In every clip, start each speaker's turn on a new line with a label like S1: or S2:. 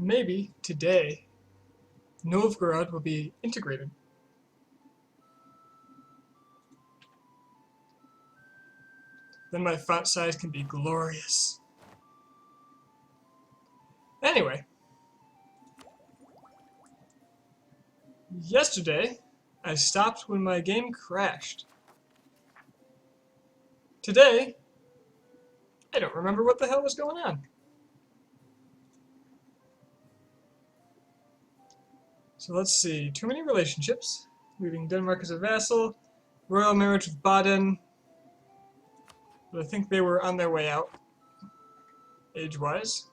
S1: maybe today Novgorod will be integrated. Then my font size can be glorious. Anyway, yesterday I stopped when my game crashed. Today, I don't remember what the hell was going on. So let's see, too many relationships, leaving Denmark as a vassal, royal marriage with Baden, but I think they were on their way out, age-wise.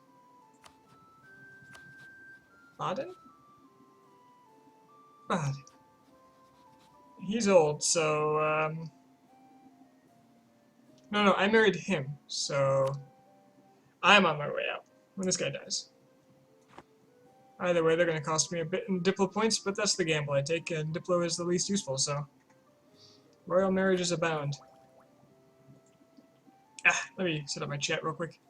S1: Baden? Baden. He's old, so, no, I married him, so I'm on my way out when this guy dies. Either way, they're going to cost me a bit in Diplo points, but that's the gamble I take, and Diplo is the least useful, so royal marriages abound. Let me set up my chat real quick.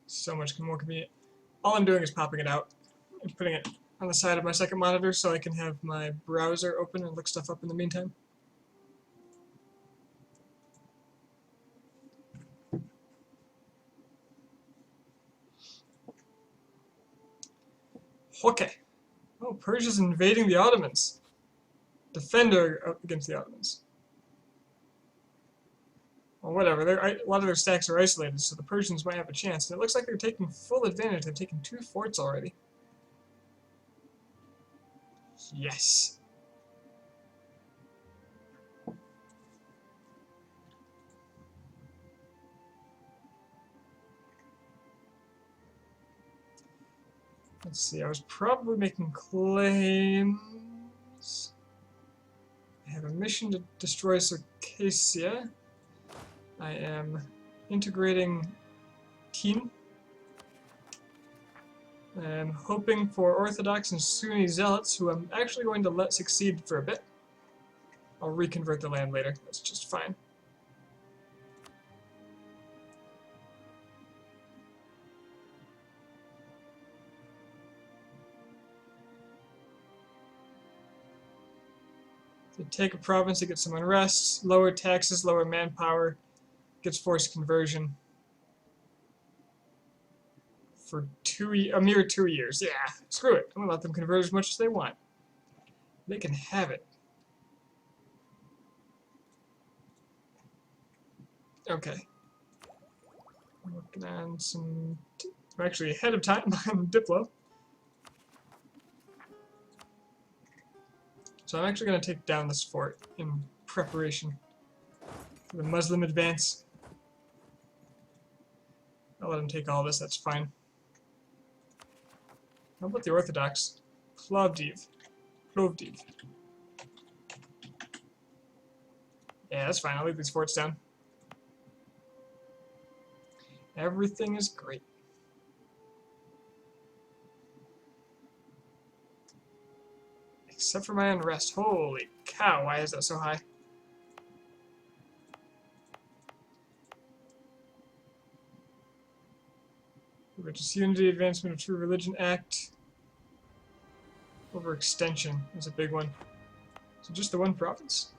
S1: So much more convenient. All I'm doing is popping it out and putting it on the side of my second monitor so I can have my browser open and look stuff up in the meantime. Okay. Oh, Persia's invading the Ottomans. Defender against the Ottomans. Well, whatever. A lot of their stacks are isolated, so the Persians might have a chance. And it looks like they're taking full advantage. They've taken 2 forts already. Yes. Let's see, I was probably making claims. I have a mission to destroy Circassia. I am integrating Teen. I'm hoping for Orthodox and Sunni Zealots, who I'm actually going to let succeed for a bit. I'll reconvert the land later, that's just fine. To take a province, it gets some unrest, lower taxes, lower manpower, gets forced conversion. For a mere 2 years. Yeah, screw it. I'm gonna let them convert as much as they want. They can have it. Okay. I'm working on some... I'm actually ahead of time on Diplo. So I'm actually going to take down this fort in preparation for the Muslim advance. I'll let him take all this, that's fine. How about the Orthodox? Plovdiv. Yeah, that's fine. I'll leave these forts down. Everything is great. Except for my unrest. Holy cow, why is that so high? Religious Unity, Advancement of True Religion Act. Overextension is a big one. So just the one province?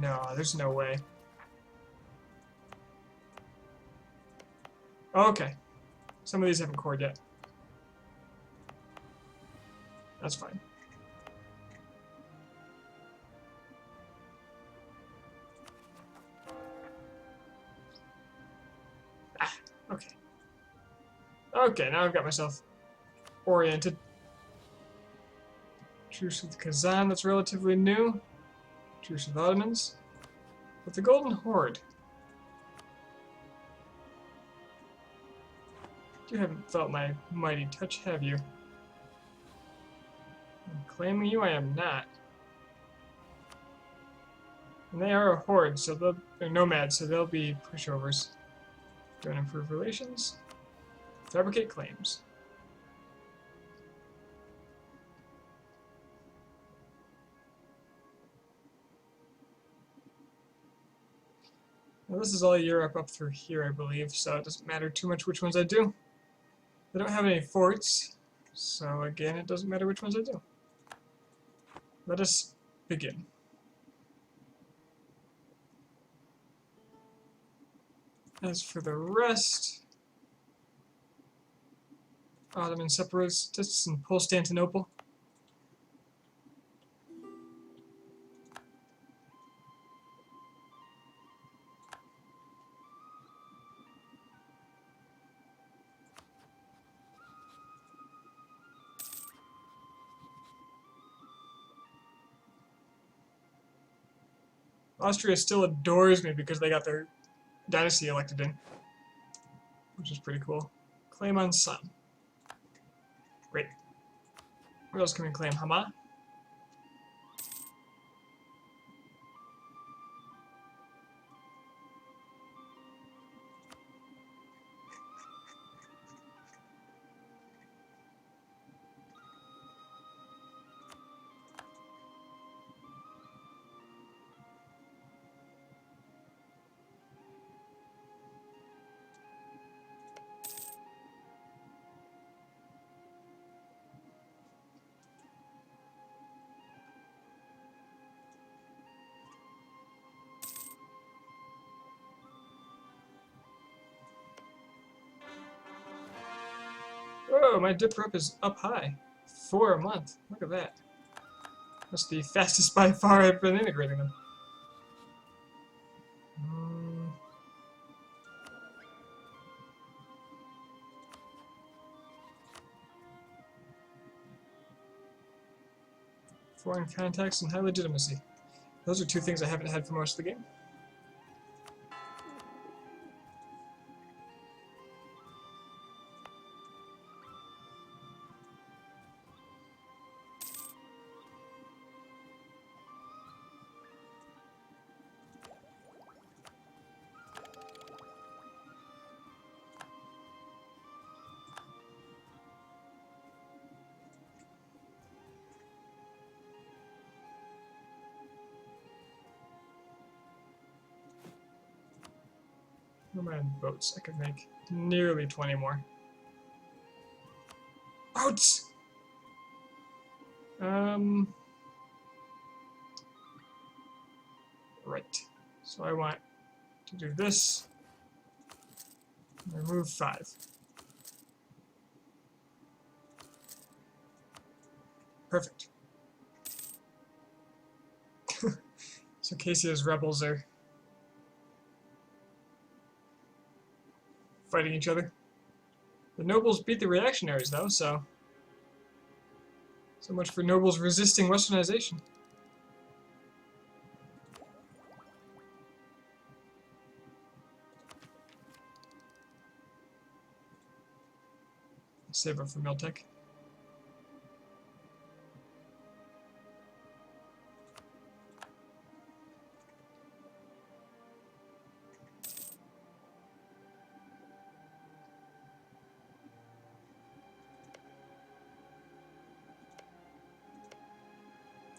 S1: No, there's no way. Oh, okay. Some of these haven't cored yet. That's fine. Okay. Okay, now I've got myself oriented. Truce with Kazan, that's relatively new. Truce with Ottomans. But the Golden Horde. You haven't felt my mighty touch, have you? I'm claiming you, I am not. And they are a horde, so they're nomads, so they'll be pushovers. Don't improve relations. Fabricate claims. Now this is all Europe up through here, I believe, so it doesn't matter too much which ones I do. I don't have any forts, so again, it doesn't matter which ones I do. Let us begin. As for the rest, Ottoman separatists in Constantinople. Austria still adores me because they got their dynasty elected in, which is pretty cool. Claim on son. Great. What else can we claim? Hama? Oh, my dip rep is up high. 4 a month. Look at that. That's the fastest by far I've been integrating them. Foreign contacts and high legitimacy. Those are two things I haven't had for most of the game. What am I on boats? I could make nearly 20 more. Boats! Right. So I want to do this. Remove 5. Perfect. So Casia's rebels are fighting each other. The nobles beat the reactionaries, though, so much for nobles resisting westernization. Save up for Miltech.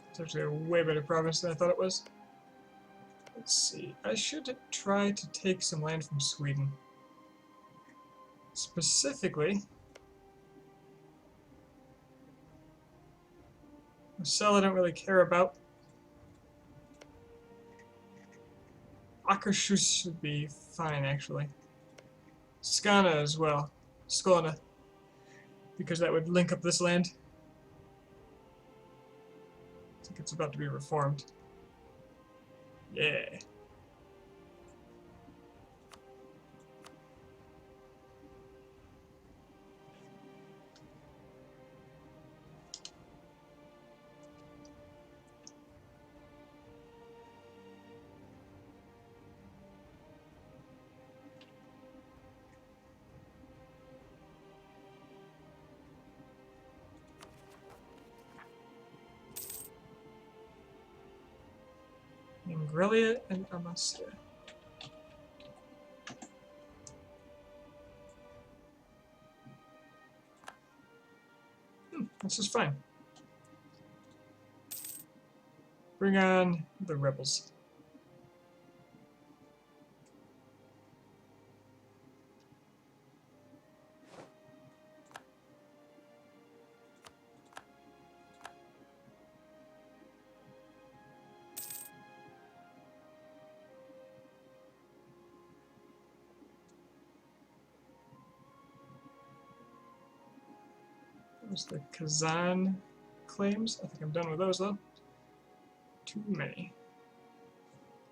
S1: It's actually a way better province than I thought it was. Let's see. I should try to take some land from Sweden. Specifically, Marcel I don't really care about. Akershus should be fine, actually. Skana as well. Skåne. Because that would link up this land. I think it's about to be reformed. Yeah. Ingrelia and Amasya. This is fine. Bring on the rebels. There's the Kazan claims. I think I'm done with those though. Too many.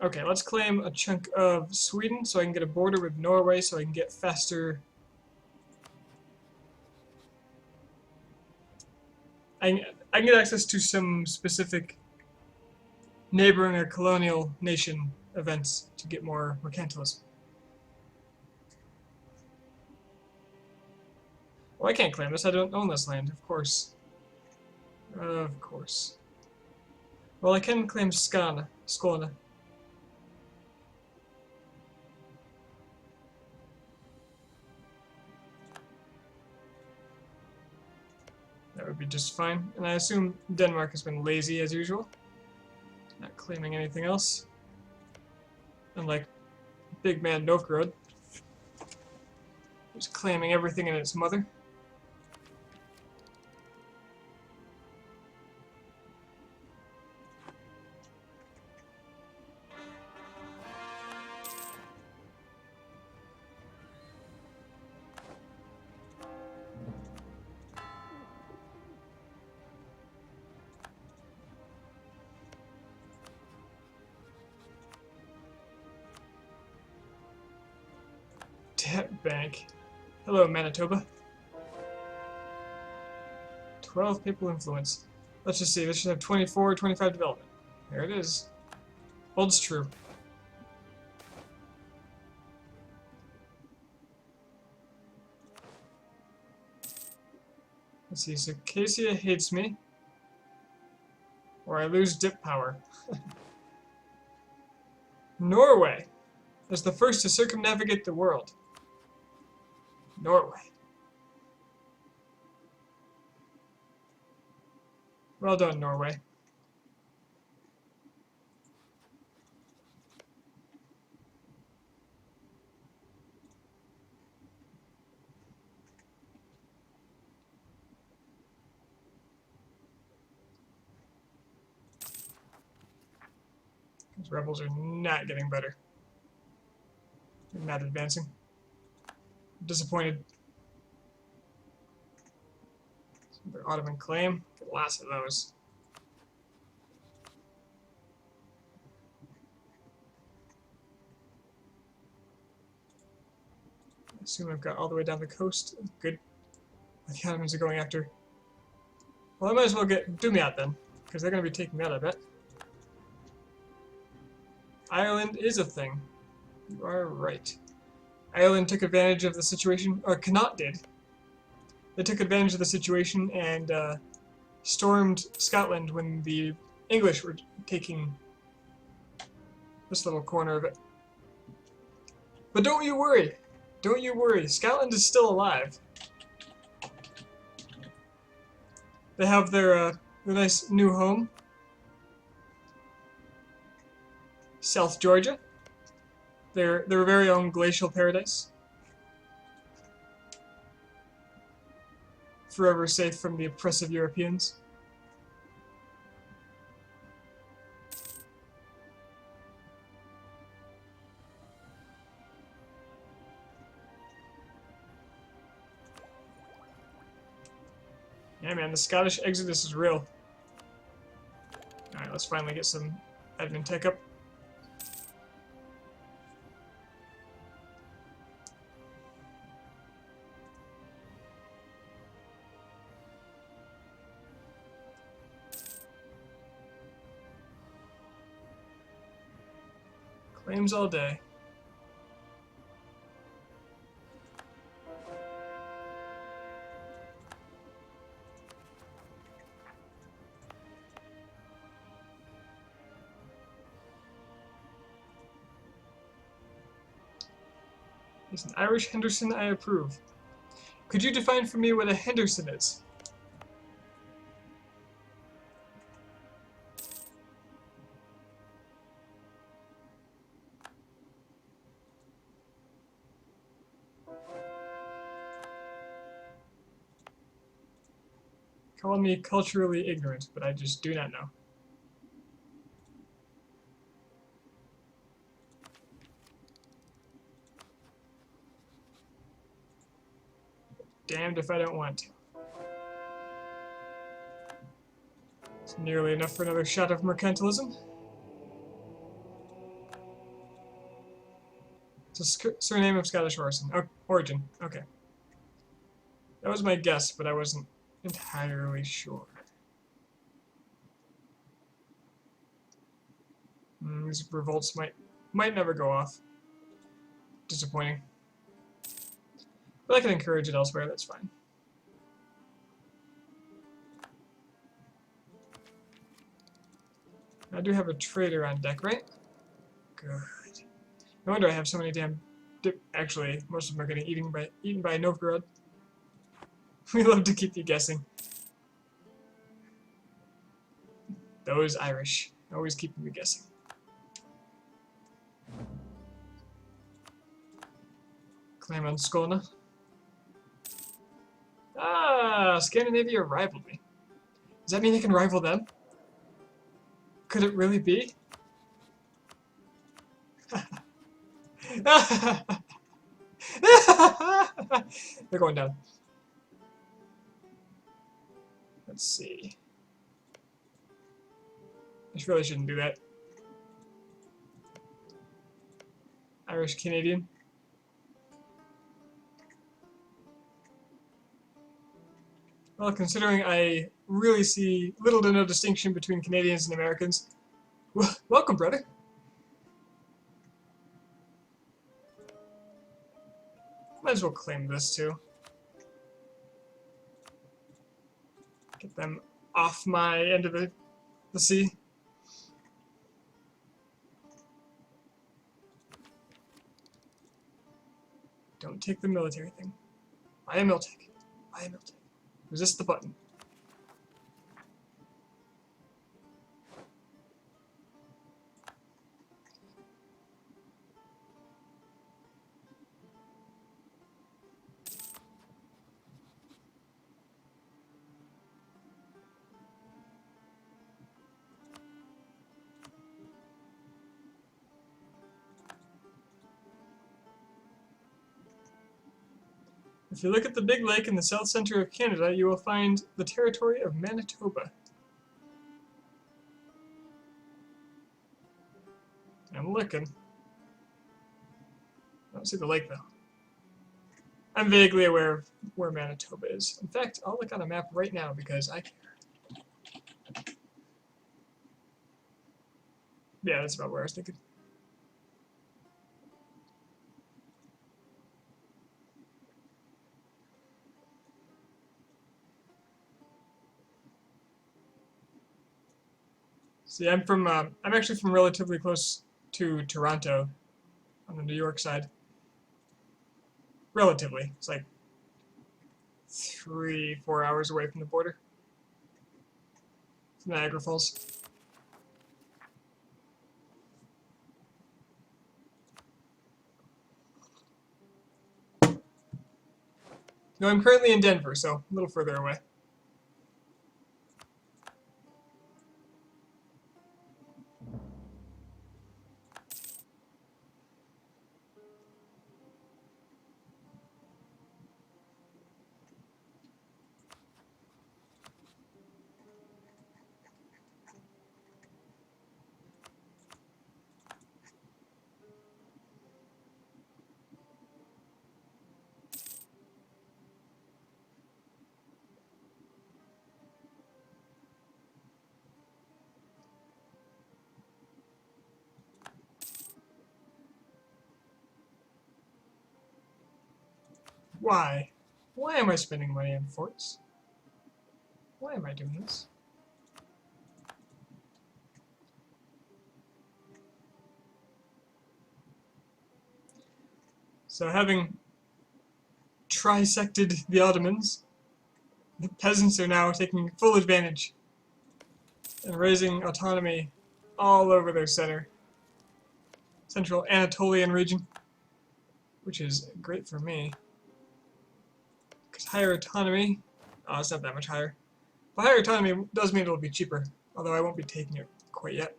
S1: Okay, let's claim a chunk of Sweden so I can get a border with Norway so I can get faster. I can get access to some specific neighboring or colonial nation events to get more mercantilism. Well, I can't claim this. I don't own this land, of course. Of course. Well, I can claim Skåne. That would be just fine. And I assume Denmark has been lazy as usual. Not claiming anything else. Unlike Big Man Novgorod, who's claiming everything in its mother. Debt Bank. Hello, Manitoba. 12 people influence. Let's just see, this should have 24, 25 development. There it is. Holds true. Let's see, so Cassia hates me. Or I lose dip power. Norway is the first to circumnavigate the world. Norway. Well done, Norway. These rebels are not getting better. They're not advancing. I'm disappointed. Their Ottoman claim. Get lots of those. I assume I've got all the way down the coast. Good. The Ottomans are going after. Well, I might as well get Ducat then, because they're going to be taking that, I bet. Ireland is a thing. You are right. Ireland took advantage of the situation, or Connaught did. They took advantage of the situation and stormed Scotland when the English were taking this little corner of it. But don't you worry. Don't you worry. Scotland is still alive. They have their nice new home. South Georgia. Their very own glacial paradise. Forever safe from the oppressive Europeans. Yeah, man, the Scottish exodus is real. Alright, let's finally get some admin tech up. Claims all day. He's an Irish Henderson, I approve. Could you define for me what a Henderson is? Call me culturally ignorant, but I just do not know. Damned if I don't want to. It's nearly enough for another shot of mercantilism. It's a surname of Scottish origin. Okay. That was my guess, but I wasn't entirely sure. These revolts might never go off. Disappointing. But I can encourage it elsewhere, that's fine. I do have a trader on deck, right? Good. No wonder I have so many damn... Actually, most of them are getting eaten by Novgorod. We love to keep you guessing. Those Irish. Always keeping me guessing. Claim on Skåne. Ah, Scandinavia rivaled me. Does that mean I can rival them? Could it really be? They're going down. Let's see. I really shouldn't do that. Irish Canadian. Well, considering I really see little to no distinction between Canadians and Americans. Welcome, brother. Might as well claim this too. Get them off my end of the sea. Don't take the military thing. I am Miltech. I am Miltech. Resist the button. If you look at the big lake in the south center of Canada, you will find the territory of Manitoba. I'm looking. I don't see the lake, though. I'm vaguely aware of where Manitoba is. In fact, I'll look on a map right now because I care. Yeah, that's about where I was thinking. See, I'm actually from relatively close to Toronto, on the New York side. Relatively, it's like 3-4 hours away from the border. It's Niagara Falls. No, I'm currently in Denver, so a little further away. Why? Why am I spending money on forts? Why am I doing this? So having trisected the Ottomans, the peasants are now taking full advantage and raising autonomy all over their central Anatolian region, which is great for me. Because higher autonomy, oh, it's not that much higher. But higher autonomy does mean it'll be cheaper, although I won't be taking it quite yet.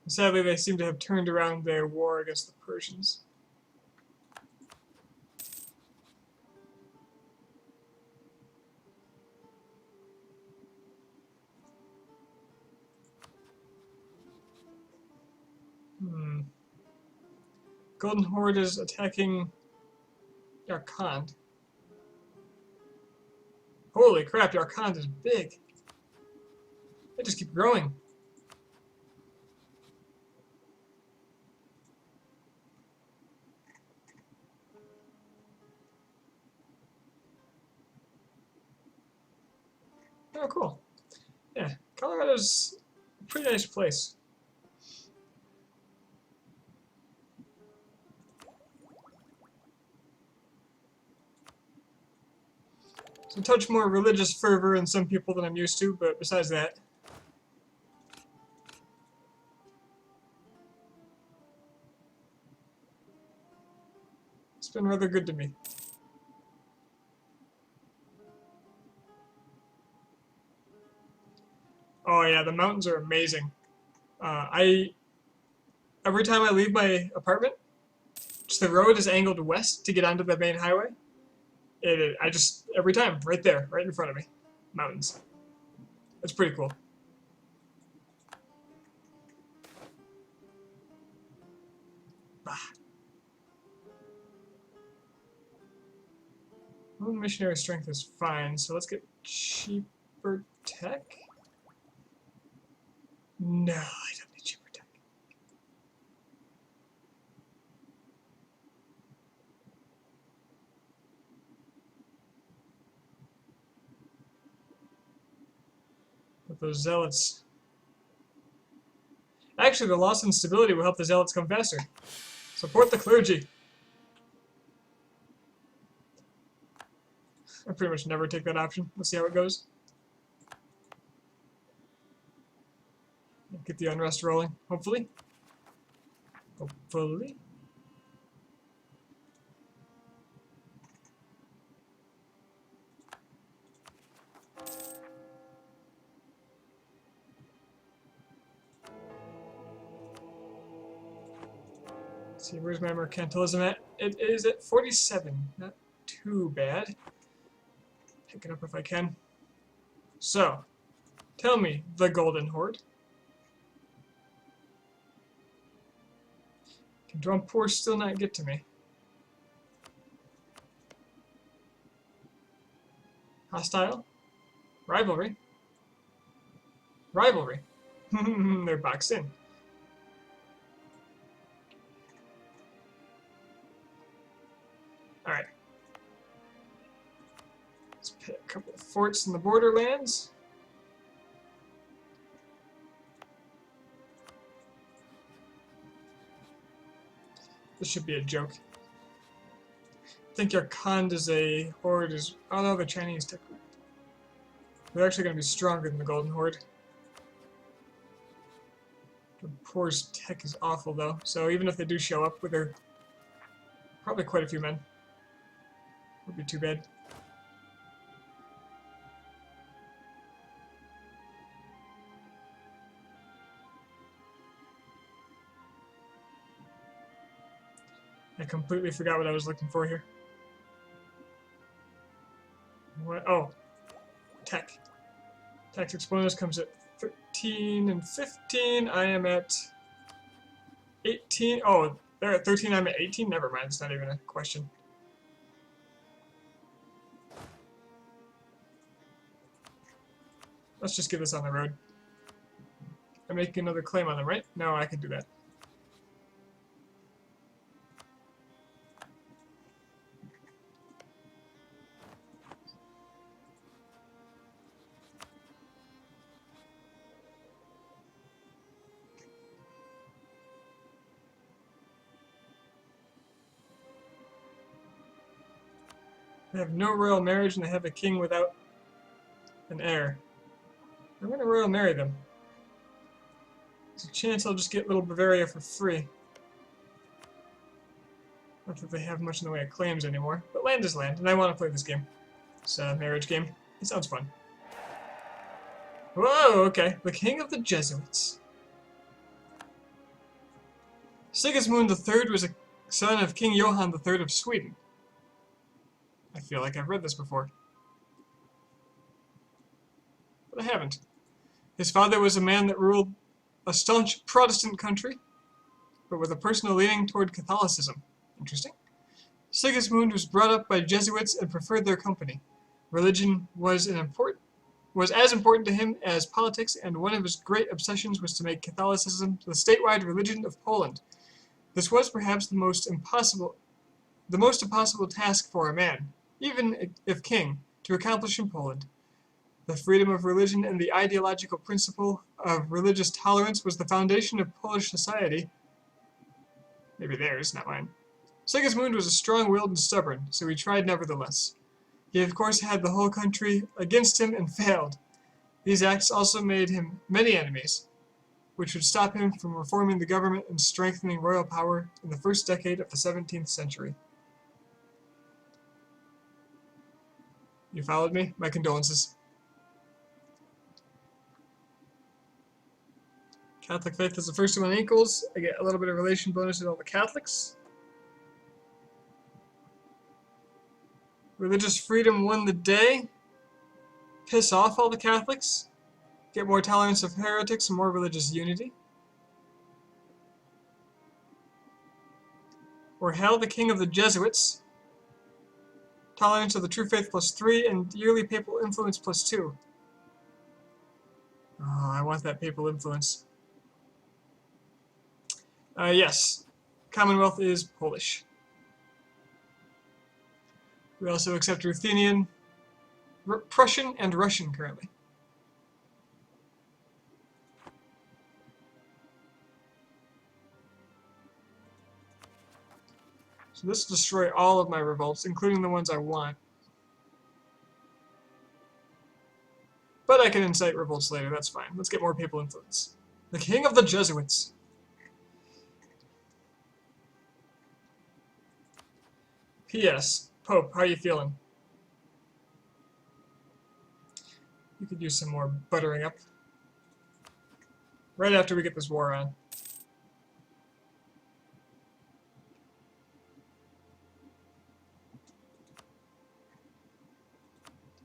S1: Sadly, they seem to have turned around their war against the Persians. Golden Horde is attacking Yarkand. Holy crap, Yarkand is big. They just keep growing. Oh, cool. Yeah, Colorado's a pretty nice place. It's a touch more religious fervor in some people than I'm used to, but besides that. It's been rather good to me. Oh yeah, the mountains are amazing. Every time I leave my apartment, just the road is angled west to get onto the main highway. I just every time right there, right in front of me, mountains. It's pretty cool. Bah. Well, missionary strength is fine, so let's get cheaper tech. No, I don't need cheaper tech. But those zealots. Actually, the loss in stability will help the zealots come faster. Support the clergy. I pretty much never take that option. Let's see how it goes. Get the unrest rolling, hopefully. Hopefully. Let's see, where's my mercantilism at? It is at 47. Not too bad. Pick it up if I can. So, tell me, the Golden Horde. Can Drumpoor still not get to me? Hostile? Rivalry? Rivalry. They're boxed in. Alright. Let's put a couple of forts in the borderlands. This should be a joke. I think Yarkand is a horde is. Oh no, the Chinese tech. They're actually going to be stronger than the Golden Horde. Drumpoor's tech is awful though, so even if they do show up with their probably quite a few men, would be too bad. I completely forgot what I was looking for here. What? Oh, tech. Tactics bonus comes at 13 and 15. I am at 18. Oh, they're at 13. I'm at 18. Never mind. It's not even a question. Let's just get this on the road. I'm making another claim on them, right? No, I can do that. They have no royal marriage and they have a king without an heir. I'm going to royal marry them. There's a chance I'll just get little Bavaria for free. Not that they have much in the way of claims anymore, but land is land, and I want to play this game. It's a marriage game. It sounds fun. Whoa, okay. The King of the Jesuits. Sigismund III was a son of King Johann III of Sweden. I feel like I've read this before. But I haven't. His father was a man that ruled a staunch Protestant country but with a personal leaning toward Catholicism. Interesting. Sigismund was brought up by Jesuits and preferred their company. Religion was as important to him as politics, and one of his great obsessions was to make Catholicism the statewide religion of Poland. This was perhaps the most impossible task for a man, even if king, to accomplish in Poland. The freedom of religion and the ideological principle of religious tolerance was the foundation of Polish society. Maybe theirs, not mine. Sigismund was strong-willed and stubborn, so he tried nevertheless. He of course had the whole country against him and failed. These acts also made him many enemies, which would stop him from reforming the government and strengthening royal power in the first decade of the 17th century. You followed me? My condolences. Catholic faith is the first one equals. I get a little bit of relation bonus with all the Catholics. Religious freedom won the day. Piss off all the Catholics. Get more tolerance of heretics and more religious unity. Or hell, the king of the Jesuits. Tolerance of the true faith +3 and yearly papal influence +2. Oh, I want that papal influence. Yes. Commonwealth is Polish. We also accept Ruthenian, Prussian, and Russian currently. So this will destroy all of my revolts, including the ones I want. But I can incite revolts later, that's fine. Let's get more papal influence. The king of the Jesuits. P.S. Pope, how you feeling? You could use some more buttering up. Right after we get this war on.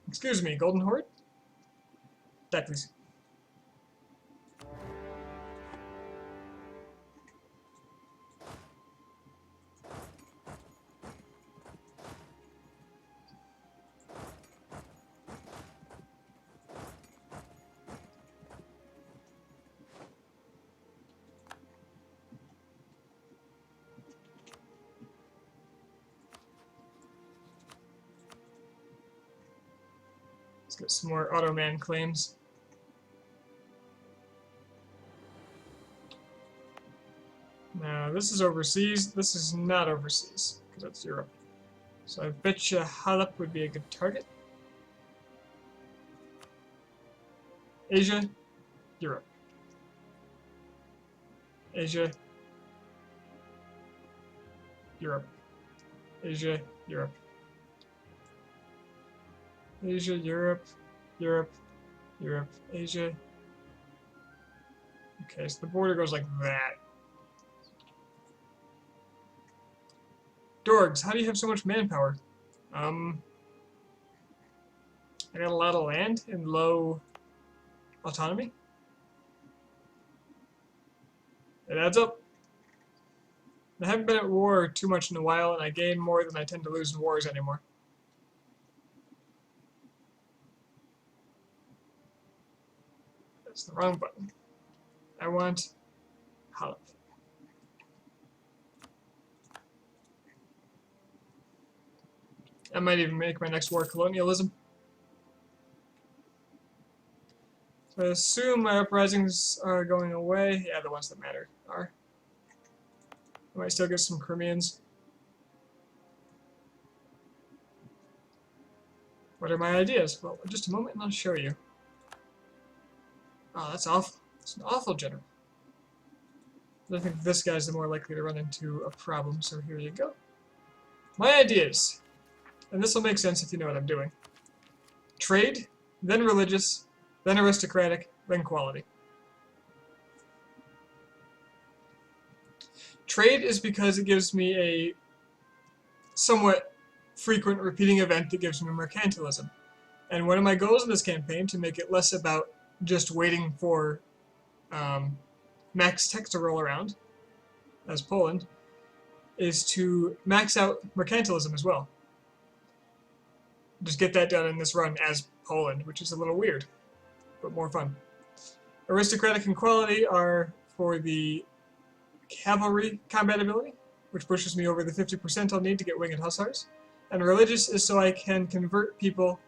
S1: Excuse me, Golden Horde? That please. Let's get some more Ottoman claims. Now, this is overseas. This is not overseas, because that's Europe. So I bet you Halep would be a good target. Asia, Europe. Asia, Europe. Asia, Europe. Asia, Europe, Europe, Europe, Asia. Okay, so the border goes like that. Dorgs, how do you have so much manpower? I got a lot of land and low autonomy. It adds up. I haven't been at war too much in a while, and I gain more than I tend to lose in wars anymore. That's the wrong button. I want Halep. I might even make my next war colonialism. So I assume my uprisings are going away. Yeah, the ones that matter are. I might still get some Crimeans. What are my ideas? Well, in just a moment and I'll show you. Oh, that's awful. It's an awful general. I think this guy's the more likely to run into a problem, so here you go. My ideas. And this will make sense if you know what I'm doing. Trade, then religious, then aristocratic, then quality. Trade is because it gives me a somewhat frequent repeating event that gives me mercantilism. And one of my goals in this campaign to make it less about just waiting for max tech to roll around, as Poland, is to max out mercantilism as well. Just get that done in this run as Poland, which is a little weird, but more fun. Aristocratic and quality are for the cavalry combat ability, which pushes me over the 50% I'll need to get winged hussars. And religious is so I can convert people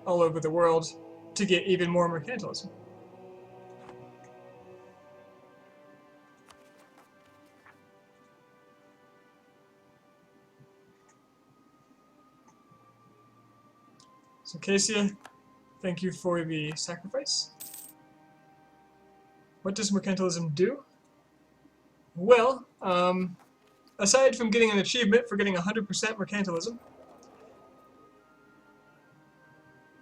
S1: all over the world to get even more mercantilism. So Cassia, thank you for the sacrifice. What does mercantilism do? Well, aside from getting an achievement for getting 100% mercantilism,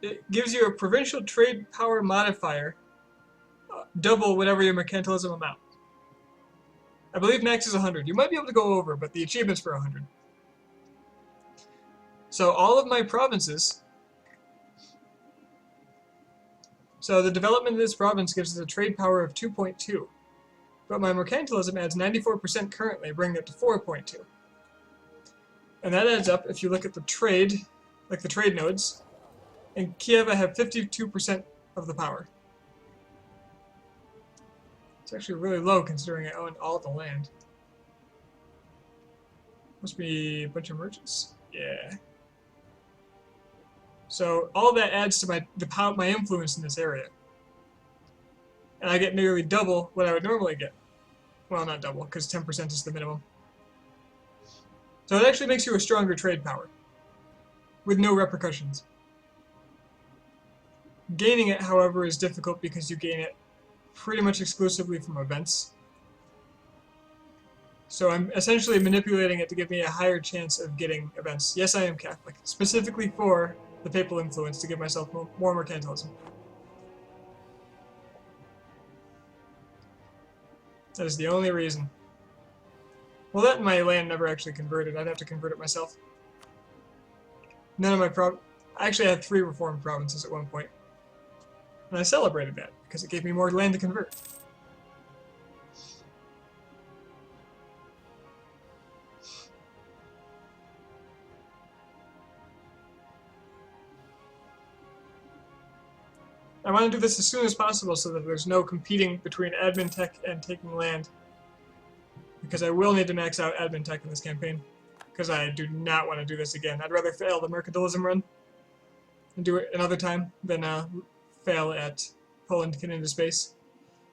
S1: it gives you a provincial trade power modifier, double whatever your mercantilism amount. I believe max is 100. You might be able to go over, but the achievement's for 100. So all of my provinces... So the development of this province gives us a trade power of 2.2. But my mercantilism adds 94% currently, bringing it to 4.2. And that adds up if you look at the trade, like the trade nodes. In Kiev, I have 52% of the power. It's actually really low considering I own all the land. Must be a bunch of merchants. Yeah. So all that adds to my influence in this area. And I get nearly double what I would normally get. Well, not double, because 10% is the minimum. So it actually makes you a stronger trade power, with no repercussions. Gaining it, however, is difficult because you gain it pretty much exclusively from events. So I'm essentially manipulating it to give me a higher chance of getting events. Yes, I am Catholic, specifically for the papal influence to give myself more mercantilism. That is the only reason. Well, that and my land never actually converted. I'd have to convert it myself. None of my I actually had 3 reformed provinces at one point. And I celebrated that, because it gave me more land to convert. I want to do this as soon as possible so that there's no competing between admin tech and taking land. Because I will need to max out admin tech in this campaign. Because I do not want to do this again. I'd rather fail the mercantilism run and do it another time than fail at Poland get into space.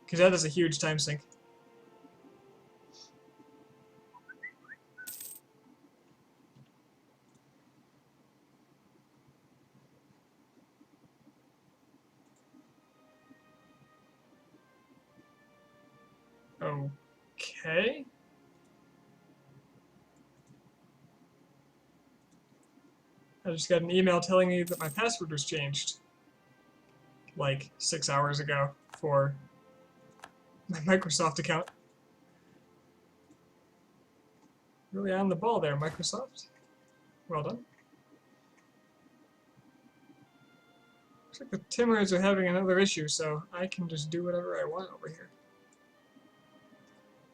S1: Because that is a huge time sink. Okay. I just got an email telling me that my password was changed. Like 6 hours ago for my Microsoft account. Really on the ball there, Microsoft. Well done. Looks like the Timurids are having another issue, so I can just do whatever I want over here.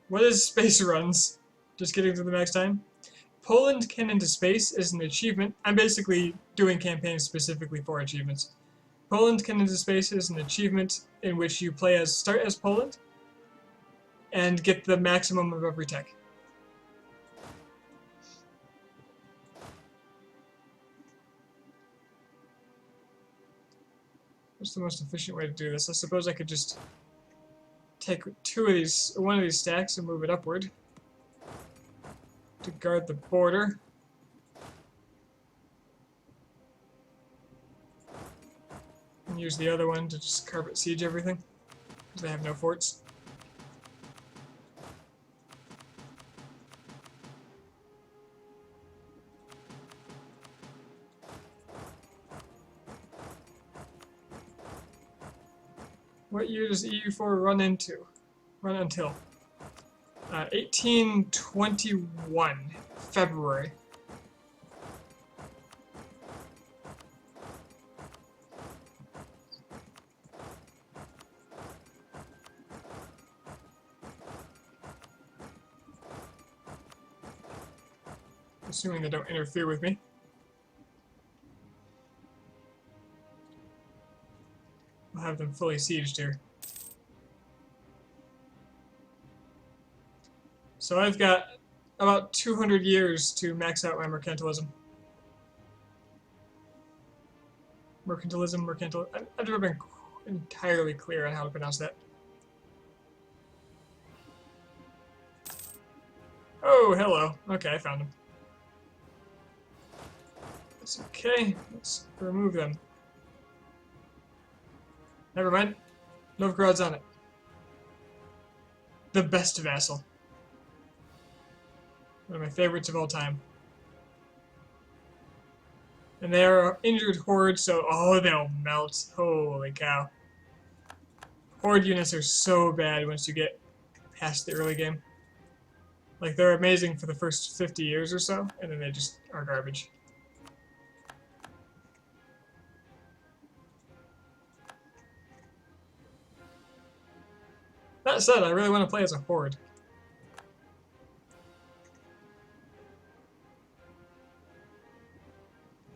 S1: What is space runs? Just getting to the max time. Poland can into space is an achievement. I'm basically doing campaigns specifically for achievements. Poland can into space is an achievement in which you start as Poland and get the maximum of every tech. What's the most efficient way to do this? I suppose I could just take one of these stacks and move it upward to guard the border. And use the other one to just carpet siege everything, because they have no forts. What year does EU4 run until? 1821, February. Assuming they don't interfere with me. I'll have them fully sieged here. So I've got about 200 years to max out my mercantilism. Mercantilism. I've never been entirely clear on how to pronounce that. Oh, hello. Okay, I found him. It's okay. Let's remove them. Never mind. Novgorod's on it. The best vassal. One of my favorites of all time. And they are injured hordes, so oh, they'll melt. Holy cow. Horde units are so bad once you get past the early game. Like, they're amazing for the first 50 years or so, and then they just are garbage. That said, I really want to play as a horde.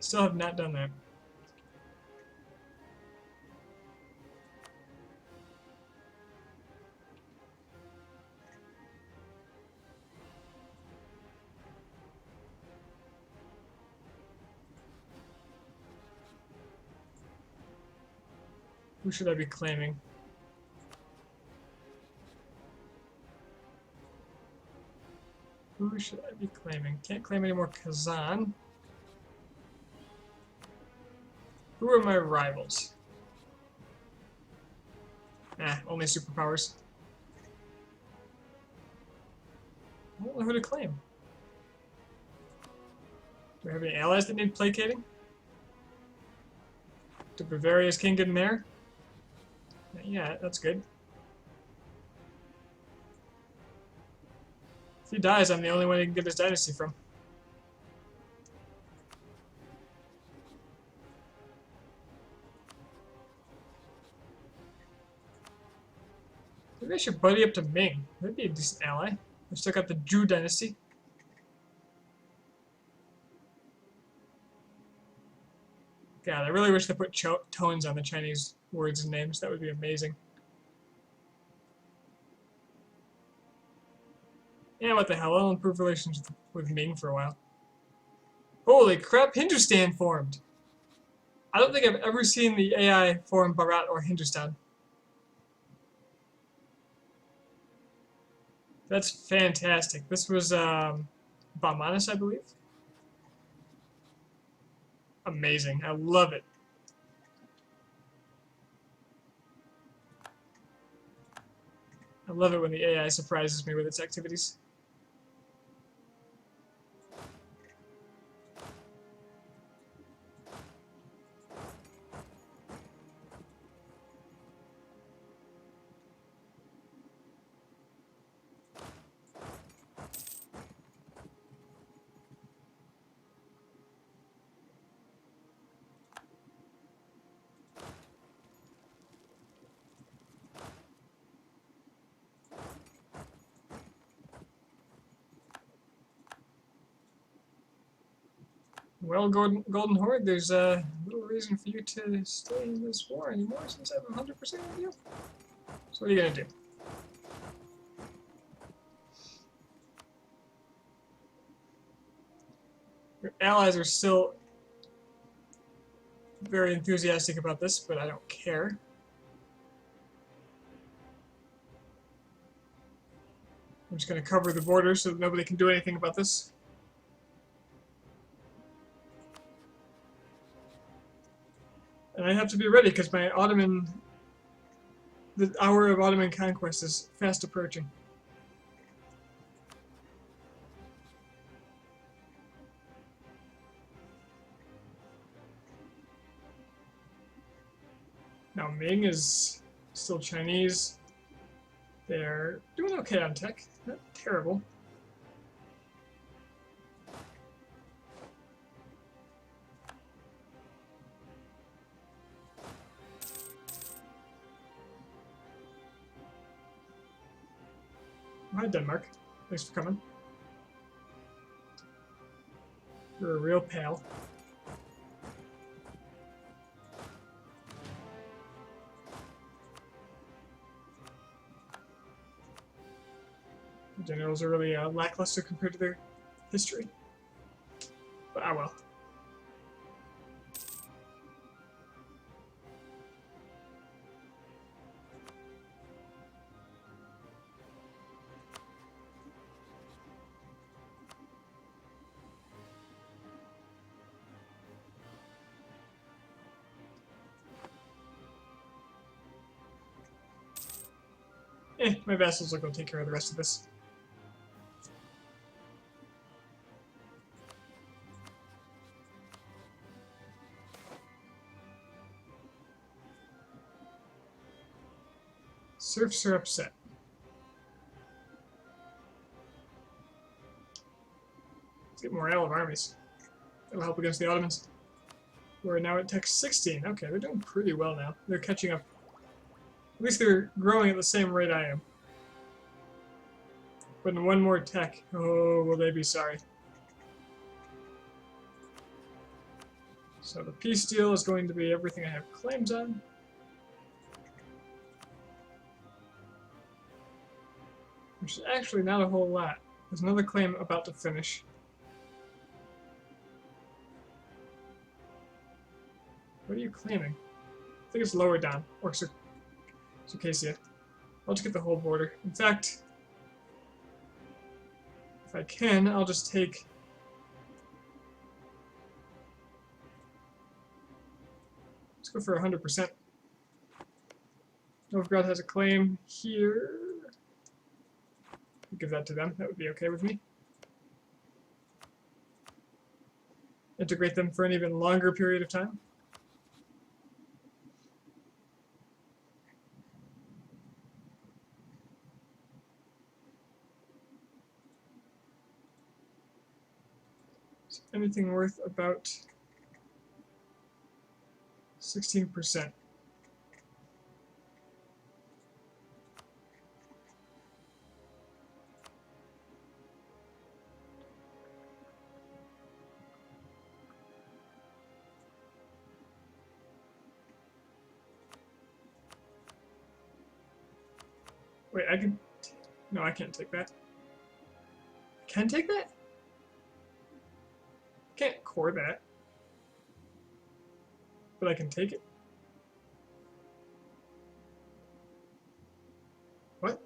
S1: Still have not done that. Who should I be claiming? Who should I be claiming? Can't claim any more Kazan. Who are my rivals? Only superpowers. I don't know who to claim. Do I have any allies that need placating? To Bavaria's king getting there? Yeah, that's good. If he dies, I'm the only one he can get his dynasty from. Maybe I should buddy up to Ming. That'd be a decent ally. I've still got the Zhou dynasty. God, I really wish they put tones on the Chinese words and names. That would be amazing. Yeah, what the hell? I'll improve relations with Ming for a while. Holy crap, Hindustan formed! I don't think I've ever seen the AI form Bharat or Hindustan. That's fantastic. This was Bamanis, I believe. Amazing. I love it. I love it when the AI surprises me with its activities. Well, Golden Horde, there's no reason for you to stay in this war anymore since I have 100% of you. So what are you going to do? Your allies are still very enthusiastic about this, but I don't care. I'm just going to cover the border so that nobody can do anything about this. And I have to be ready because the hour of Ottoman conquest is fast approaching. Now Ming is still Chinese. They're doing okay on tech, not terrible. Hi, Denmark. Thanks for coming. You're real pale. The generals are really lackluster compared to their history. But ah well. My vassals will go take care of the rest of this. Serfs are upset. Let's get morale of armies. That'll help against the Ottomans. We're now at tech 16. Okay, they're doing pretty well now. They're catching up. At least they're growing at the same rate I am. But in one more tech, oh, will they be sorry. So the peace deal is going to be everything I have claims on. Which is actually not a whole lot. There's another claim about to finish. What are you claiming? I think it's lower down, or Circassia. I'll just get the whole border. In fact, if I can, I'll just take... Let's go for 100%. Novgorod has a claim here. I'll give that to them. That would be okay with me. Integrate them for an even longer period of time. Is anything worth about 16%? Wait, I can... No, I can't take that. I can take that? I can't core that. But I can take it. What?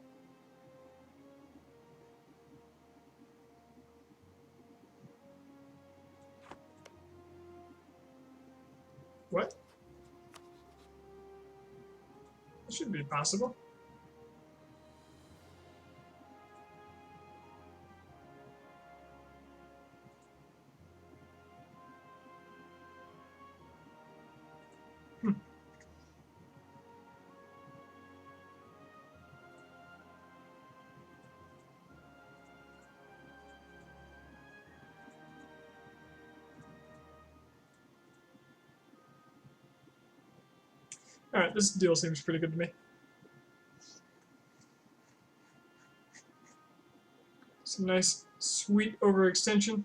S1: What? That should be possible. Alright, this deal seems pretty good to me. Some nice, sweet overextension.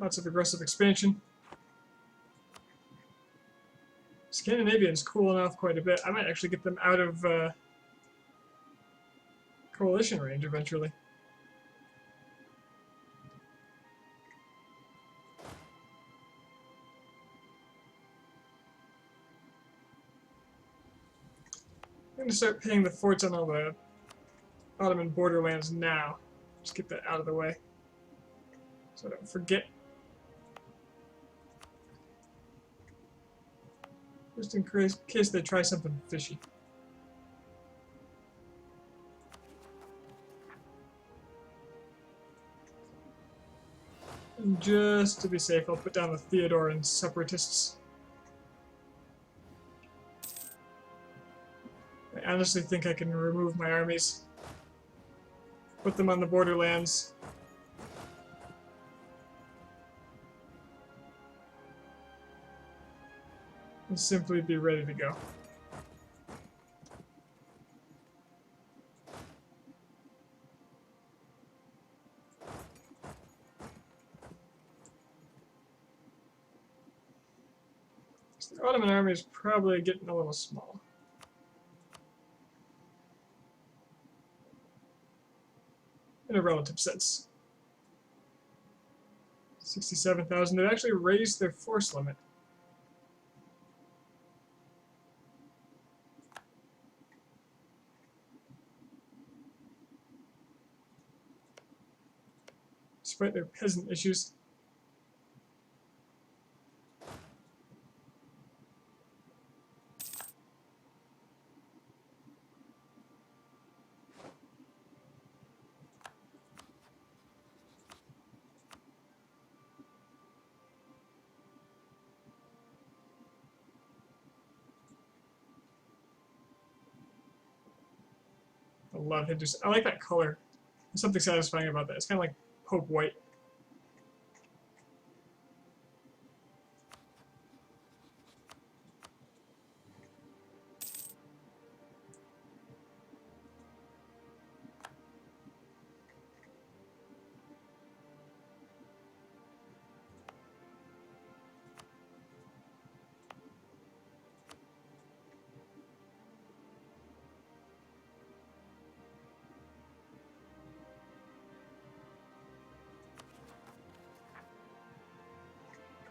S1: Lots of aggressive expansion. Scandinavian's cooling off quite a bit. I might actually get them out of coalition range eventually. I'm going to start paying the forts on all the Ottoman borderlands now. Just get that out of the way so I don't forget. Just in case they try something fishy. And just to be safe, I'll put down the Theodoran separatists. I honestly think I can remove my armies, put them on the borderlands, and simply be ready to go. So the Ottoman army is probably getting a little small. In a relative sense. 67,000. They've actually raised their force limit. Despite their peasant issues. I love it. I like that color. There's something satisfying about that. It's kind of like Pope White.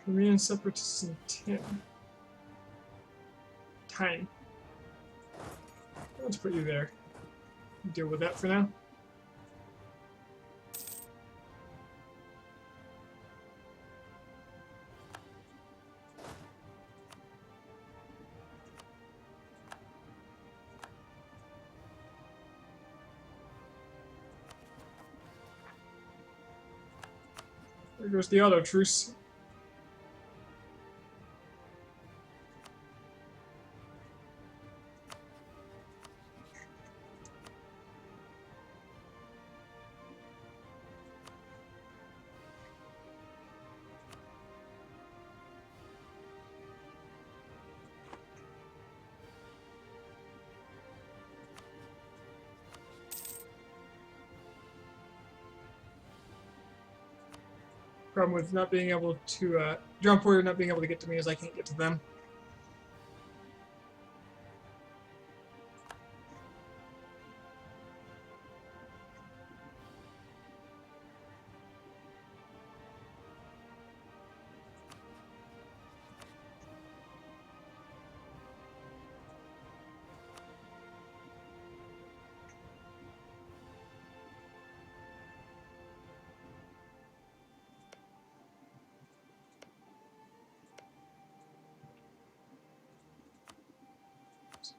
S1: Korean separatists in 10. Time. Let's put you there. Deal with that for now. There goes the auto truce. Problem with not being able to John Porter not being able to get to me is I can't get to them.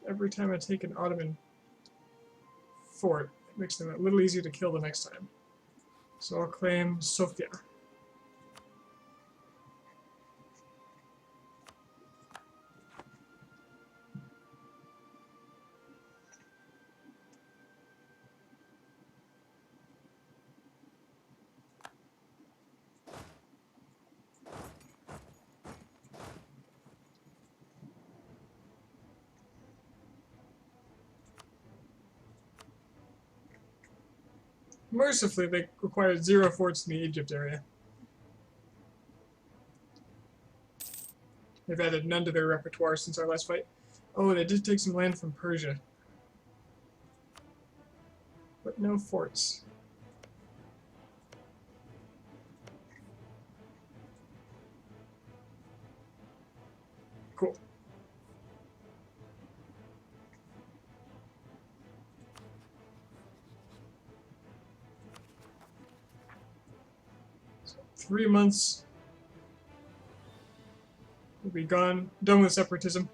S1: Every time I take an Ottoman fort, it makes them a little easier to kill the next time. So I'll claim Sofia. Mercifully, they required 0 forts in the Egypt area. They've added none to their repertoire since our last fight. Oh, they did take some land from Persia. But no forts. Cool. So 3 months. We'll be done with separatism.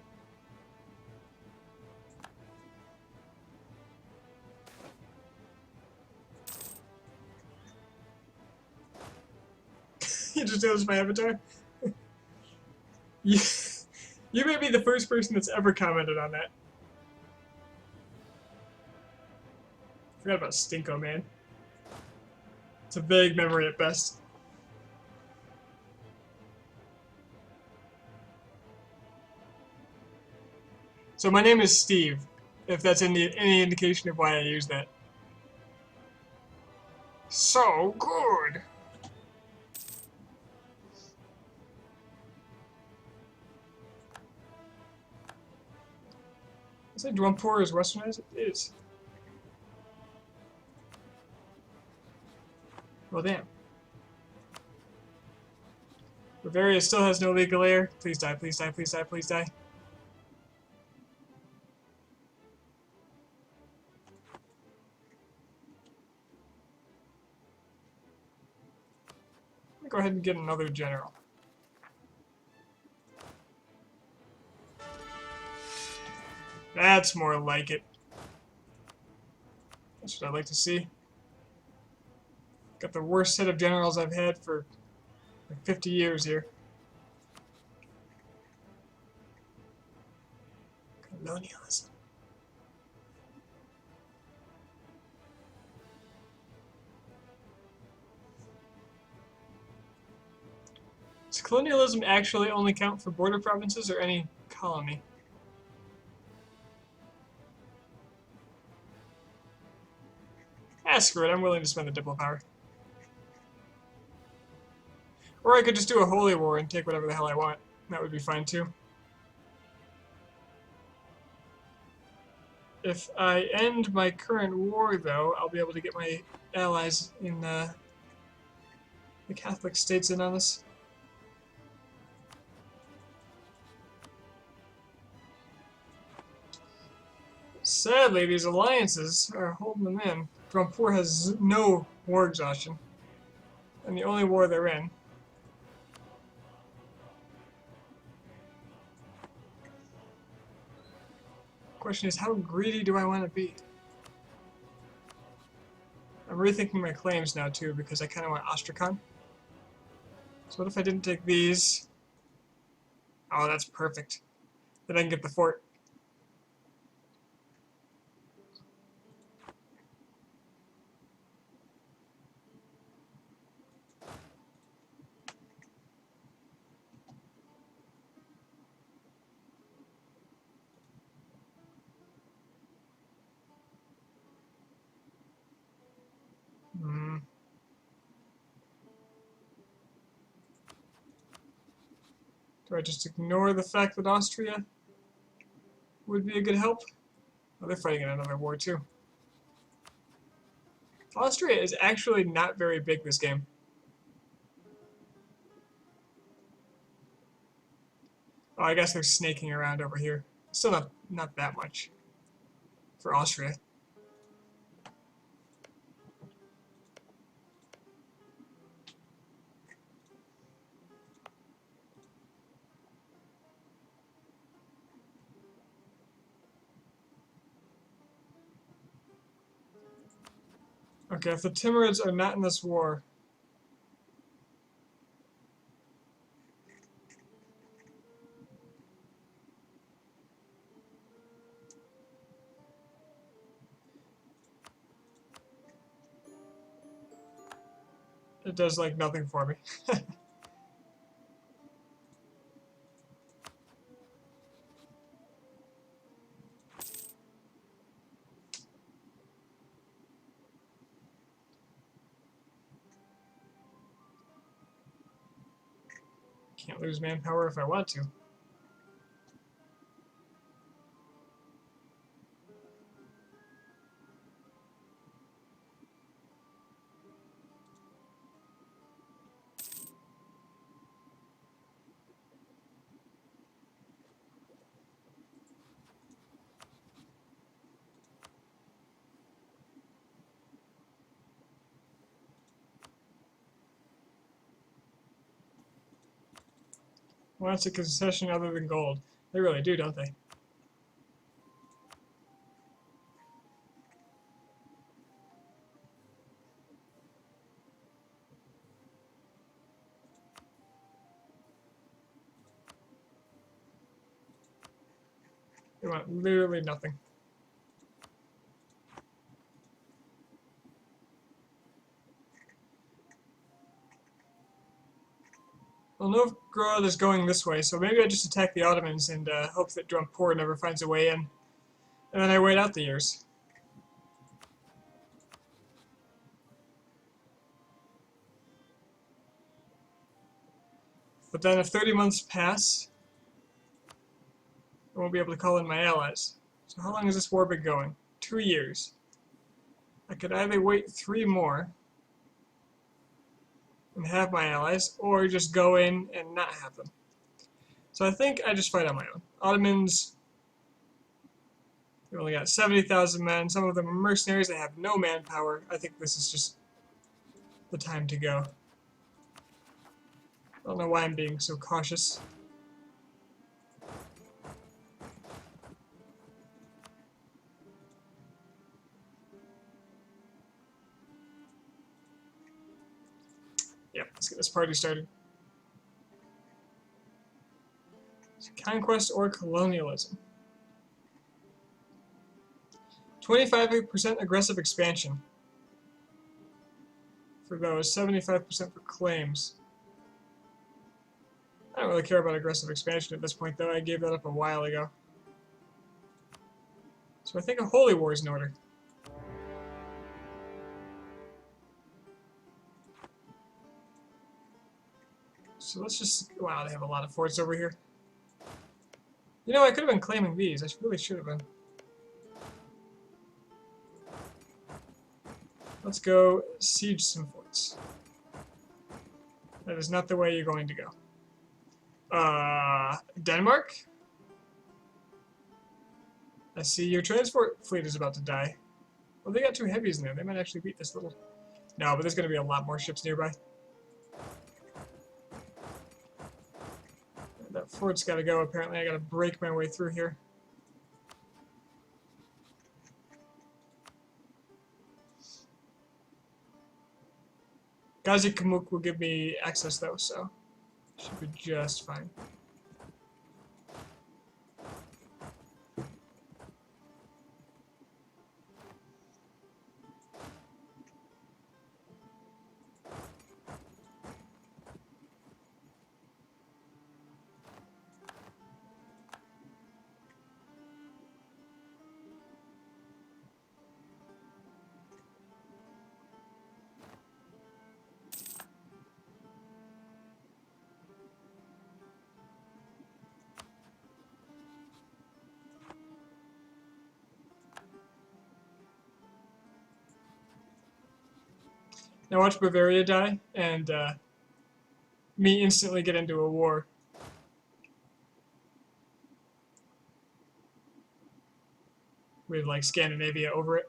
S1: You just noticed my avatar? you, you may be the first person that's ever commented on that. Forgot about Stinko, man. It's a vague memory at best. So my name is Steve, if that's any indication of why I use that. So good! Say Dwampur is westernized? It is. Well, damn. Bavaria still has no legal heir. Please die, please die, please die, please die. Go ahead and get another general. That's more like it. That's what I'd like to see. Got the worst set of generals I've had for like 50 years here. Colonialism. Does colonialism actually only count for border provinces or any colony? Ah, screw it, I'm willing to spend the diplo power. Or I could just do a holy war and take whatever the hell I want. That would be fine too. If I end my current war, though, I'll be able to get my allies in the Catholic states in on this. Sadly, these alliances are holding them in. Dwampur has no war exhaustion, and the only war they're in. Question is, how greedy do I want to be? I'm rethinking my claims now too because I kind of want Astrakhan. So what if I didn't take these? Oh, that's perfect. Then I can get the fort. Do I just ignore the fact that Austria would be a good help? Oh, they're fighting in another war too. Austria is actually not very big this game. Oh, I guess they're snaking around over here. Still not that much for Austria. Okay, if the Timurids are not in this war, it does like nothing for me. Can't lose manpower if I want to. Wants a concession other than gold. They really do, don't they? They want literally nothing. Well, Novgorod is going this way, so maybe I just attack the Ottomans and hope that Dwampur never finds a way in. And then I wait out the years. But then if 30 months pass, I won't be able to call in my allies. So how long has this war been going? 2 years. I could either wait 3 more and have my allies, or just go in and not have them. So I think I just fight on my own. Ottomans, they only got 70,000 men. Some of them are mercenaries. They have no manpower. I think this is just the time to go. I don't know why I'm being so cautious. Yep, let's get this party started. Conquest or colonialism. 25% aggressive expansion for those, 75% for claims. I don't really care about aggressive expansion at this point, though. I gave that up a while ago. So I think a holy war is in order. So let's just... Wow, they have a lot of forts over here. You know, I could have been claiming these. I really should have been. Let's go siege some forts. That is not the way you're going to go. Denmark? I see your transport fleet is about to die. Well, they got 2 heavies in there. They might actually beat this little... No, but there's going to be a lot more ships nearby. That fort's got to go, apparently. I got to break my way through here. Gazi Kamuk will give me access, though, so should be just fine. Now watch Bavaria die, and me instantly get into a war. With, like, Scandinavia over it.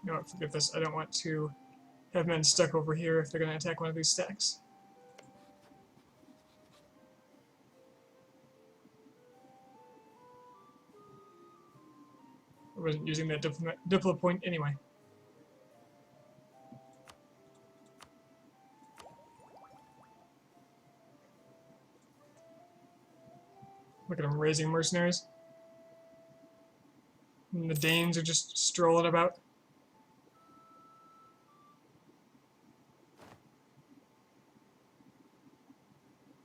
S1: You know what, forget this. I don't want to have men stuck over here if they're going to attack one of these stacks. I wasn't using that diplo point anyway. Look at them raising mercenaries. And the Danes are just strolling about.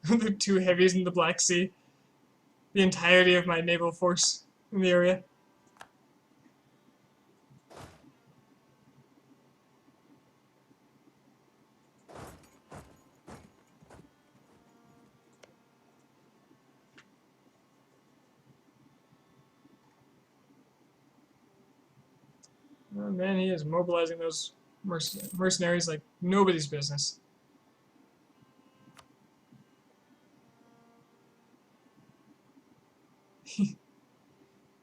S1: The 2 heavies in the Black Sea. The entirety of my naval force in the area. Oh man, he is mobilizing those mercenaries like nobody's business. He's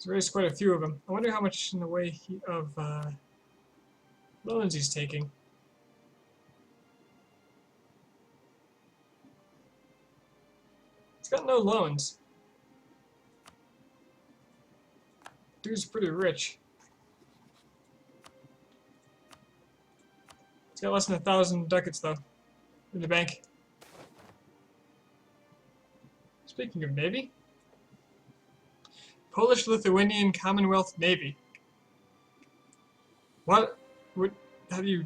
S1: raised quite a few of them. I wonder how much in the way of loans he's taking. He's got no loans. Dude's pretty rich. It's got less than 1,000 ducats, though, in the bank. Speaking of Navy, Polish-Lithuanian Commonwealth Navy. What have you...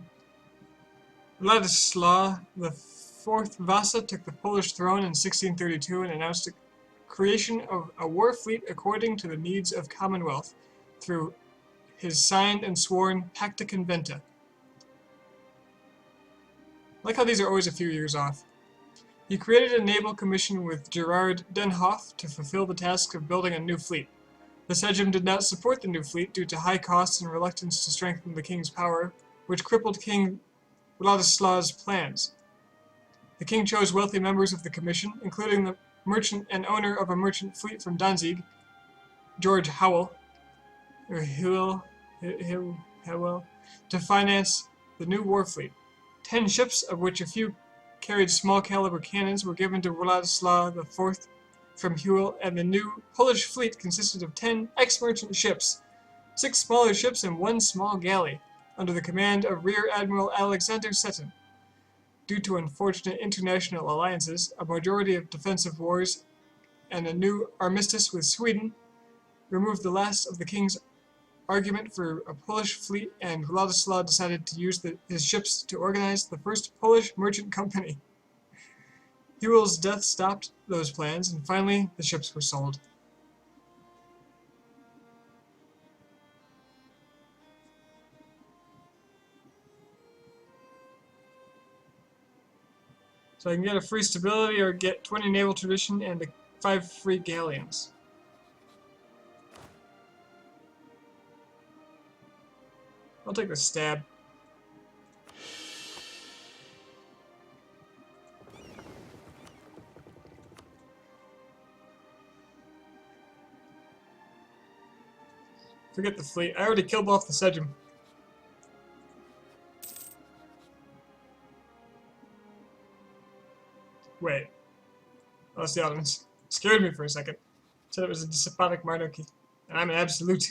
S1: Władysław IV Vasa took the Polish throne in 1632 and announced the creation of a war fleet according to the needs of Commonwealth through his signed and sworn Pacta Conventa. I like how these are always a few years off. He created a naval commission with Gerard Denhoff to fulfill the task of building a new fleet. The Sejm did not support the new fleet due to high costs and reluctance to strengthen the king's power, which crippled King Władysław's plans. The king chose wealthy members of the commission, including the merchant and owner of a merchant fleet from Danzig, George Howell, to finance the new war fleet. 10 ships, of which a few carried small-caliber cannons, were given to Władysław IV from Hewell, and the new Polish fleet consisted of 10 ex-merchant ships, 6 smaller ships, and 1 small galley, under the command of Rear Admiral Alexander Seton. Due to unfortunate international alliances, a majority of defensive wars, and a new armistice with Sweden, removed the last of the king's argument for a Polish fleet, and Władysław decided to use his ships to organize the first Polish merchant company. Hewell's death stopped those plans, and finally the ships were sold. So I can get a free stability or get 20 naval tradition and 5 free galleons. I'll take the stab. Forget the fleet. I already killed off the Sejm. Wait. Oh, that's the Ottomans. Scared me for a second. Said it was a despotic monarchy. And I'm an absolute.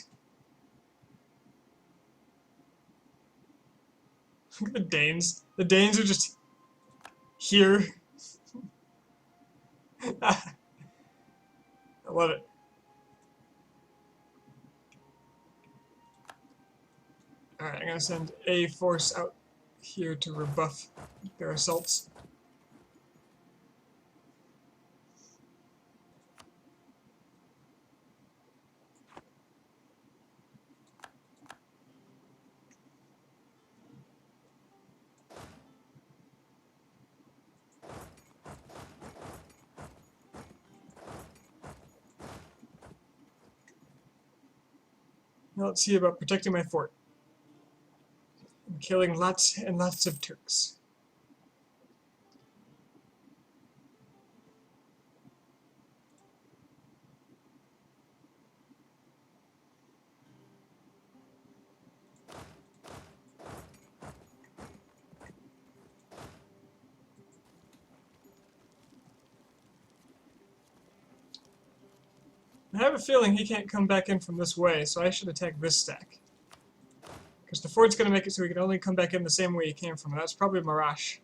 S1: Look at the Danes. The Danes are just here. I love it. Alright, I'm gonna send a force out here to rebuff their assaults. Now let's see about protecting my fort. I'm killing lots and lots of Turks. I have a feeling he can't come back in from this way, so I should attack this stack. Because the fort's going to make it so he can only come back in the same way he came from, and that's probably Marash.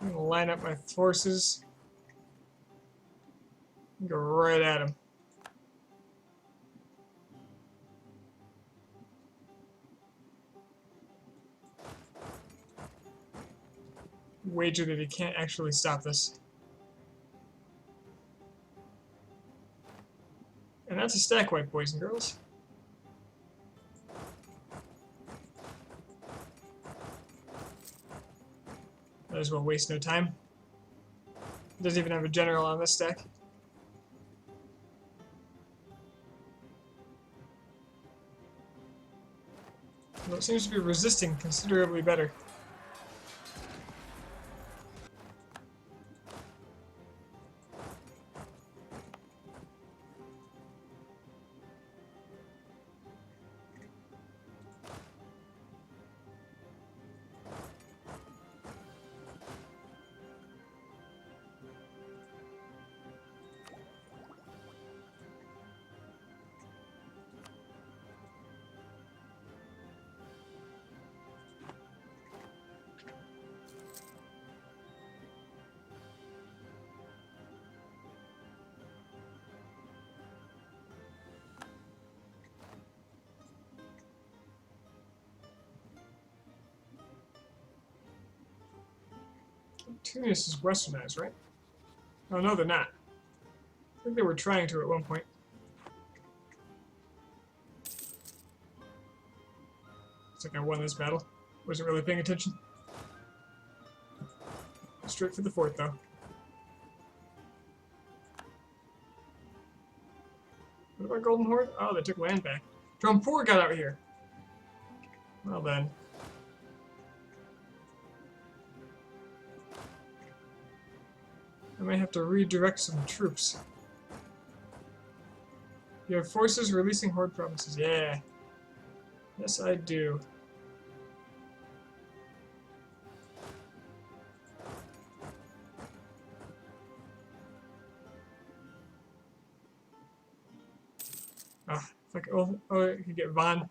S1: I'm going to line up my forces and go right at him. Wager that he can't actually stop this. And that's a stack wipe, boys and girls. Might as well waste no time. He doesn't even have a general on this stack. Well, it seems to be resisting considerably better. Tunis is westernized, right? Oh no, they're not. I think they were trying to at one point. Looks like I won this battle. Wasn't really paying attention. Straight for the fort, though. What about Golden Horde? Oh, they took land back. Drumpoor got out here. Well then. I might have to redirect some troops. You have forces releasing Horde provinces. Yeah. Yes, I do. Ah, fuck. Oh, I could get Von.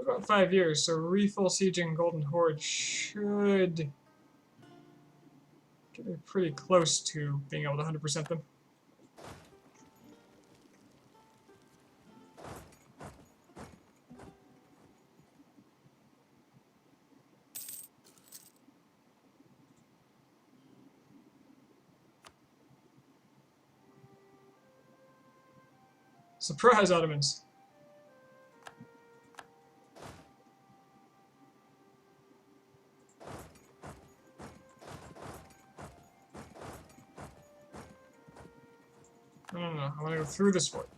S1: About 5 years, so refull sieging Golden Horde should get me pretty close to being able to 100% them. Surprise, Ottomans! No, I want to go through this fort.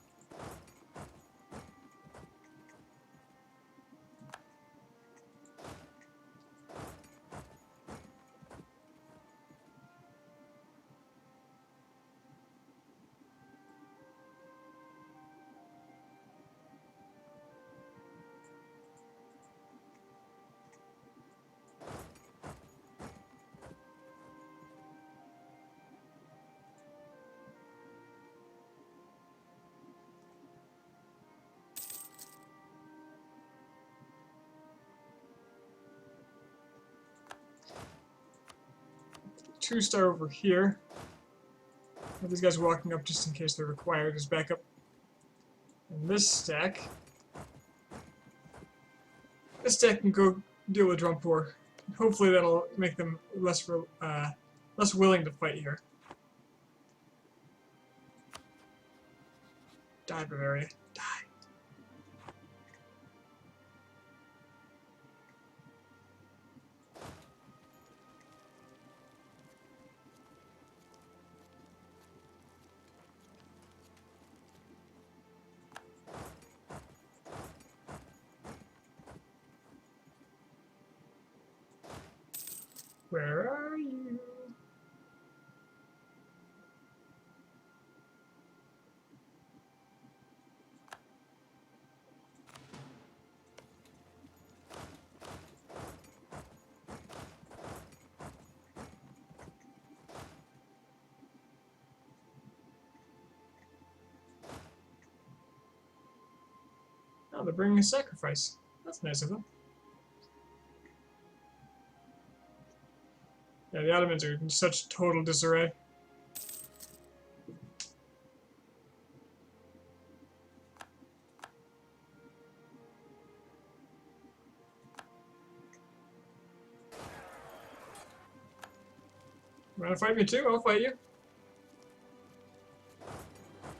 S1: Two-star over here. Have these guys walking up just in case they're required as backup. And this stack can go deal with Drumpoor. Hopefully that'll make them less willing to fight here. Die, Bavaria. Die. Where are you? Oh, they're bringing a sacrifice. That's nice of them. Yeah, the Ottomans are in such total disarray. You wanna fight me too? I'll fight you.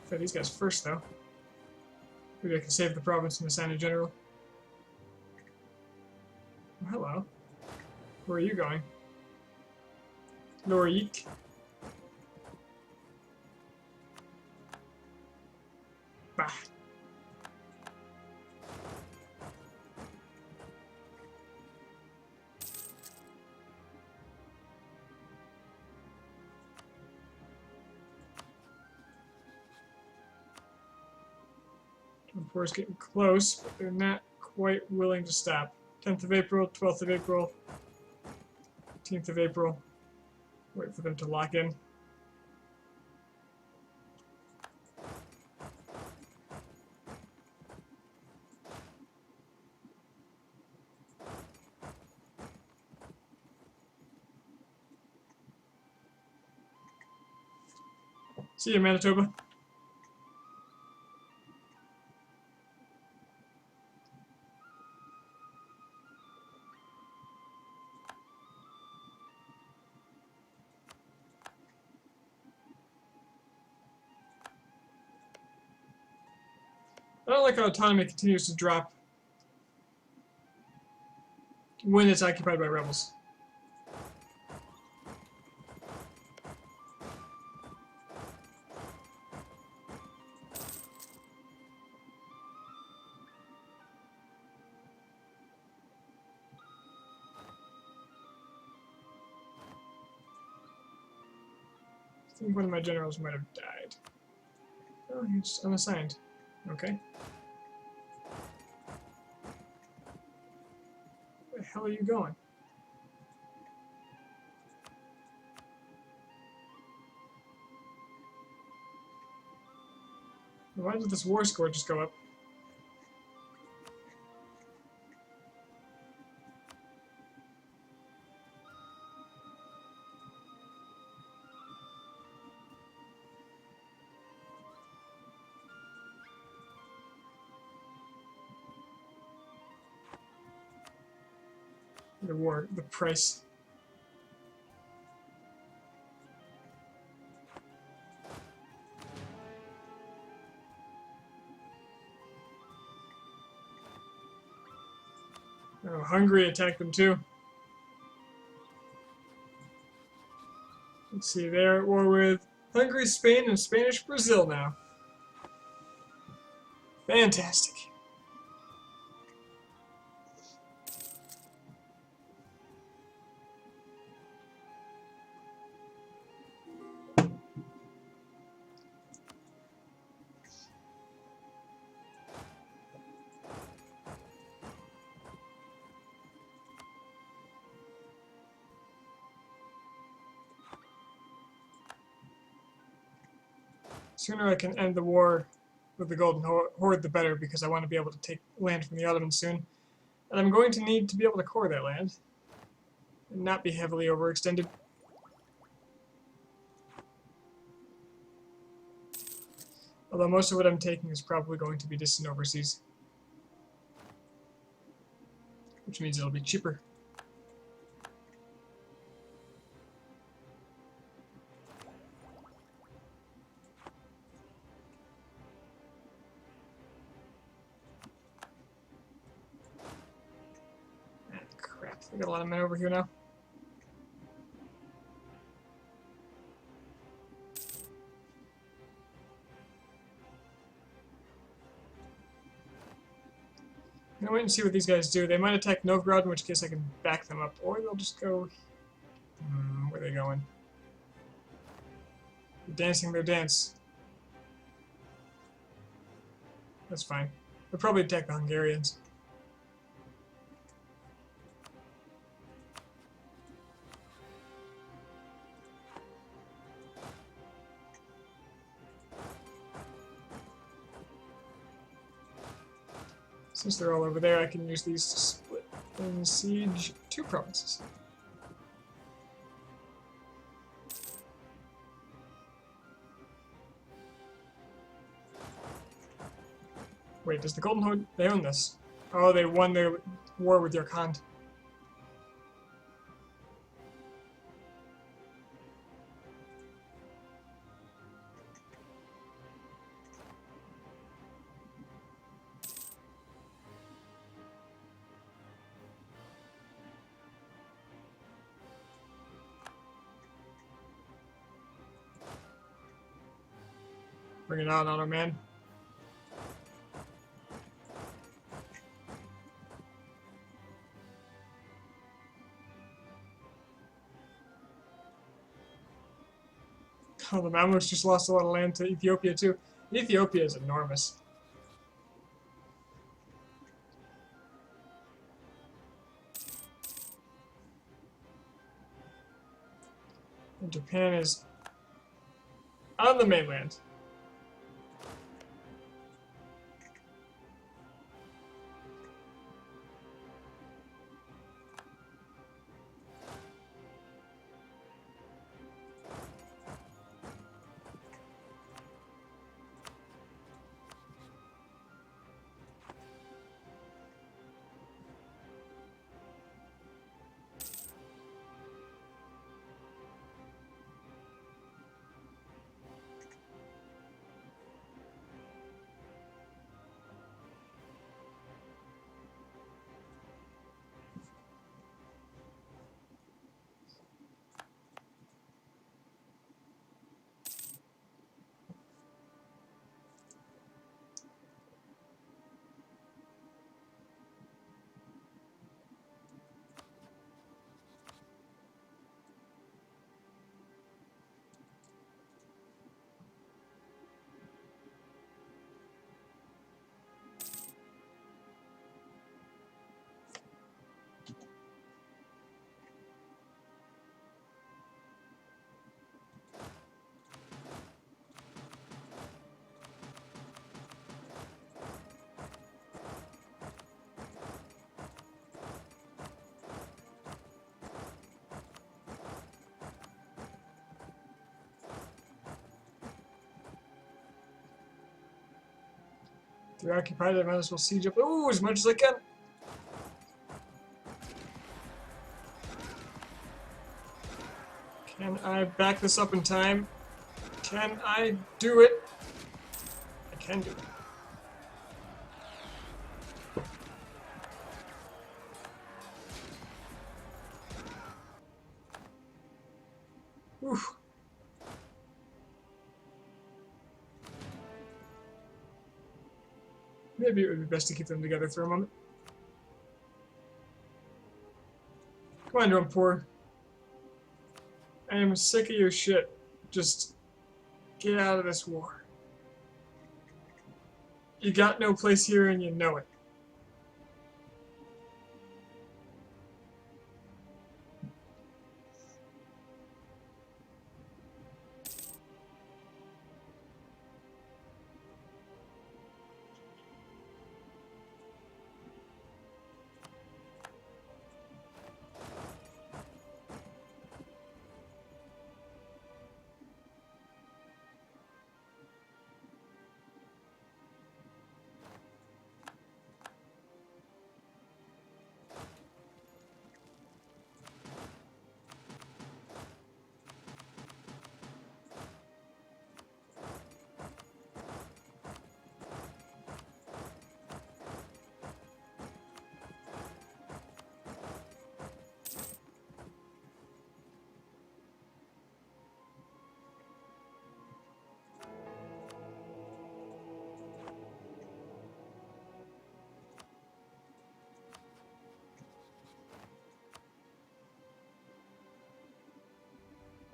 S1: Fight these guys first, though. Maybe I can save the province and assign a general. Oh, hello. Where are you going? Norik. Bah. Of course, getting close, but they're not quite willing to stop. 10th of April, 12th of April, 18th of April. Wait for them to lock in. See you, Manitoba. I don't like how autonomy continues to drop when it's occupied by rebels. I think one of my generals might have died. Oh, he's unassigned. Okay. Where the hell are you going? Why did this war score just go up? The price. Oh, Hungary attacked them too. Let's see, they're at war with Hungary, Spain, and Spanish Brazil now. Fantastic. Sooner I can end the war with the Golden Horde, the better, because I want to be able to take land from the Ottomans soon. And I'm going to need to be able to core that land and not be heavily overextended. Although most of what I'm taking is probably going to be distant overseas, which means it'll be cheaper. Ah, crap. I got a lot of men over here now. I'm gonna wait and see what these guys do. They might attack Novgorod, in which case I can back them up, or they'll just go. Where are they going? They're dancing their dance. That's fine. They'll probably attack the Hungarians. Since they're all over there, I can use these to split and siege 2 provinces. Wait, does the Golden Horde... They own this. Oh, they won their war with your Khan. Bring it on, Otto man. Oh, the Mamluks just lost a lot of land to Ethiopia too. Ethiopia is enormous. And Japan is on the mainland. They're occupied, I might as well siege up. Ooh, as much as I can! Can I back this up in time? Can I do it? I can do it. Oof. Maybe it would be best to keep them together for a moment. Commander, I'm poor. I am sick of your shit. Just get out of this war. You got no place here and you know it.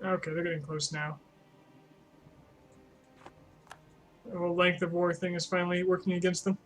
S1: Okay, they're getting close now. The whole length of war thing is finally working against them.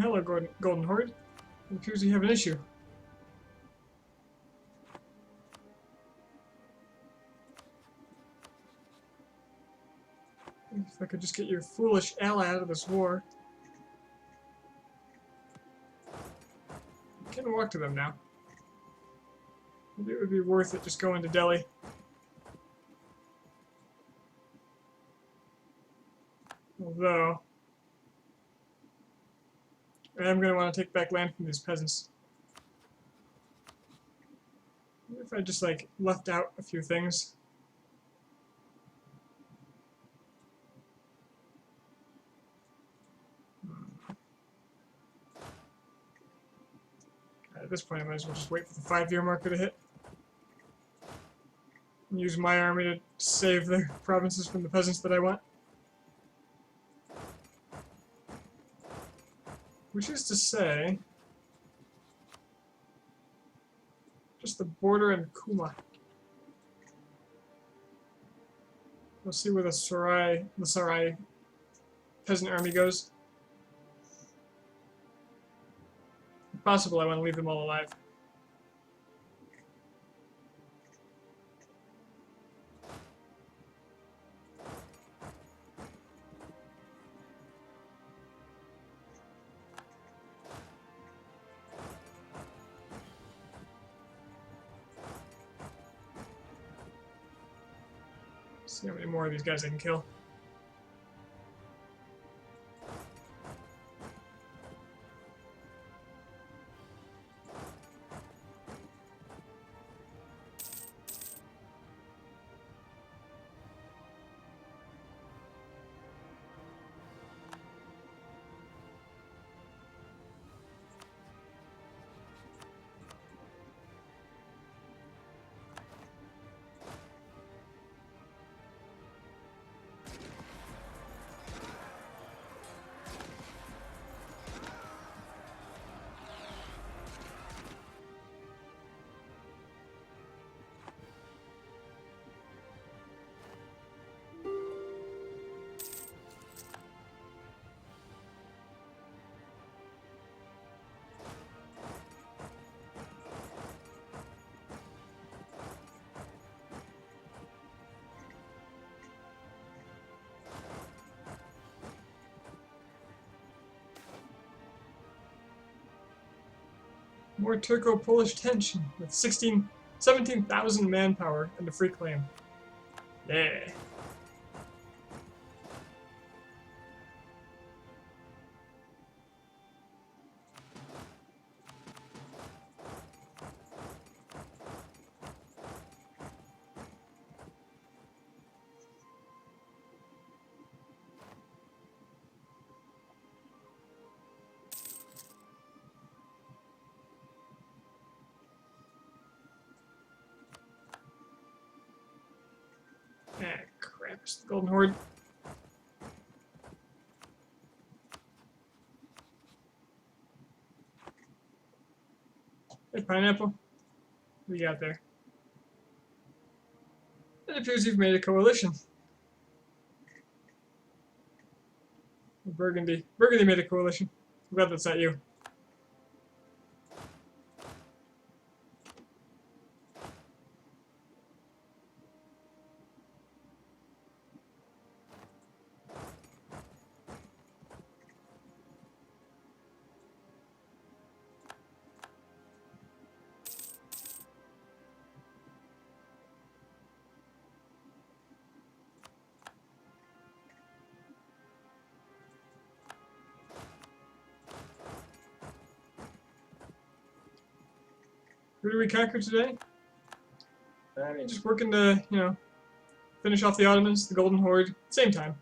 S1: Hello, Golden Horde. It appears you have an issue. If I could just get your foolish ally out of this war. I can walk to them now. Maybe it would be worth it just going to Delhi. Although, I am going to want to take back land from these peasants. What if I just, like, left out a few things? At this point, I might as well just wait for the 5-year marker to hit. And use my army to save the provinces from the peasants that I want. Which is to say, just the border and Kuma. We'll see where the Sarai peasant army goes. If possible, I want to leave them all alive. See how many more of these guys I can kill. More Turco-Polish tension with 17,000 manpower and a free claim. Yeah. Ah, crap. It's the Golden Horde. Hey, Pineapple. What do you got there? It appears you've made a coalition. Burgundy. Burgundy made a coalition. I'm glad that's not you. Who did we conquer today? I mean, just working to, finish off the Ottomans, the Golden Horde, same time.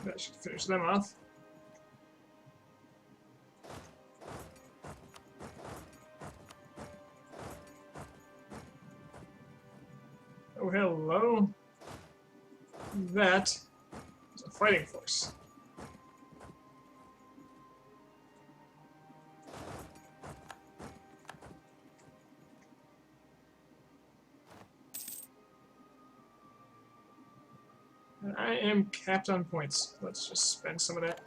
S1: That should finish them off. Oh, hello. That is a fighting force. And I am capped on points. Let's just spend some of that.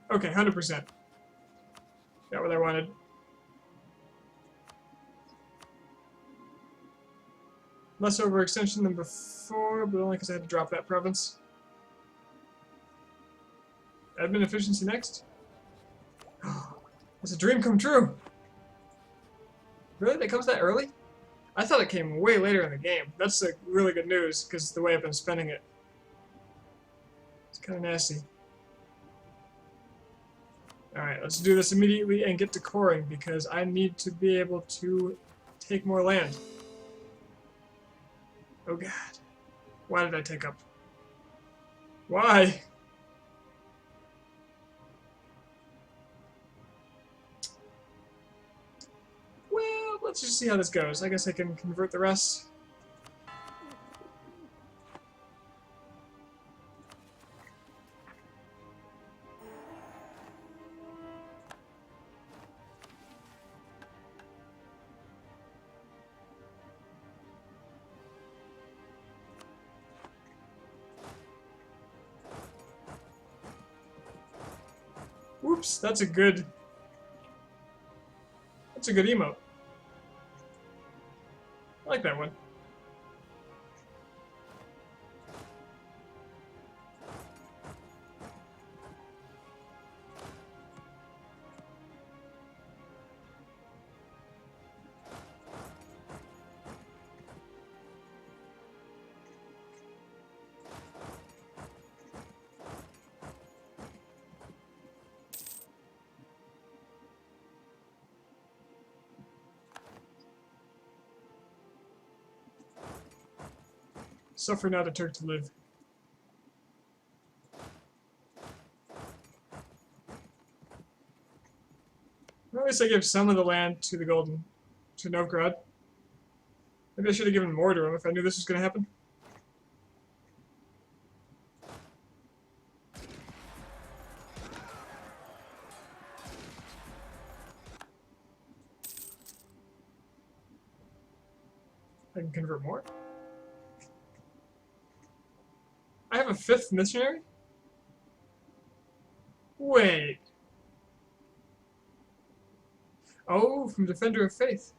S1: Okay, 100%. Got what I wanted. Less overextension than before, but only because I had to drop that province. Admin efficiency next. It's a dream come true. Really? That comes that early? I thought it came way later in the game. That's like really good news, because the way I've been spending it. It's kind of nasty. Alright, let's do this immediately and get to coring, because I need to be able to take more land. Oh god. Why did I take up? Why? Well, let's just see how this goes. I guess I can convert the rest. Whoops, that's a good emote. I like that one. Suffer not a Turk to live. Well, at least I gave some of the land to to Novgorod. Maybe I should have given more to him if I knew this was going to happen. I can convert more. I have a 5th missionary? Wait. Oh, from Defender of Faith.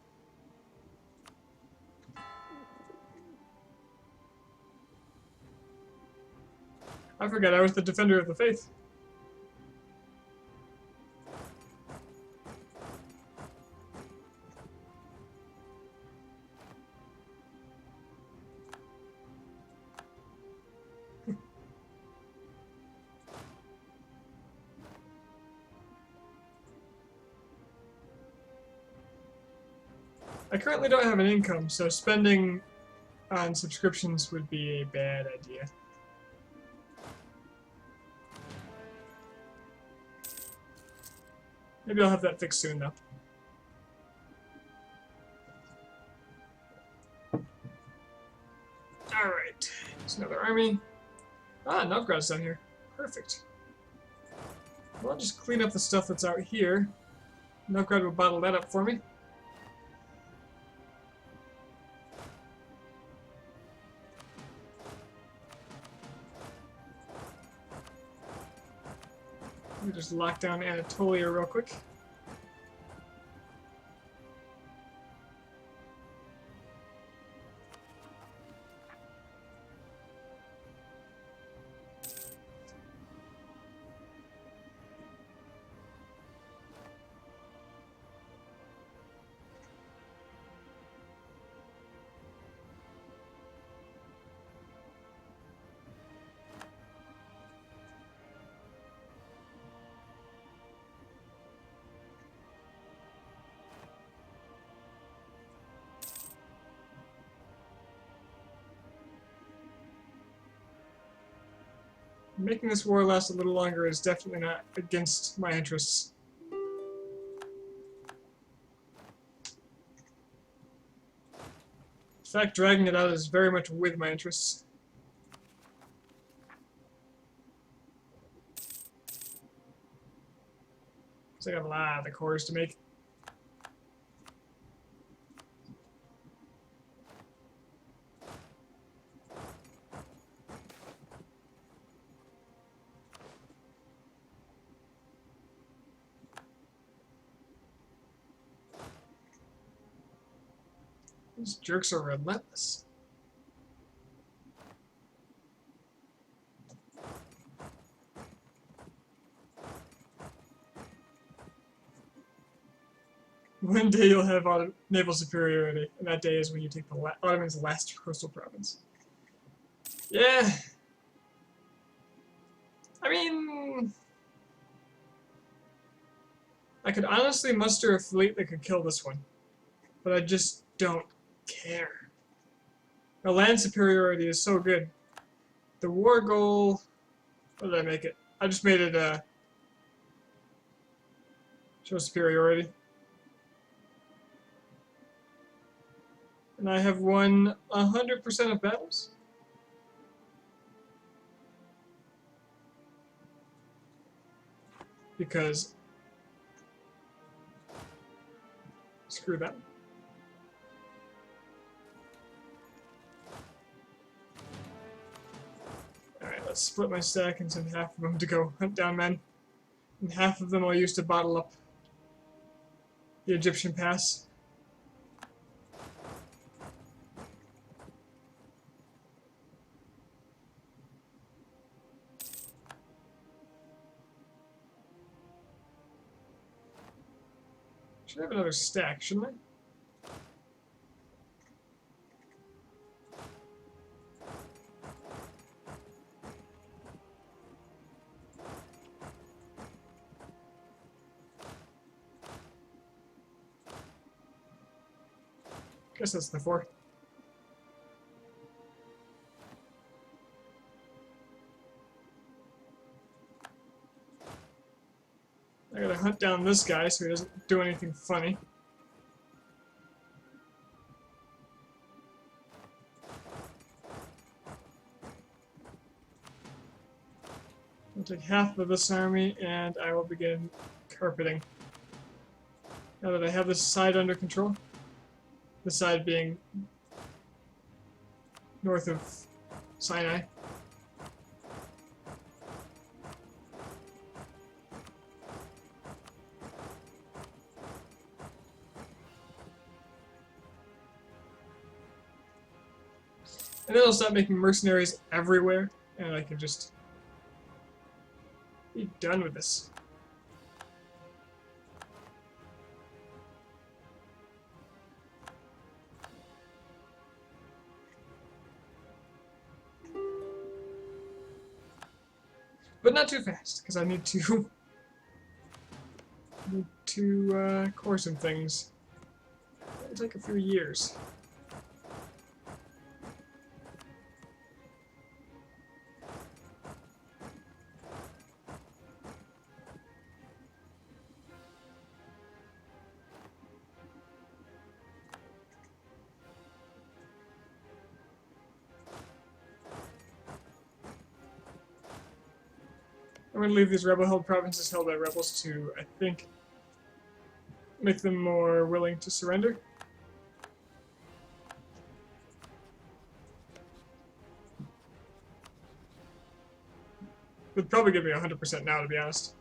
S1: I forgot I was the Defender of the Faith. I currently don't have an income, so spending on subscriptions would be a bad idea. Maybe I'll have that fixed soon, though. Alright, there's another army. Ah, Novgorod's down here. Perfect. Well, I'll just clean up the stuff that's out here. Novgorod will bottle that up for me. Let me just lock down Anatolia real quick. Making this war last a little longer is definitely not against my interests. In fact, dragging it out is very much with my interests. So I got a lot of the cores to make. These jerks are relentless. One day you'll have naval superiority, and that day is when you take the Ottoman's last coastal province. Yeah. I mean, I could honestly muster a fleet that could kill this one, but I just don't care. The land superiority is so good. The war goal, what did I make it? I just made it show superiority. And I have won 100% of battles. Because screw that. Alright, let's split my stack and send half of them to go hunt down men. And half of them I'll use to bottle up the Egyptian pass. Should have another stack, shouldn't I? Guess that's the 4. I gotta hunt down this guy so he doesn't do anything funny. I'll take half of this army and I will begin carpeting. Now that I have this side under control, the side being north of Sinai. And then I'll stop making mercenaries everywhere, and I can just be done with this. But not too fast, because I need to core some things. It'll take a few years. I'm going to leave these rebel-held provinces held by rebels to, I think, make them more willing to surrender. Would probably give me 100% now, to be honest.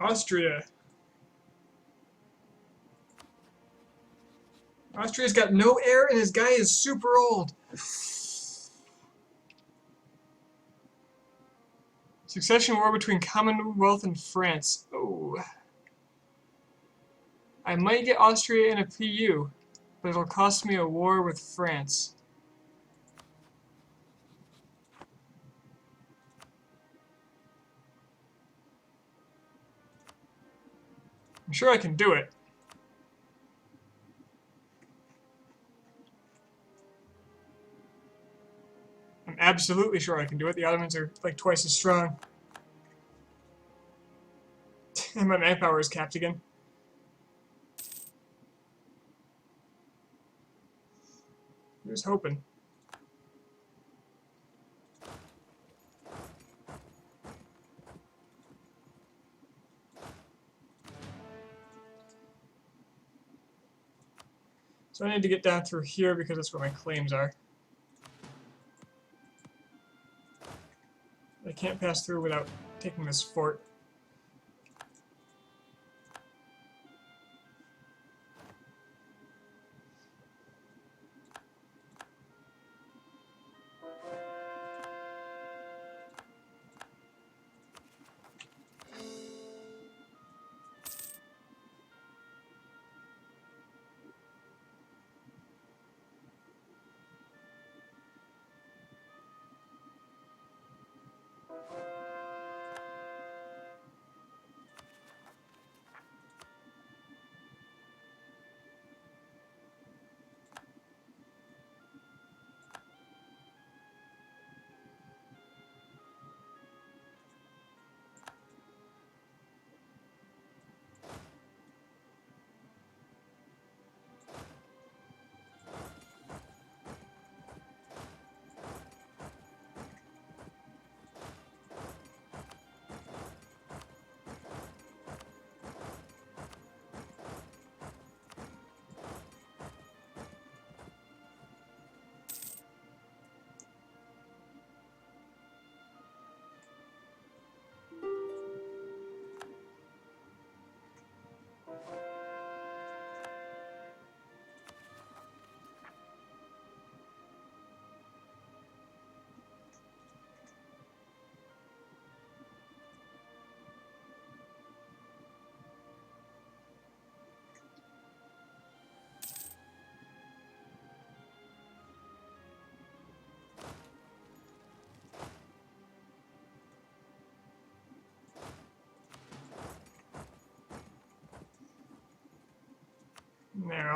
S1: Austria. Austria's got no heir and his guy is super old. Succession war between Commonwealth and France. Oh. I might get Austria in a PU, but it'll cost me a war with France. I'm sure I can do it. I'm absolutely sure I can do it. The Ottomans are like twice as strong. And my manpower is capped again. I was hoping. So I need to get down through here because that's where my claims are. I can't pass through without taking this fort.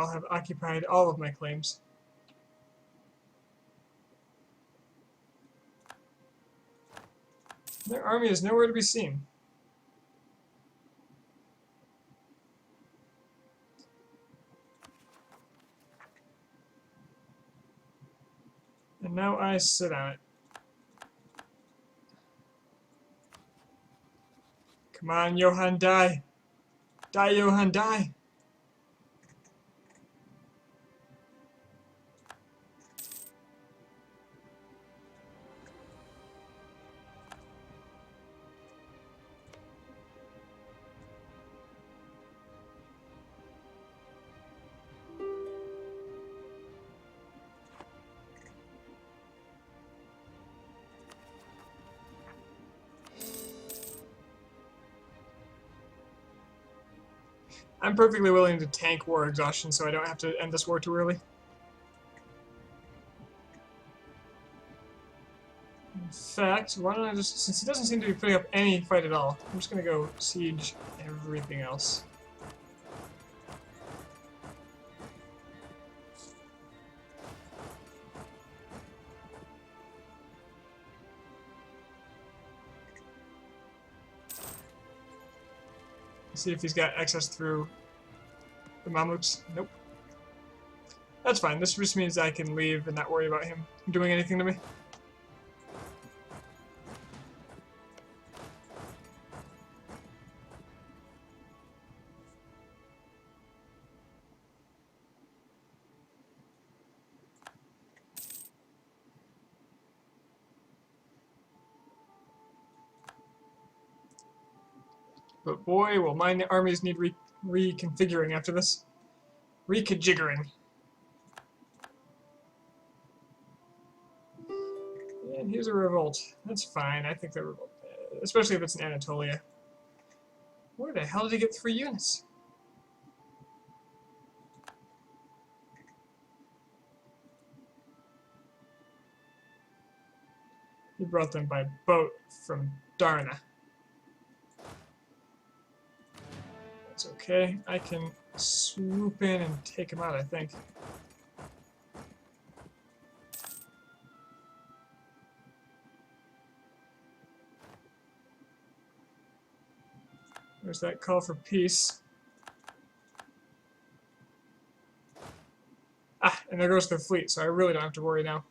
S1: now have occupied all of my claims. Their army is nowhere to be seen. And now I sit on it. Come on, Johann, die! Die, Johann, die! I'm perfectly willing to tank war exhaustion so I don't have to end this war too early. In fact, why don't I just, since he doesn't seem to be putting up any fight at all, I'm just gonna go siege everything else. See if he's got access through the Mamluks. Nope. That's fine. This just means I can leave and not worry about him doing anything to me. But boy, will my armies need reconfiguring after this. Reconjiggering. And here's a revolt. That's fine. I think the revolt, especially if it's in Anatolia. Where the hell did he get 3 units? He brought them by boat from Darna. That's okay. I can swoop in and take him out, I think. There's that call for peace. Ah, and there goes their fleet, so I really don't have to worry now.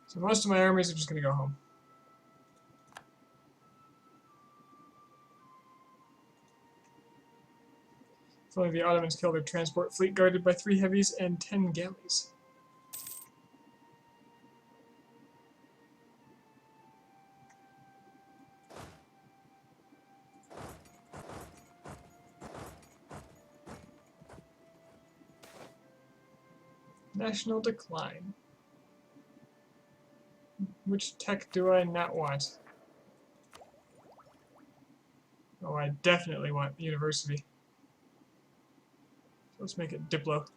S1: So most of my armies are just going to go home. If only the Ottomans killed their transport fleet guarded by 3 heavies and 10 galleys. National decline. Which tech do I not want? Oh, I definitely want university. So let's make it Diplo.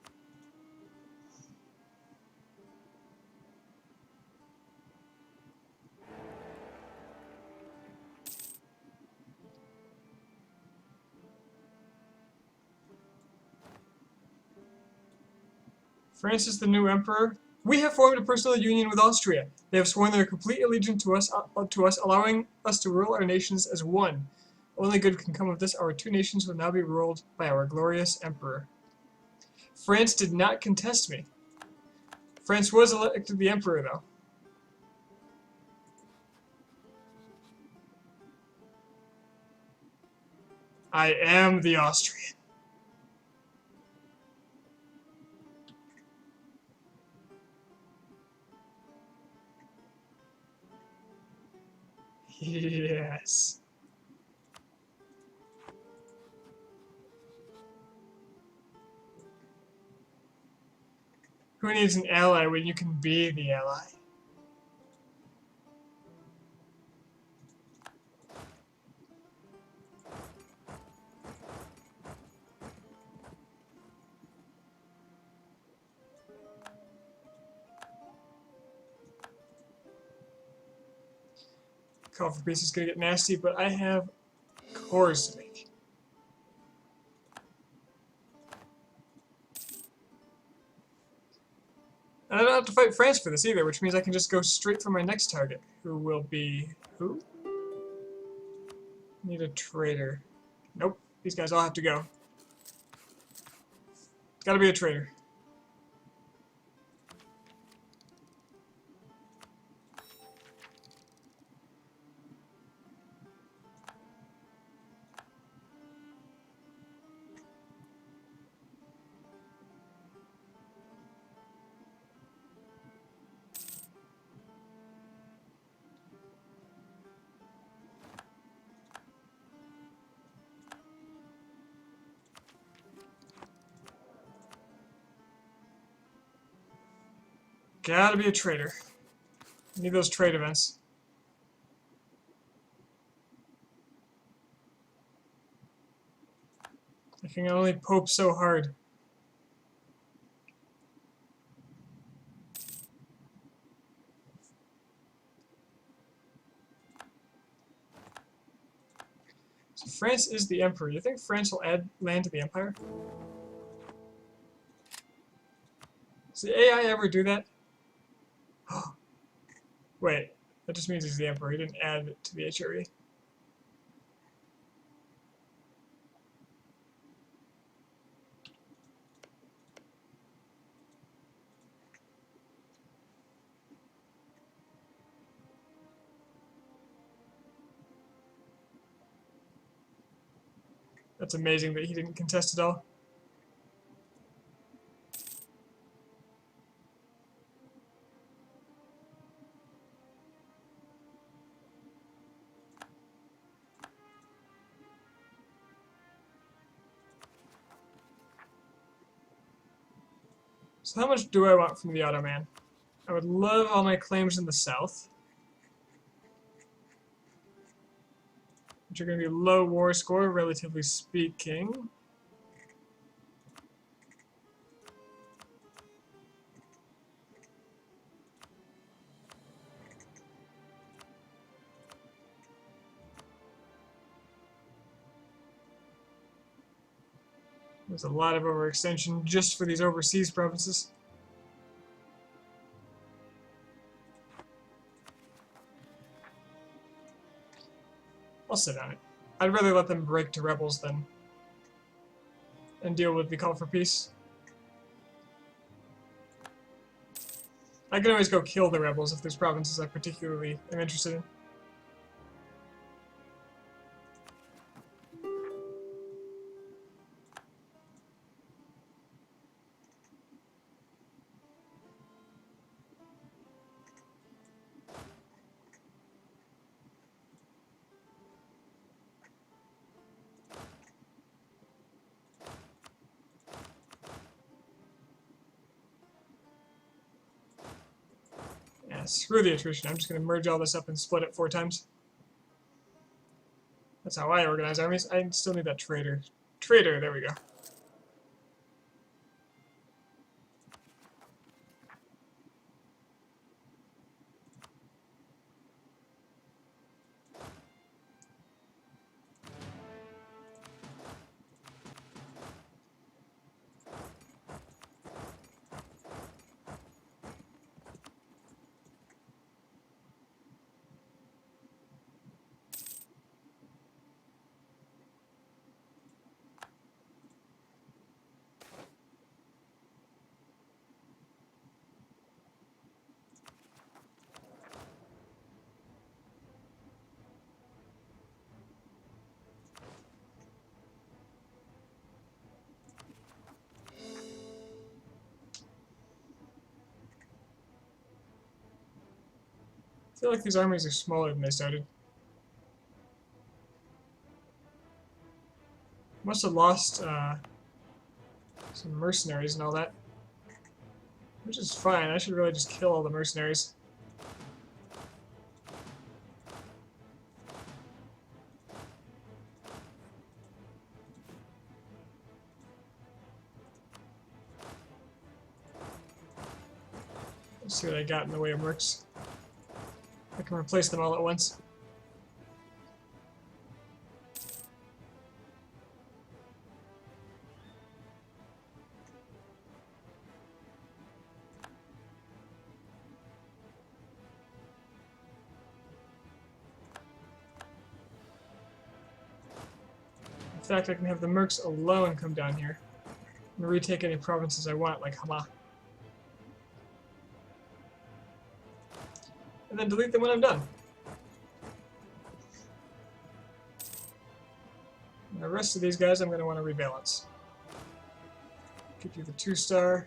S1: France is the new emperor. We have formed a personal union with Austria. They have sworn their complete allegiance to us, allowing us to rule our nations as one. Only good can come of this. Our 2 nations will now be ruled by our glorious emperor. France did not contest me. France was elected the emperor, though. I am the Austrian. Yes. Who needs an ally when you can be the ally? Call for peace is gonna get nasty, but I have cores to make. And I don't have to fight France for this either, which means I can just go straight for my next target, who will be... who? Need a traitor. Nope, these guys all have to go. It's gotta be a traitor. Gotta be a traitor. Need those trade events. I can only pope so hard. So France is the emperor. You think France will add land to the empire? Does the AI ever do that? Wait, that just means he's the emperor. He didn't add it to the HRE. That's amazing that he didn't contest at all. So how much do I want from the Ottoman? I would love all my claims in the south, which are going to be low war score, relatively speaking. There's a lot of overextension just for these overseas provinces. I'll sit on it. I'd rather let them break to rebels than and deal with the call for peace. I can always go kill the rebels if there's provinces I particularly am interested in. Yeah, screw the attrition. I'm just going to merge all this up and split it 4 times. That's how I organize armies. I still need that traitor. Traitor, there we go. I feel like these armies are smaller than they started. Must have lost some mercenaries and all that. Which is fine. I should really just kill all the mercenaries. Let's see what I got in the way of mercs. I can replace them all at once. fact, I can have the mercs alone come down here and retake any provinces I want, like Hama. And then delete them when I'm done. And the rest of these guys I'm going to want to rebalance. Give you the 2-star.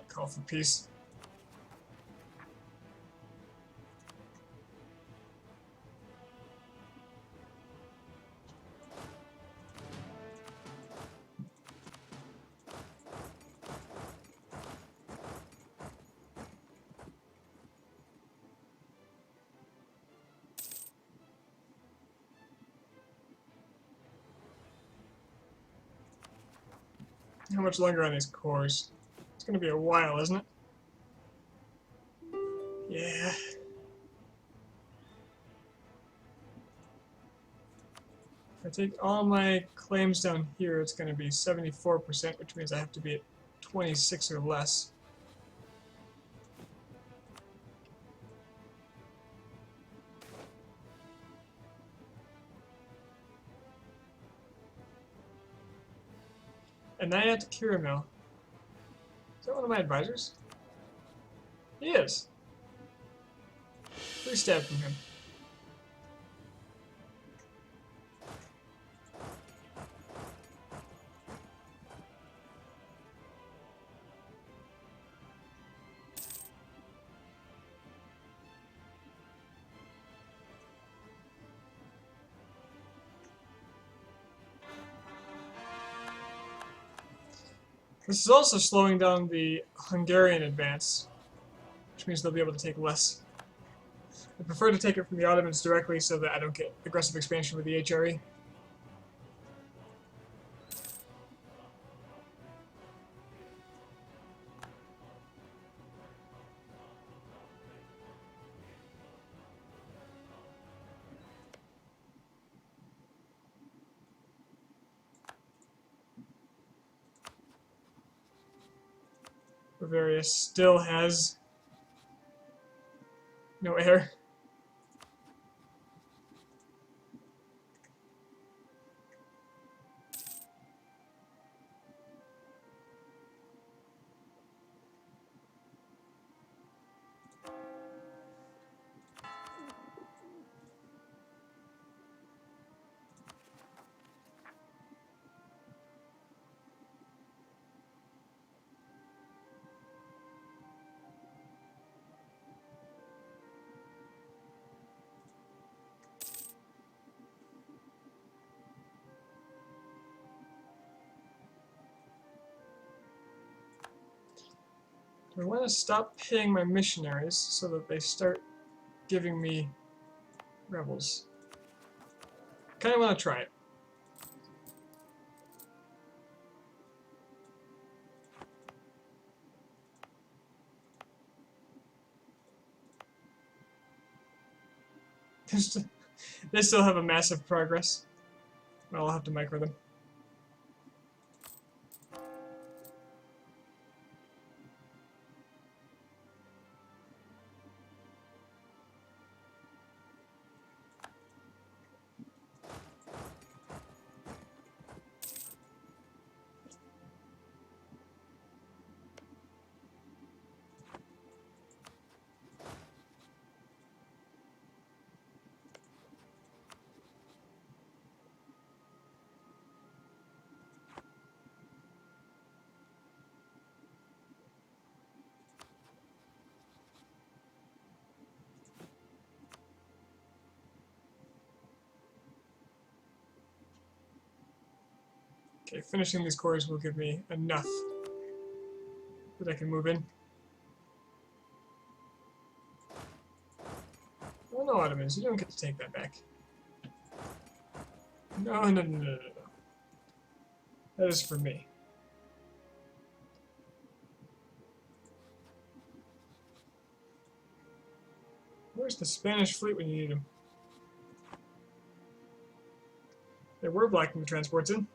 S1: Call for peace. How much longer on these cores? It's going to be a while, isn't it? Yeah. If I take all my claims down here, it's going to be 74%, which means I have to be at 26 or less. And Nayat Kiramil. Is that one of my advisors? He is. 3 stab from him. This is also slowing down the Hungarian advance, which means they'll be able to take less. I prefer to take it from the Ottomans directly so that I don't get aggressive expansion with the HRE. Bavaria still has no air. Do I want to stop paying my missionaries so that they start giving me rebels? Kind of want to try it. They still have a massive progress. I'll have to micro them. Okay, finishing these cores will give me enough that I can move in. Oh no, Ottomans, you don't get to take that back. No, no, no, no, no, no. That is for me. Where's the Spanish fleet when you need them? They were blocking the transports in.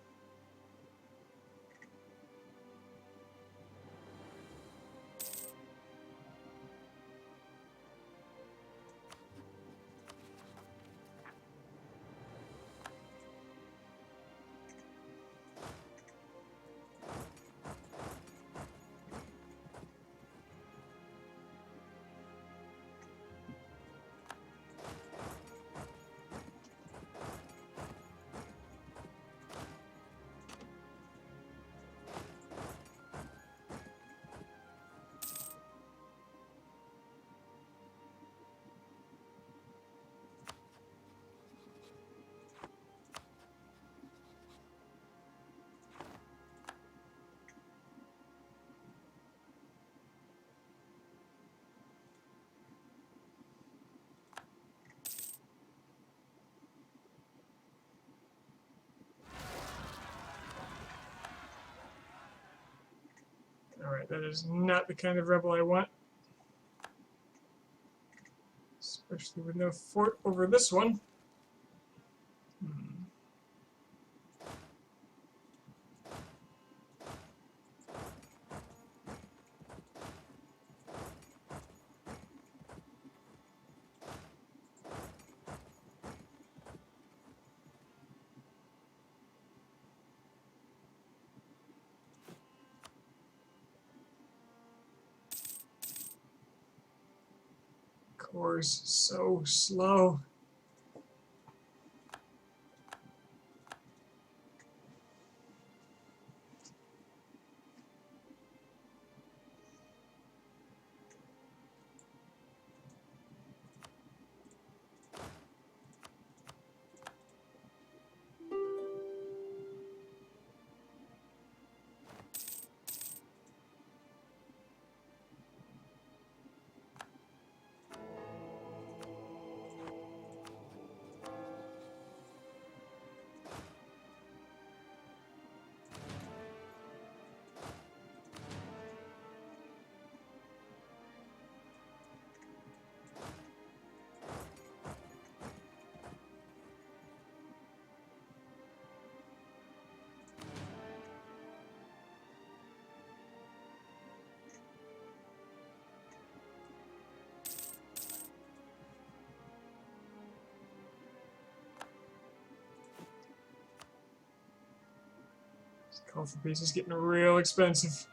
S1: that is not the kind of rebel I want. Especially with no fort over this one. Core's so slow. Call for peace is getting real expensive.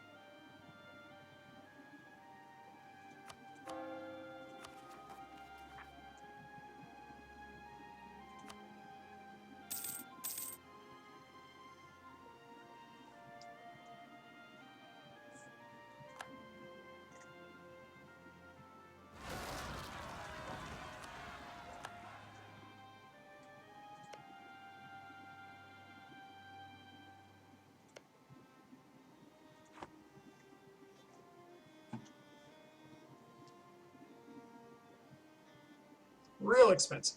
S1: Real expensive.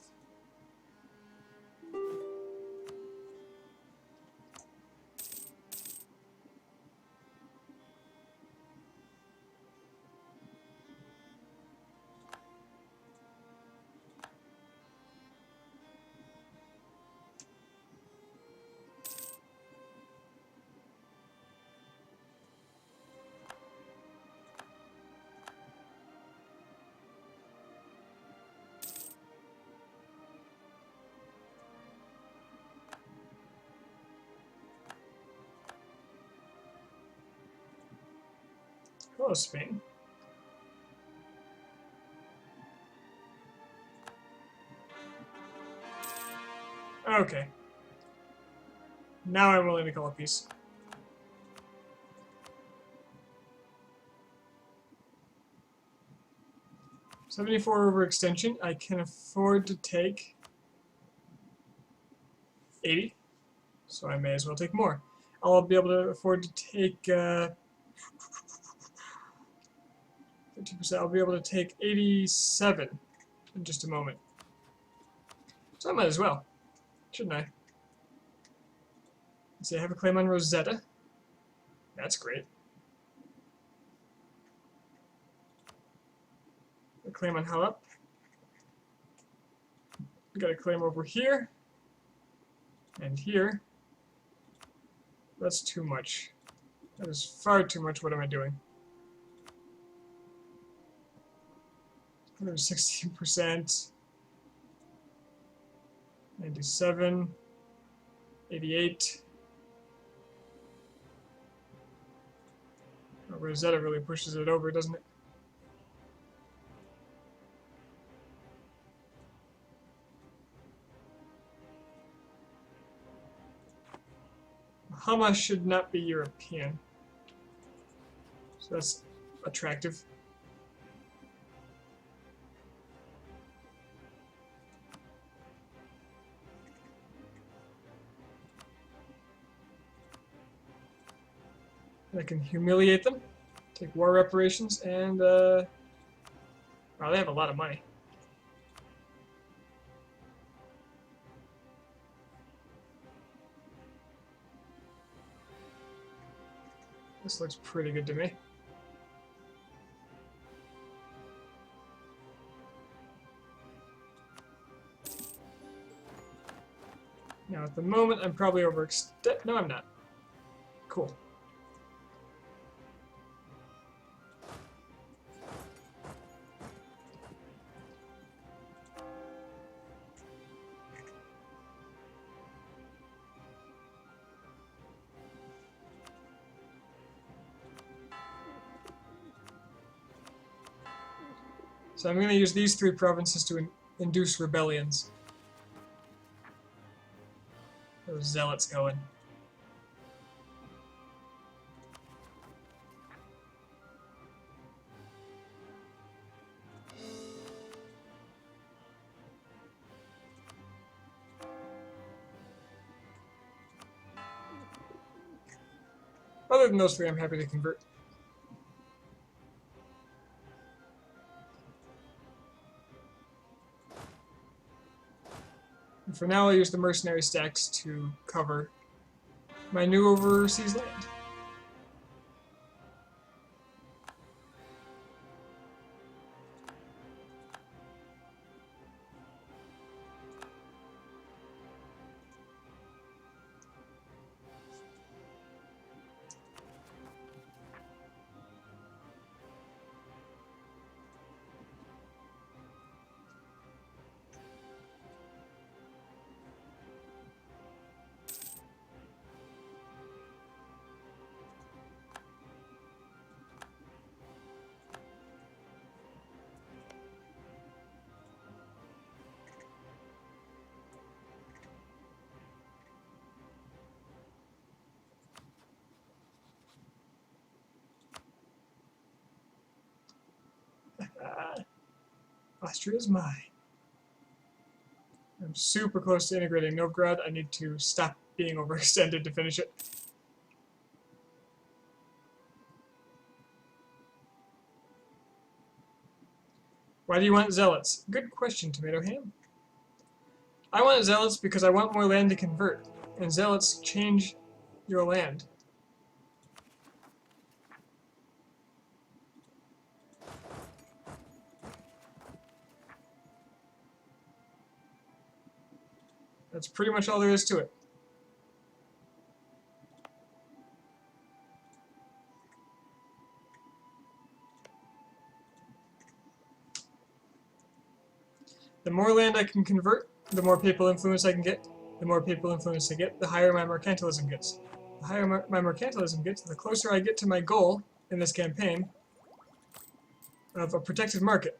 S1: Hello, Spain. Okay. Now I'm willing to call a peace. $74 overextension. I can afford to take 80, so I may as well take more. I'll be able to afford to take 50%. I'll be able to take 87 in just a moment. So I might as well, shouldn't I? Let's see, I have a claim on Rosetta. That's great. A claim on Halep. Got a claim over here. And here. That's too much. That is far too much. What am I doing? 116%. 97. 88. Oh, Rosetta really pushes it over, doesn't it? Hama should not be European. So that's attractive. I can humiliate them, take war reparations, and wow, they have a lot of money. This looks pretty good to me. Now at the moment I'm probably overextended. No, I'm not. Cool. So I'm going to use these 3 provinces to induce rebellions. Those zealots going. Other than those 3, I'm happy to convert. And for now, I'll use the mercenary stacks to cover my new overseas land. Austria's mine. I'm super close to integrating Novgorod. I need to stop being overextended to finish it. Why do you want zealots? Good question, Tomato Ham. I want zealots because I want more land to convert, and zealots change your land. That's pretty much all there is to it. The more land I can convert, the more papal influence I can get. The more papal influence I get, the higher my mercantilism gets. The higher my mercantilism gets, the closer I get to my goal in this campaign of a protected market.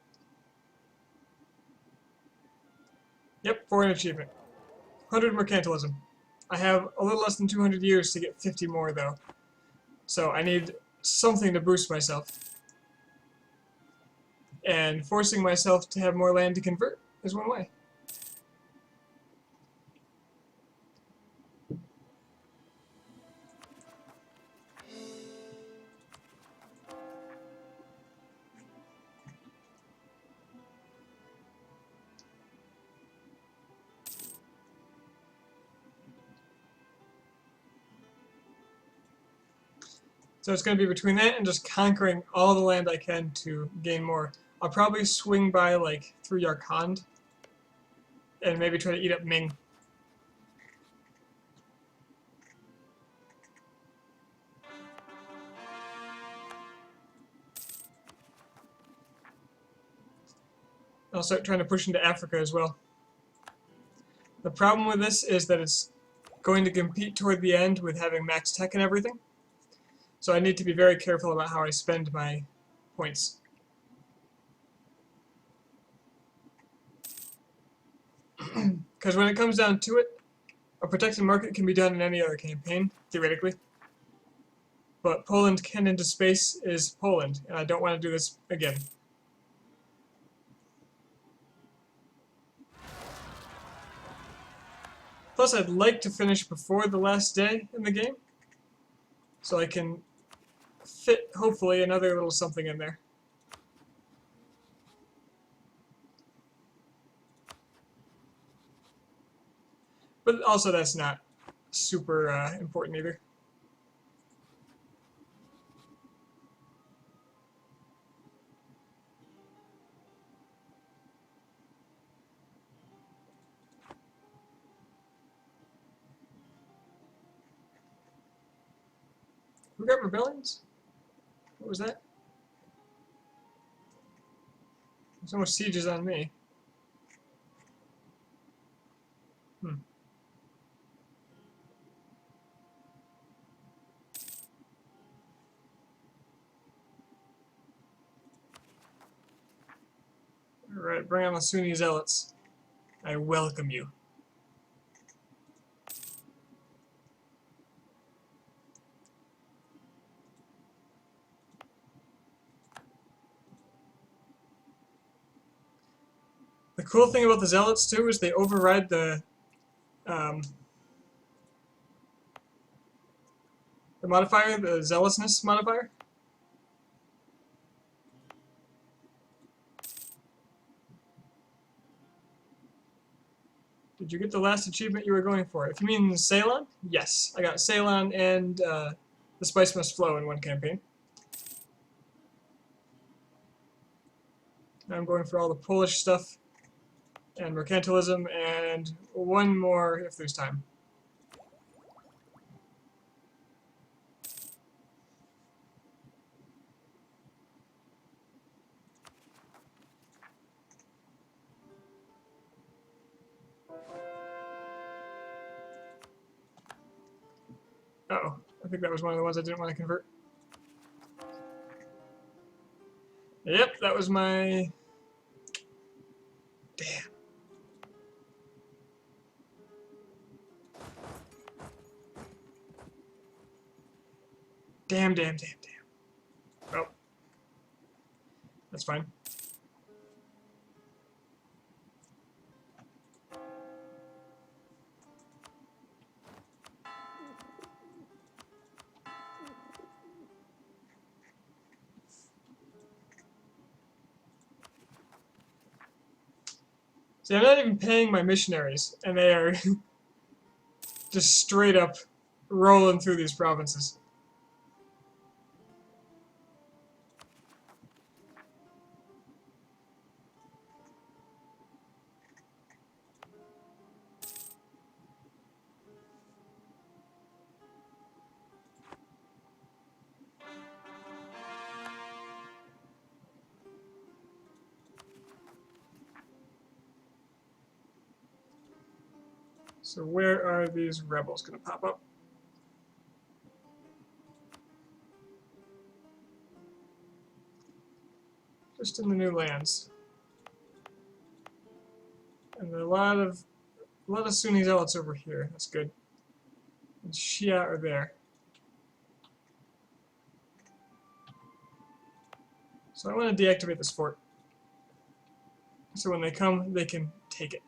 S1: Yep, foreign achievement. 100 mercantilism. I have a little less than 200 years to get 50 more, though. So I need something to boost myself. And forcing myself to have more land to convert is one way. So it's going to be between that and just conquering all the land I can to gain more. I'll probably swing by, like, through Yarkand and maybe try to eat up Ming. I'll start trying to push into Africa as well. The problem with this is that it's going to compete toward the end with having max tech and everything. So I need to be very careful about how I spend my points. Because when it comes down to it, a protected market can be done in any other campaign, theoretically. But Poland can into space is Poland, and I don't want to do this again. Plus, I'd like to finish before the last day in the game, so I can fit, hopefully, another little something in there. But also, that's not super important either. Ducat rebellions? What was that? So much sieges on me. Alright, bring on the Sunni zealots. I welcome you. The cool thing about the zealots too is they override the modifier, the zealousness modifier. Did you get the last achievement you were going for? If you mean Ceylon, yes. I got Ceylon and The Spice Must Flow in one campaign. Now I'm going for all the Polish stuff and mercantilism and one more if there's time. Uh-oh, I think that was one of the ones I didn't want to convert. Yep, that was my... Damn. Damn. Oh. That's fine. See, I'm not even paying my missionaries, and they are just straight up rolling through these provinces. So where are these rebels going to pop up? Just in the new lands. And a lot of Sunni zealots over here. That's good. And Shia are there. So I want to deactivate this fort. So when they come, they can take it.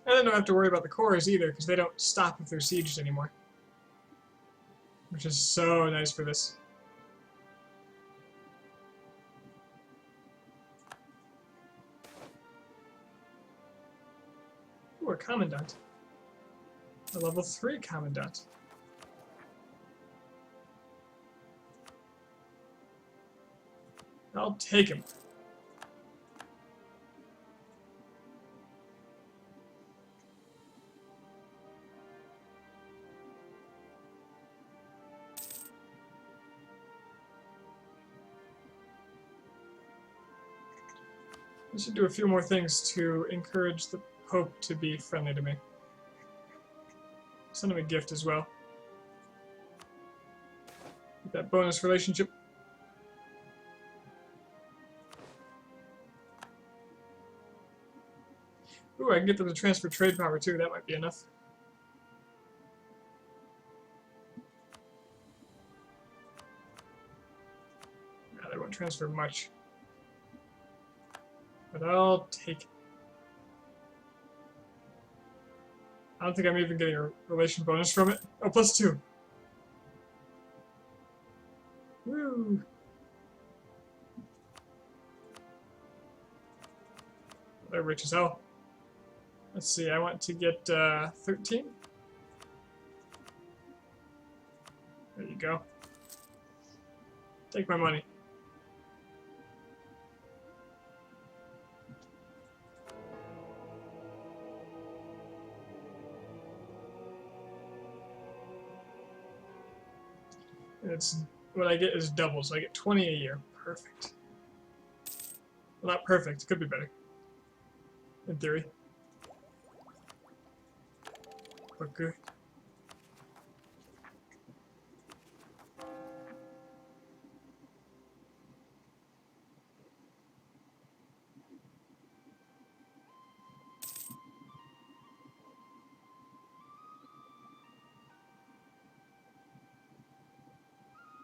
S1: And I don't have to worry about the cores either, because they don't stop if they're sieged anymore. Which is so nice for this. Ooh, a commandant. A level 3 commandant. I'll take him. I should do a few more things to encourage the Pope to be friendly to me. Send him a gift as well. Get that bonus relationship. Ooh, I can get them to transfer trade power too. That might be enough. No, they won't transfer much. But I'll take it. I don't think I'm even getting a relation bonus from it. Oh, +2. Woo! They're rich as hell. Let's see, I want to get 13. There you go. Take my money. And it's what I get is double, so I get 20 a year. Perfect. Well, not perfect. It could be better. In theory. But good.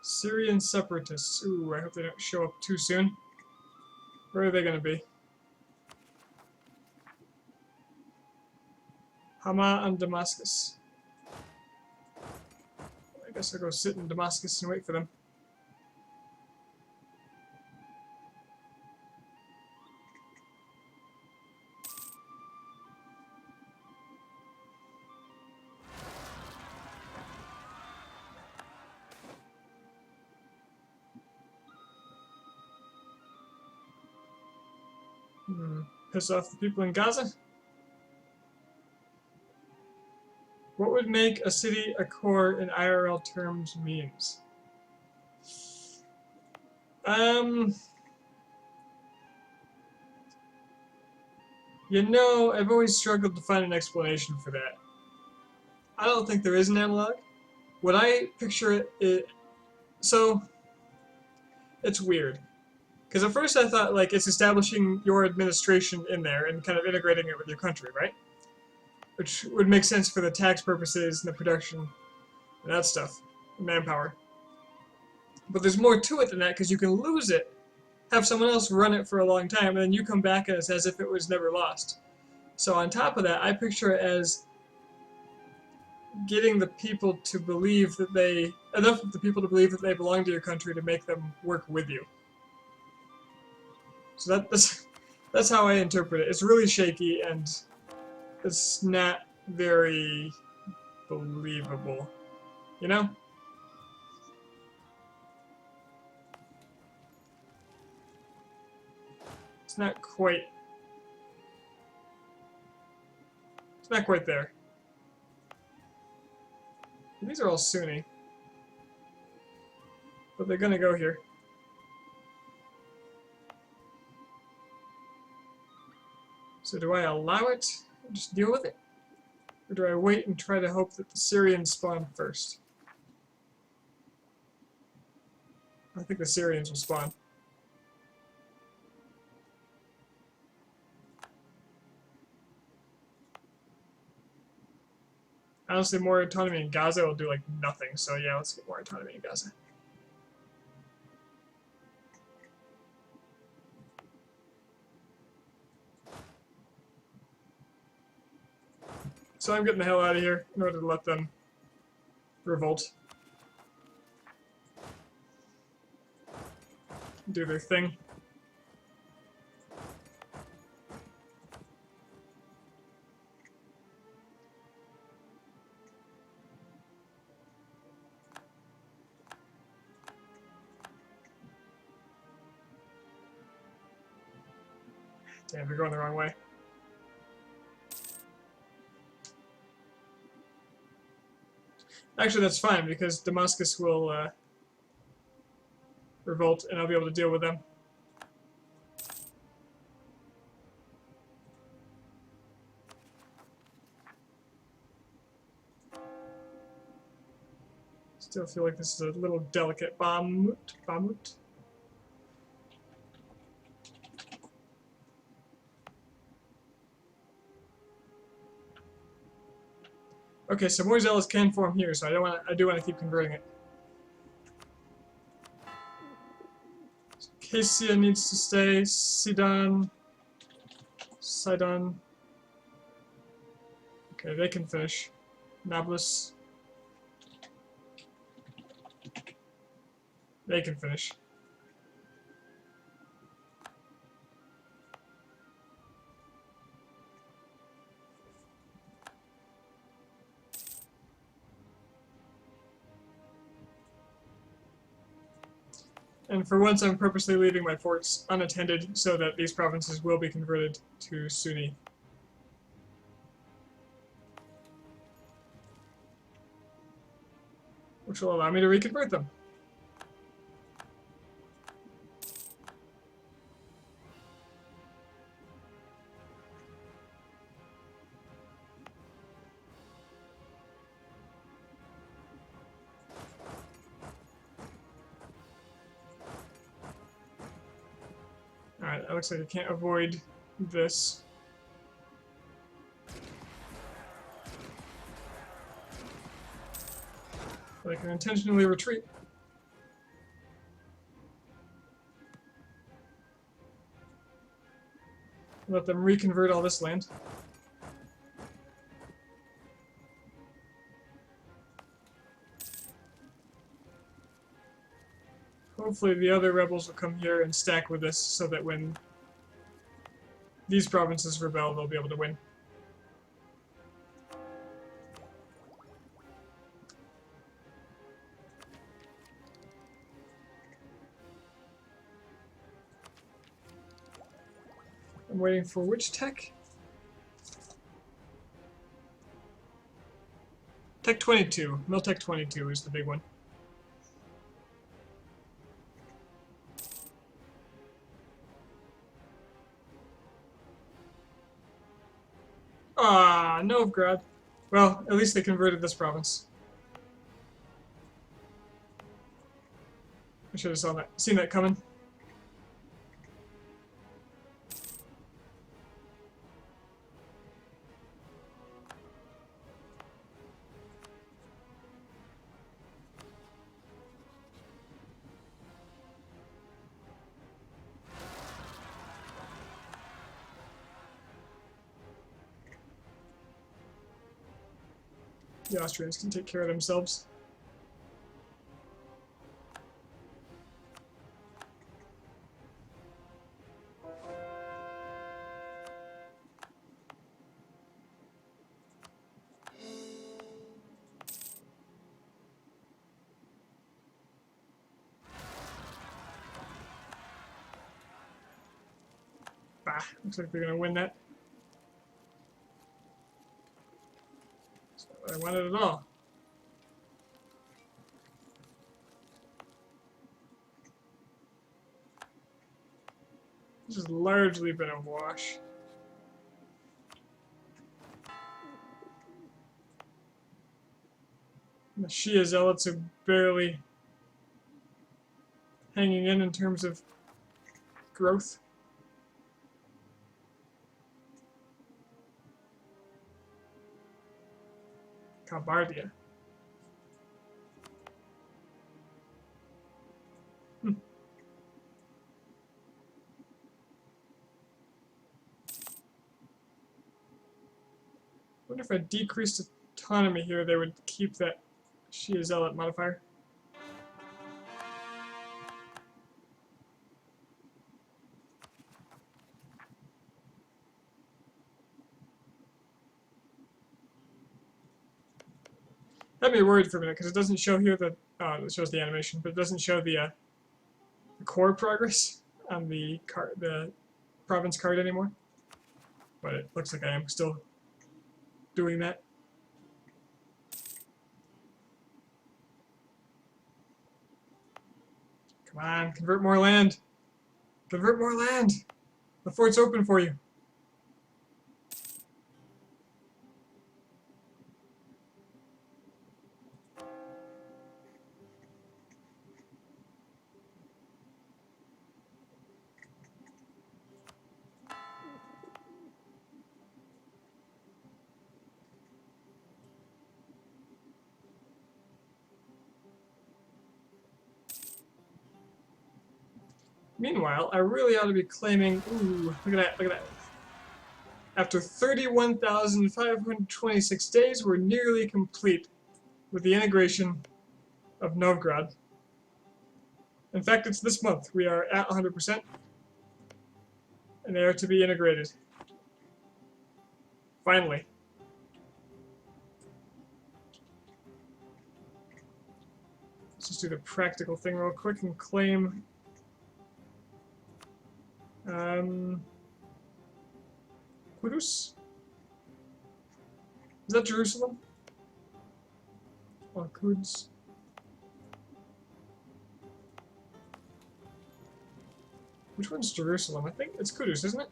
S1: Syrian separatists. Ooh, I hope they don't show up too soon. Where are they going to be? Hama and Damascus. I guess I'll go sit in Damascus and wait for them. Piss off the people in Gaza? What would make a city a core in IRL terms memes? You know, I've always struggled to find an explanation for that. I don't think there is an analog. What I picture so it's weird. Because at first I thought like it's establishing your administration in there and kind of integrating it with your country, right? Which would make sense for the tax purposes and the production and that stuff, manpower. But there's more to it than that because you can lose it, have someone else run it for a long time, and then you come back and it's as if it was never lost. So on top of that, I picture it as getting the people to believe that enough of the people to believe that they belong to your country to make them work with you. So that's how I interpret it. It's really shaky and it's not very believable, you know? It's not quite there. These are all Sunni, but they're gonna go here. So do I allow it and just deal with it? Or do I wait and try to hope that the Syrians spawn first? I think the Syrians will spawn. Honestly, more autonomy in Gaza will do like nothing, so yeah, let's get more autonomy in Gaza. So I'm getting the hell out of here in order to let them revolt. Do their thing. Damn, they're going the wrong way. Actually, that's fine, because Damascus will revolt, and I'll be able to deal with them. Still feel like this is a little delicate Bamut. Okay, so more zealous can form here, so I do want to keep converting it. Cassia needs to stay. Sidon. Okay, they can finish. Nablus. They can finish. And for once, I'm purposely leaving my forts unattended so that these provinces will be converted to Sunni. Which will allow me to reconvert them. Alright, that looks like I can't avoid this. But I can intentionally retreat. Let them reconvert all this land. Hopefully the other rebels will come here and stack with us so that when these provinces rebel, they'll be able to win. I'm waiting for which tech? Tech 22. Miltech 22 is the big one. Ah, Novgorod. Well, at least they converted this province. I should have seen that coming. The Austrians can take care of themselves. Bah, looks like they're gonna win that. That's not what I wanted at all. This has largely been a wash. And the Shia zealots are barely hanging in terms of growth. Kabardia. I wonder if I decreased autonomy here, they would keep that Shia zealot modifier. Had me worried for a minute because it doesn't show here the it shows the animation, but it doesn't show the core progress on the province card anymore. But it looks like I am still doing that. Come on, convert more land. Convert more land. The fort's open for you. Meanwhile, I really ought to be claiming. Ooh, look at that! Look at that! After 31,526 days, we're nearly complete with the integration of Novgorod. In fact, it's this month. We are at 100%, and they are to be integrated. Finally. Let's just do the practical thing real quick and claim... Kudus? Is that Jerusalem? Or Quds? Which one's Jerusalem? I think it's Kudus, isn't it?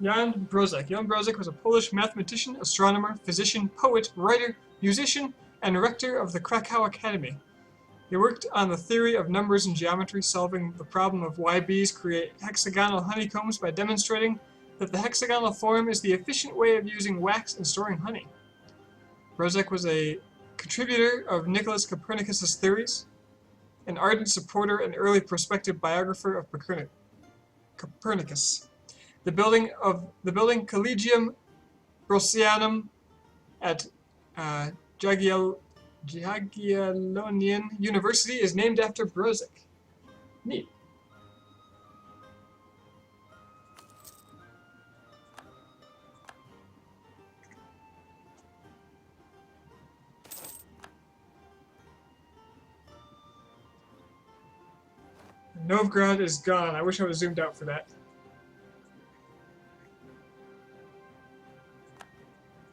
S1: Jan Brozek. Jan Brozek was a Polish mathematician, astronomer, physician, poet, writer, musician, and rector of the Krakow Academy. He worked on the theory of numbers and geometry, solving the problem of why bees create hexagonal honeycombs by demonstrating that the hexagonal form is the efficient way of using wax and storing honey. Brozek was a contributor of Nicholas Copernicus's theories, an ardent supporter and early prospective biographer of Copernicus. The building Collegium Brosianum at Jagiellonian University is named after Brozek. Neat. Novgorod is gone. I wish I was zoomed out for that.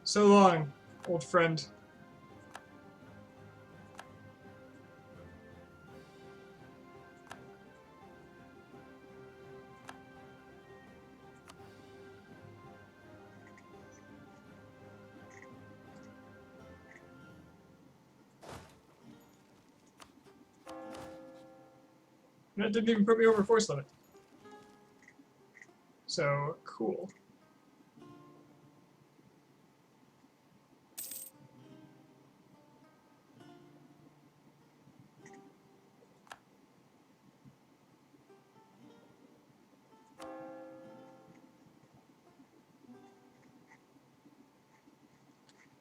S1: So long, old friend. That didn't even put me over force limit. So, cool.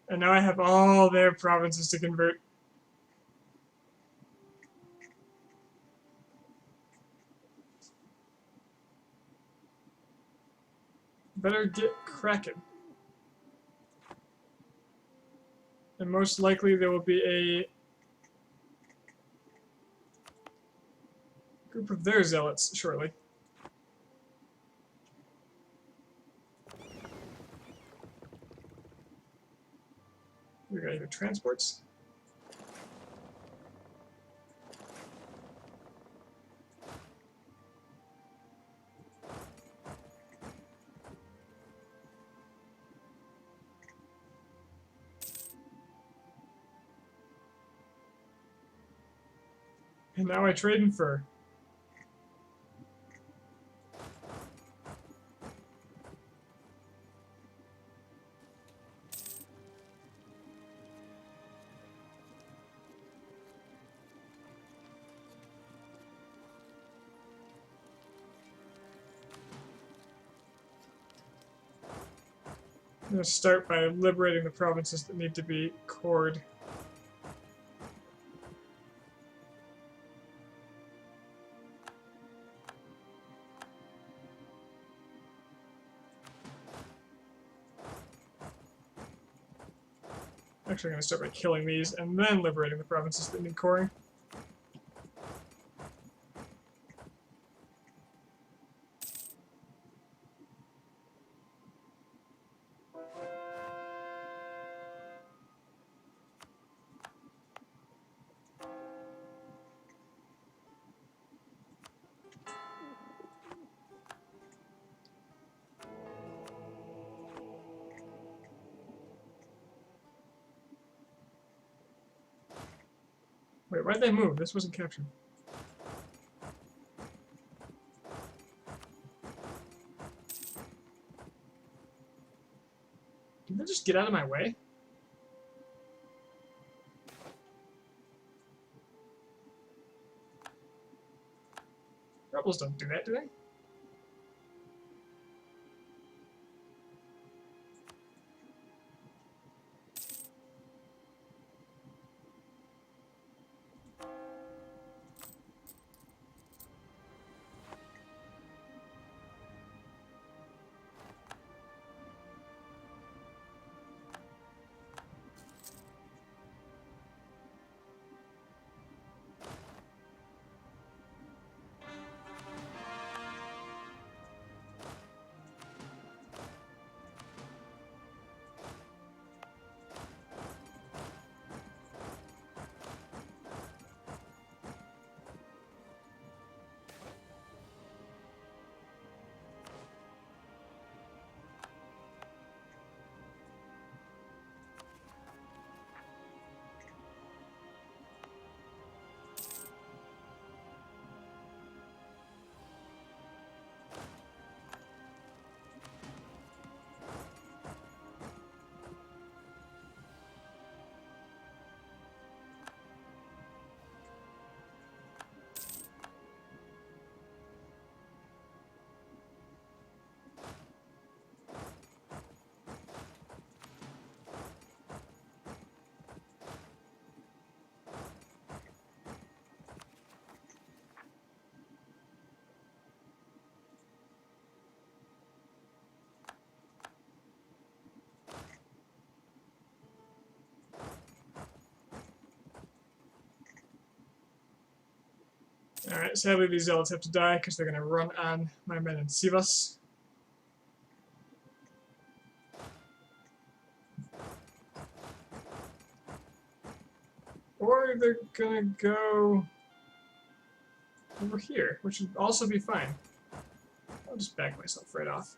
S1: And now I have all their provinces to convert. Better get cracking. And most likely there will be a group of their zealots shortly. We got either transports. And now I trade in fur. I'm going to start by liberating the provinces that need to be cored. Actually, I'm going to start by killing these and then liberating the provinces that need coring. Wait, why'd they move? This wasn't captured. just get out of my way? Rebels don't do that, do they? Alright, sadly these zealots have to die because they're going to run on my men and Sivas. Or they're going to go over here, which would also be fine. I'll just back myself right off.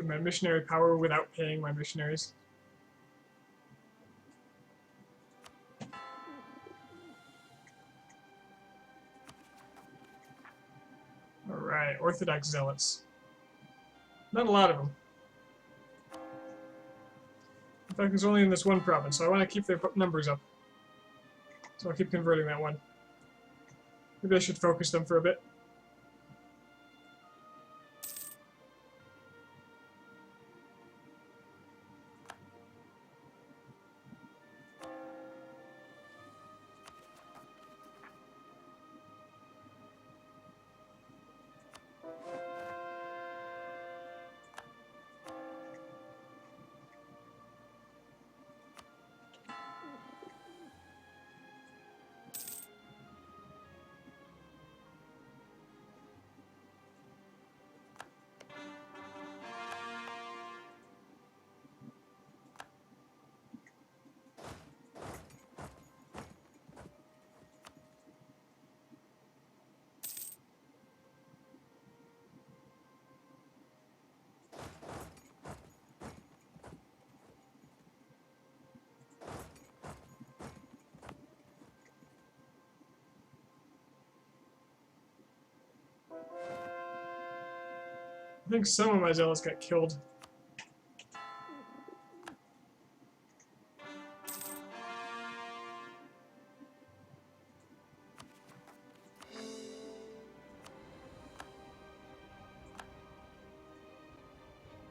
S1: My missionary power without paying my missionaries. Alright, Orthodox Zealots. Not a lot of them. In fact, there's only in this one province, so I want to keep their numbers up. So I'll keep converting that one. Maybe I should focus them for a bit. I think some of my zealots got killed.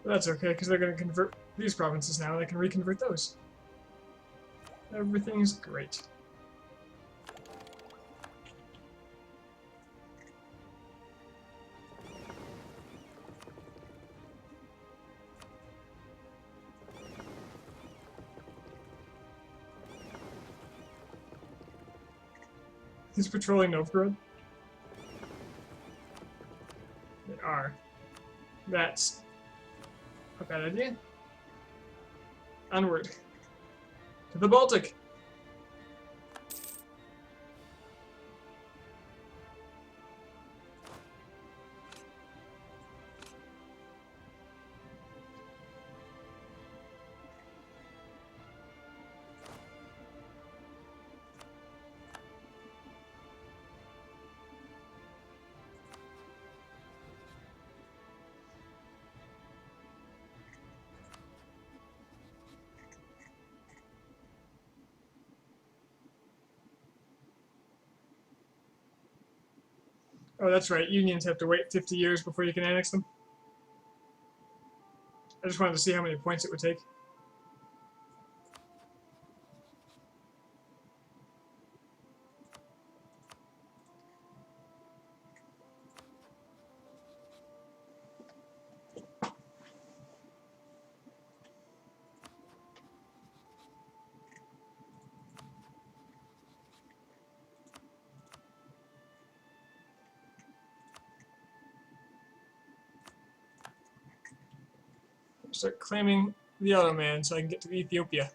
S1: But that's okay, because they're going to convert these provinces now, and they can reconvert those. Everything's great. He's patrolling Novgorod. Yeah. That's a bad idea. Onward. To the Baltic! Oh, that's right. Unions have to wait 50 years before you can annex them. I just wanted to see how many points it would take. Start claiming the Ottoman so I can get to Ethiopia.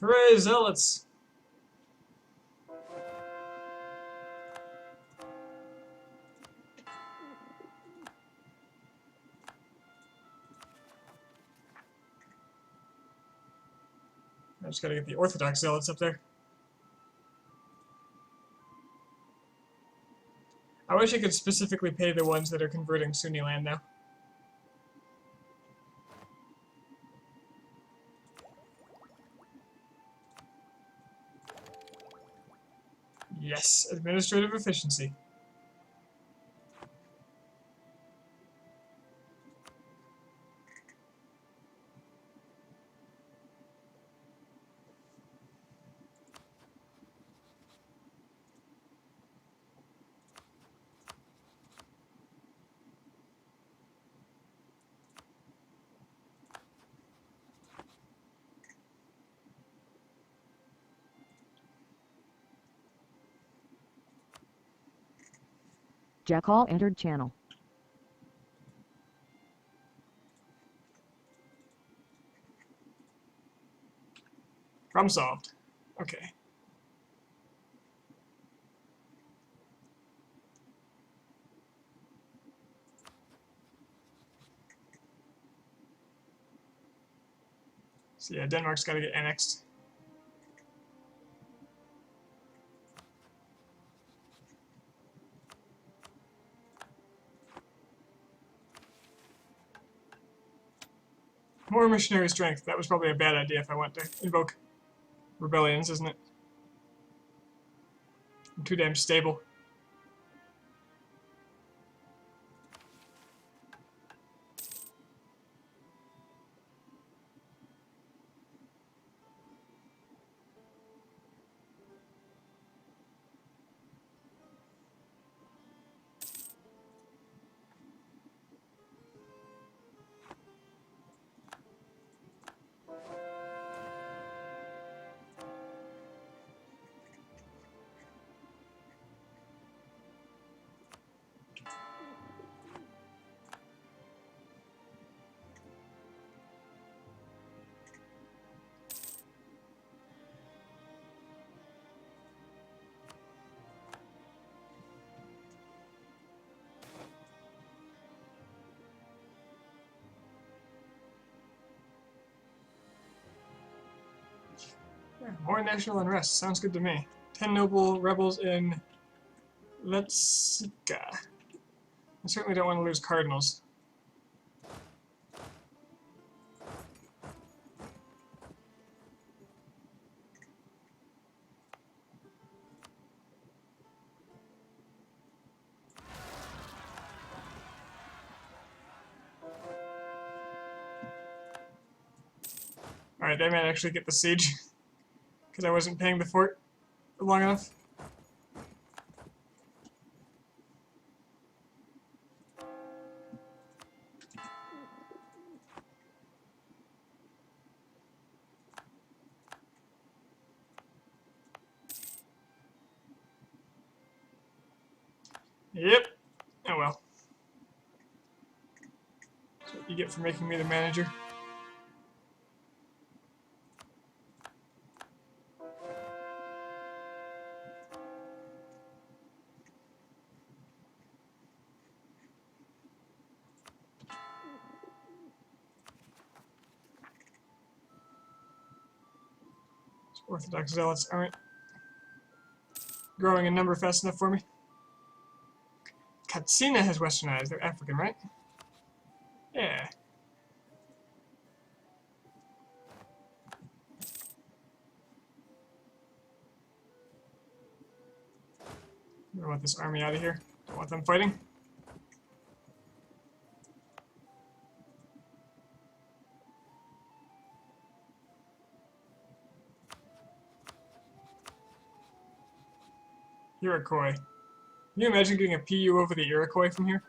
S1: Hooray, zealots! I just gotta get the Orthodox zealots up there. I wish I could specifically pay the ones that are converting Sunni land now. Yes, administrative efficiency.
S2: Jackal entered channel.
S1: Problem solved. Okay. So yeah, Denmark's gotta get annexed. More missionary strength. That was probably a bad idea if I want to invoke rebellions, isn't it? I'm too damn stable. Yeah, more national unrest. Sounds good to me. 10 noble rebels in Letsika. I certainly don't want to lose cardinals. Alright, they might actually get the siege. Because I wasn't paying the fort long enough. Yep. Oh well. That's what you get for making me the manager. Orthodox zealots aren't growing in number fast enough for me. Katsina has westernized. They're African, right? Yeah. I want this army out of here. Don't want them fighting. Iroquois. Can you imagine getting a PU over the Iroquois from here?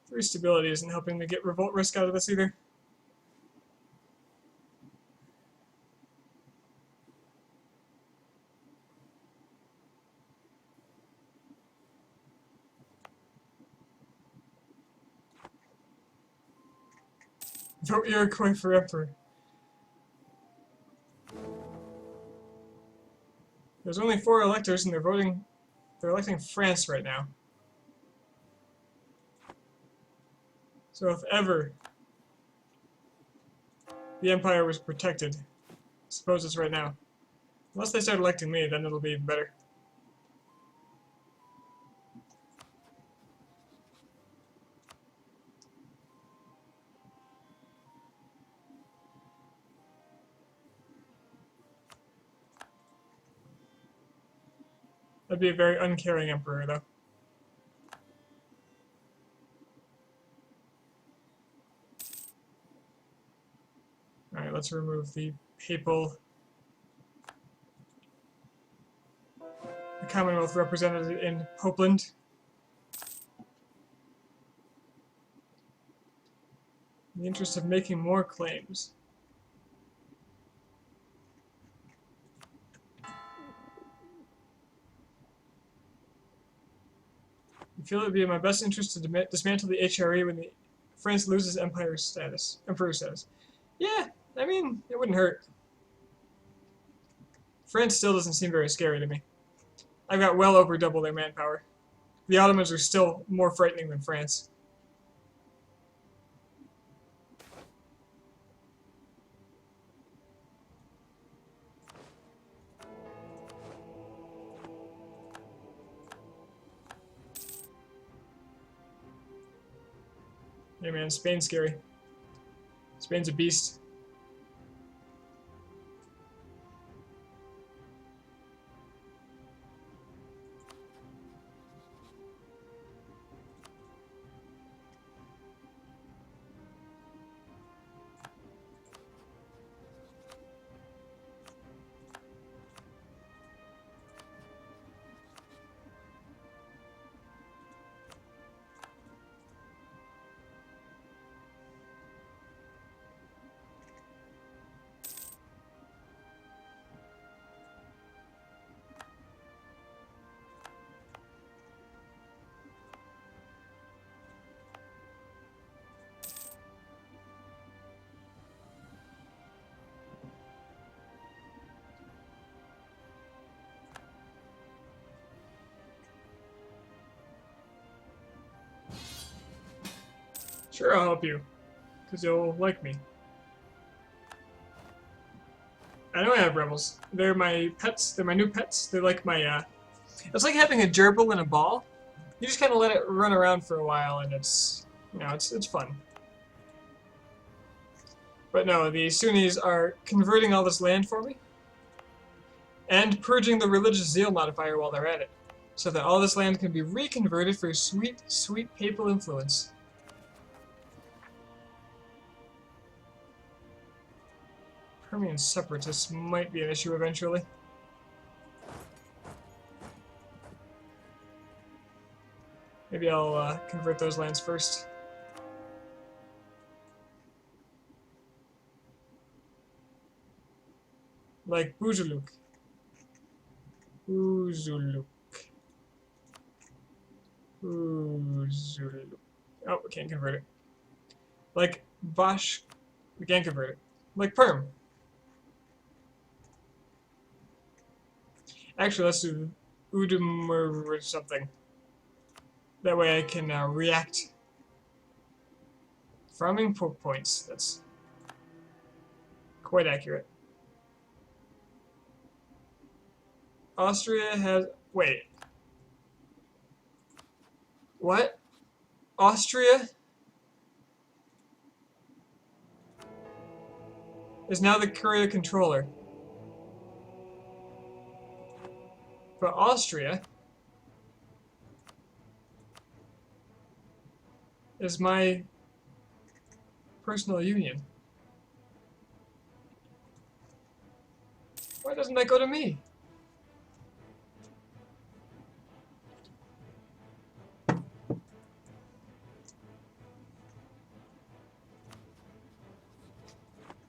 S1: Three stability isn't helping me get revolt risk out of this either. Vote Iroquois for emperor. There's only 4 electors and they're electing France right now. So if ever the empire was protected, I suppose it's right now. Unless they start electing me, then it'll be even better. That'd be a very uncaring emperor, though. Alright, let's remove the papal. The Commonwealth represented in Popeland. In the interest of making more claims. I feel it would be in my best interest to dismantle the HRE when France loses emperor status. Yeah, I mean, it wouldn't hurt. France still doesn't seem very scary to me. I've got well over double their manpower. The Ottomans are still more frightening than France. Hey man, Spain's scary. Spain's a beast. Sure, I'll help you. Because you'll like me. I know I have rebels. They're my pets. They're my new pets. They're like my, It's like having a gerbil in a ball. You just kind of let it run around for a while, and it's, it's fun. But no, the Sunnis are converting all this land for me. and purging the religious zeal modifier while they're at it, so that all this land can be reconverted for sweet, sweet papal influence. Permian separatists might be an issue eventually. Maybe I'll convert those lands first. Like Buzuluk. Buzuluk. Buzuluk. Oh, we can't convert it. Like Vash. We can't convert it. Like Perm. Actually, let's do Udum or something. That way I can react. Farming points. That's quite accurate. Austria has... Wait. What? Austria is now the courier controller. But Austria is my personal union. Why doesn't that go to me?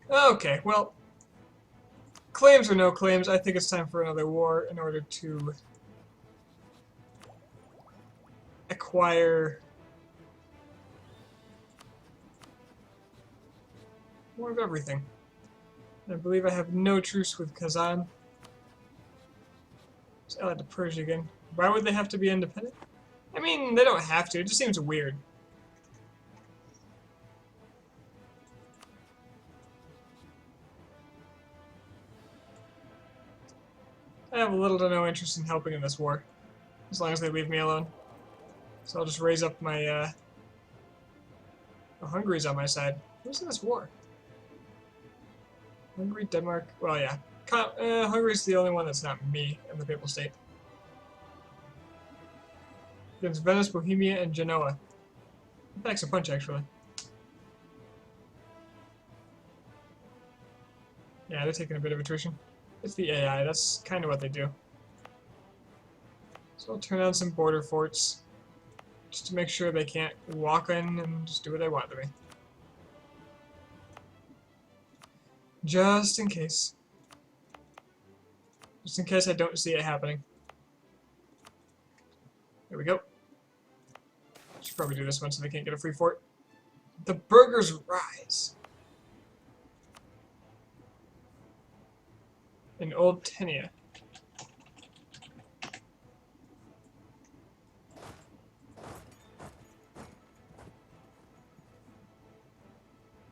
S1: Okay, well, claims or no claims, I think it's time for another war in order to acquire more of everything. I believe I have no truce with Kazan. Just allied to Persia again. Why would they have to be independent? I mean, they don't have to, it just seems weird. I have little to no interest in helping in this war, as long as they leave me alone. So I'll just raise up my, oh, Hungary's on my side. Who's in this war? Hungary, Denmark, well, yeah. Hungary's the only one that's not me in the Papal State. Against Venice, Bohemia, and Genoa. That packs a punch, actually. Yeah, they're taking a bit of attrition. It's the AI, that's kind of what they do. So I'll turn on some border forts, just to make sure they can't walk in and just do what they want to me. Just in case. Just in case I don't see it happening. There we go. Should probably do this one so they can't get a free fort. The burghers rise. In Old Tenia.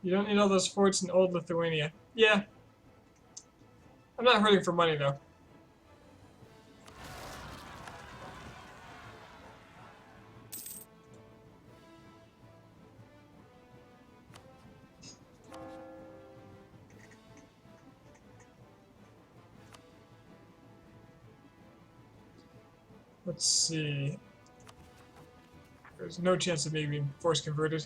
S1: You don't need all those forts in Old Lithuania. Yeah. I'm not hurting for money, though. Let's see. There's no chance of me being force converted.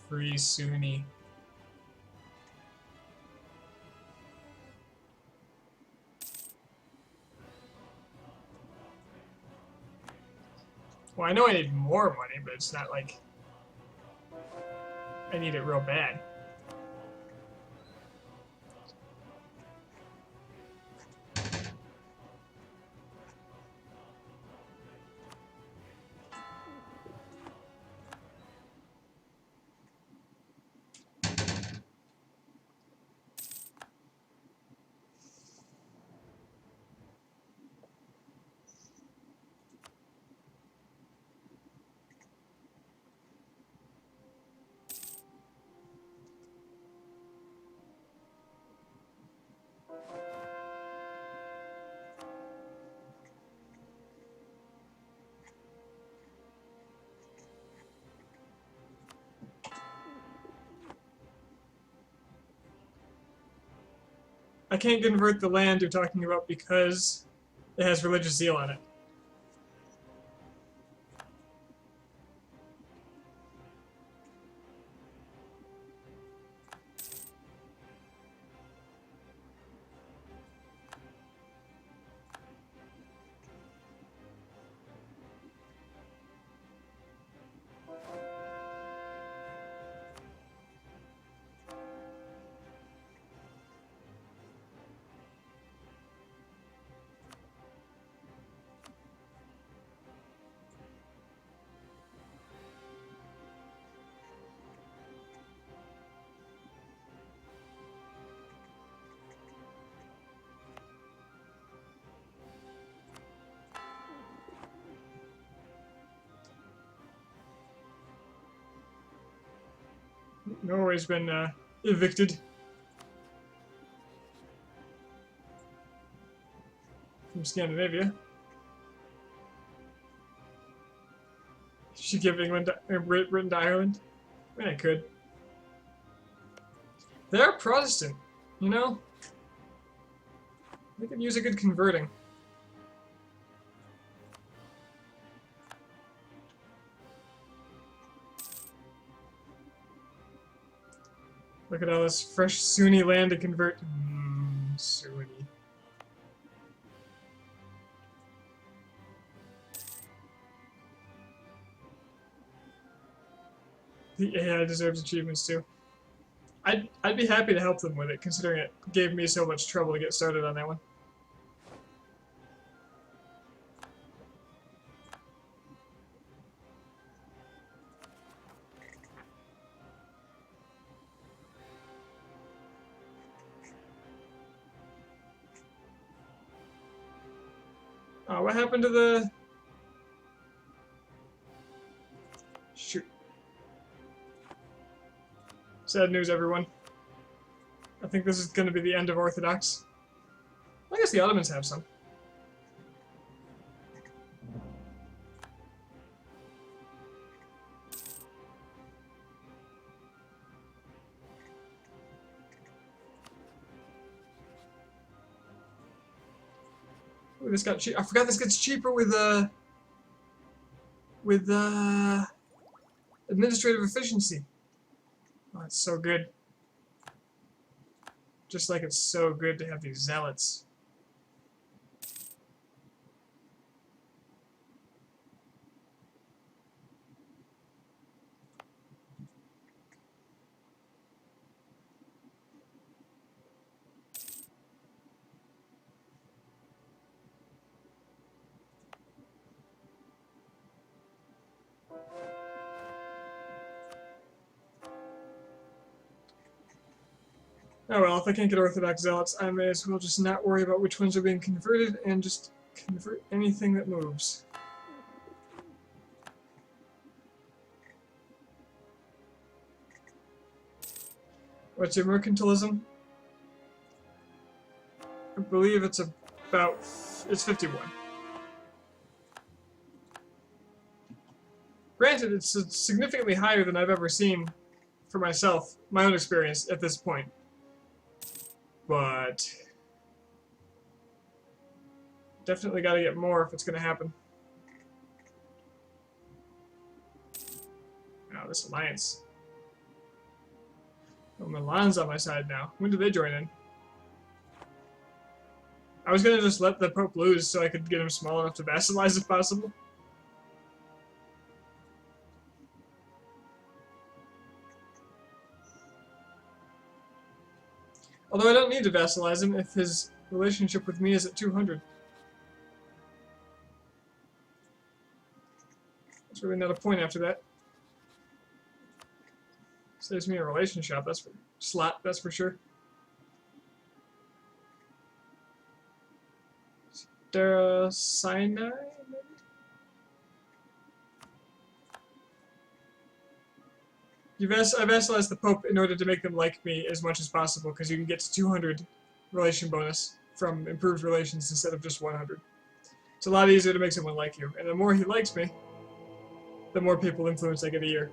S1: Free Sunni. Well, I know I need more money, but it's not like I need it real bad. I can't convert the land you're talking about because it has religious zeal on it. Norway's been evicted from Scandinavia. Should give England Britain to Ireland. I mean, I could. They're Protestant, you know? They could use a good converting. Look at all this fresh Sunni land to convert. Sunni. The AI deserves achievements too. I'd be happy to help them with it, considering it gave me so much trouble to get started on that one. What happened to the... Shoot. Sad news, everyone. I think this is going to be the end of Orthodox. I guess the Ottomans have some. Ooh, this got cheap. I forgot this gets cheaper with administrative efficiency. Oh, it's so good. Just like it's so good to have these zealots. Oh well, if I can't get Orthodox zealots, I may as well just not worry about which ones are being converted and just convert anything that moves. What's your mercantilism? I believe it's about... it's 51. Granted, it's significantly higher than I've ever seen for myself, my own experience at this point. But definitely got to get more if it's going to happen. Now this alliance. Oh, Milan's on my side now. When did they join in? I was going to just let the Pope lose so I could get him small enough to vassalize if possible. Although I don't need to vassalize him if his relationship with me is at 200. That's really not a point after that. Saves me a relationship, that's for that's for sure. Sinai, maybe? I vassalized the Pope in order to make them like me as much as possible, because you can get to 200 relation bonus from improved relations instead of just 100. It's a lot easier to make someone like you, and the more he likes me, the more people influence I get a year.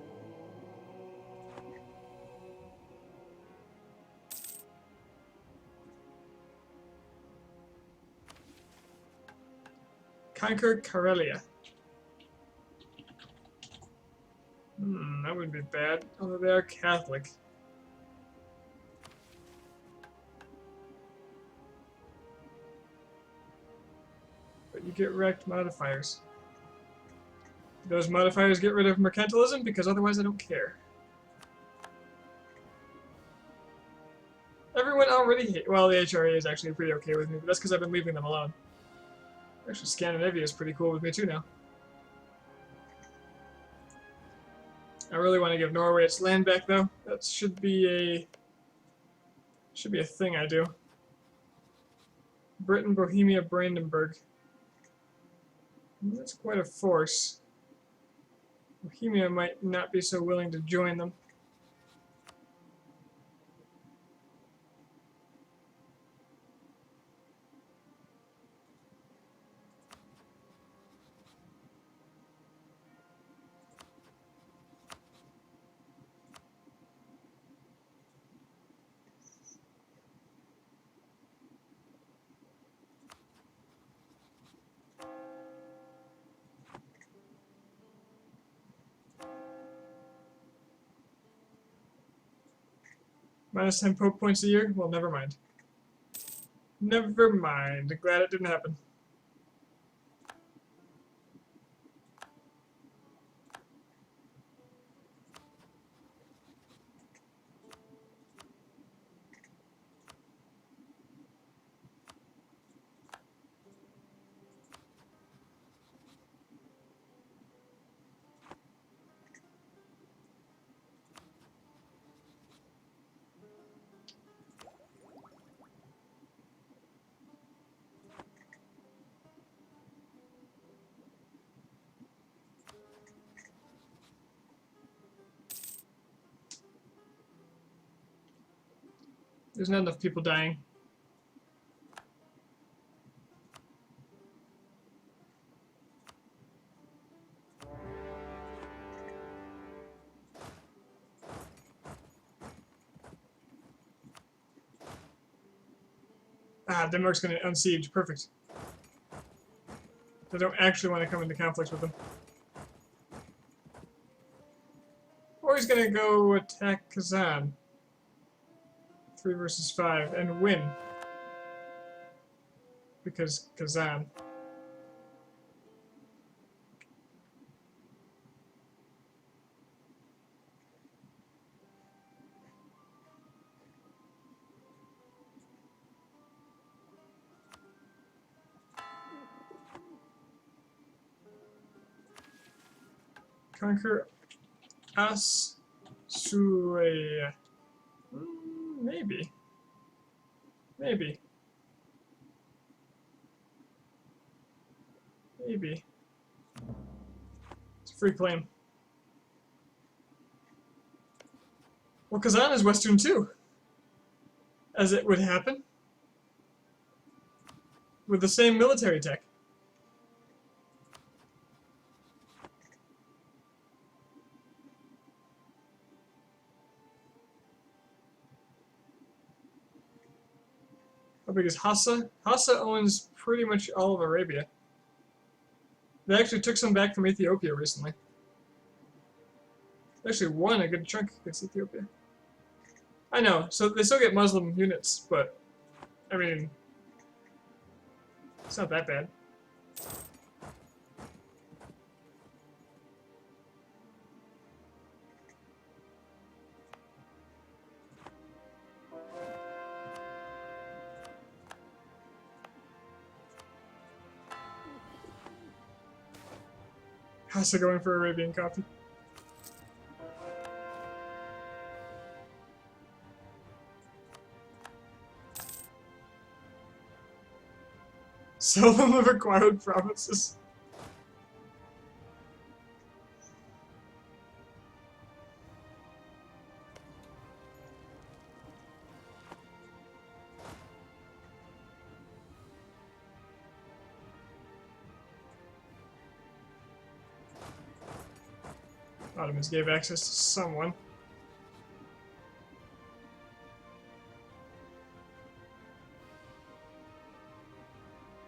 S1: Conquer Karelia. That wouldn't be bad, although they are Catholic. But you get wrecked modifiers. Those modifiers get rid of mercantilism because otherwise I don't care. Everyone already hate. Well, the HRA is actually pretty okay with me, but that's because I've been leaving them alone. Actually, Scandinavia is pretty cool with me too now. I really want to give Norway its land back though. That should be a thing I do. Britain, Bohemia, Brandenburg. That's quite a force. Bohemia might not be so willing to join them. Minus 10 Pope points a year? Well, never mind. Never mind. Glad it didn't happen. There's not enough people dying. Ah, Denmark's gonna unsiege. Perfect. I don't actually want to come into conflict with them. Or he's gonna go attack Kazan. 3 versus 5 and win. Because Kazan. Conquer us, Sueya. Maybe. Maybe. Maybe. It's a free claim. Well, Kazan is Western too. As it would happen. With the same military tech. How big is Hassa? Hassa owns pretty much all of Arabia. They actually took some back from Ethiopia recently. They actually won a good chunk against Ethiopia. I know, so they still get Muslim units, but, I mean, it's not that bad. Hassa going for Arabian coffee. Sell them the required provinces. Ottomans gave access to someone.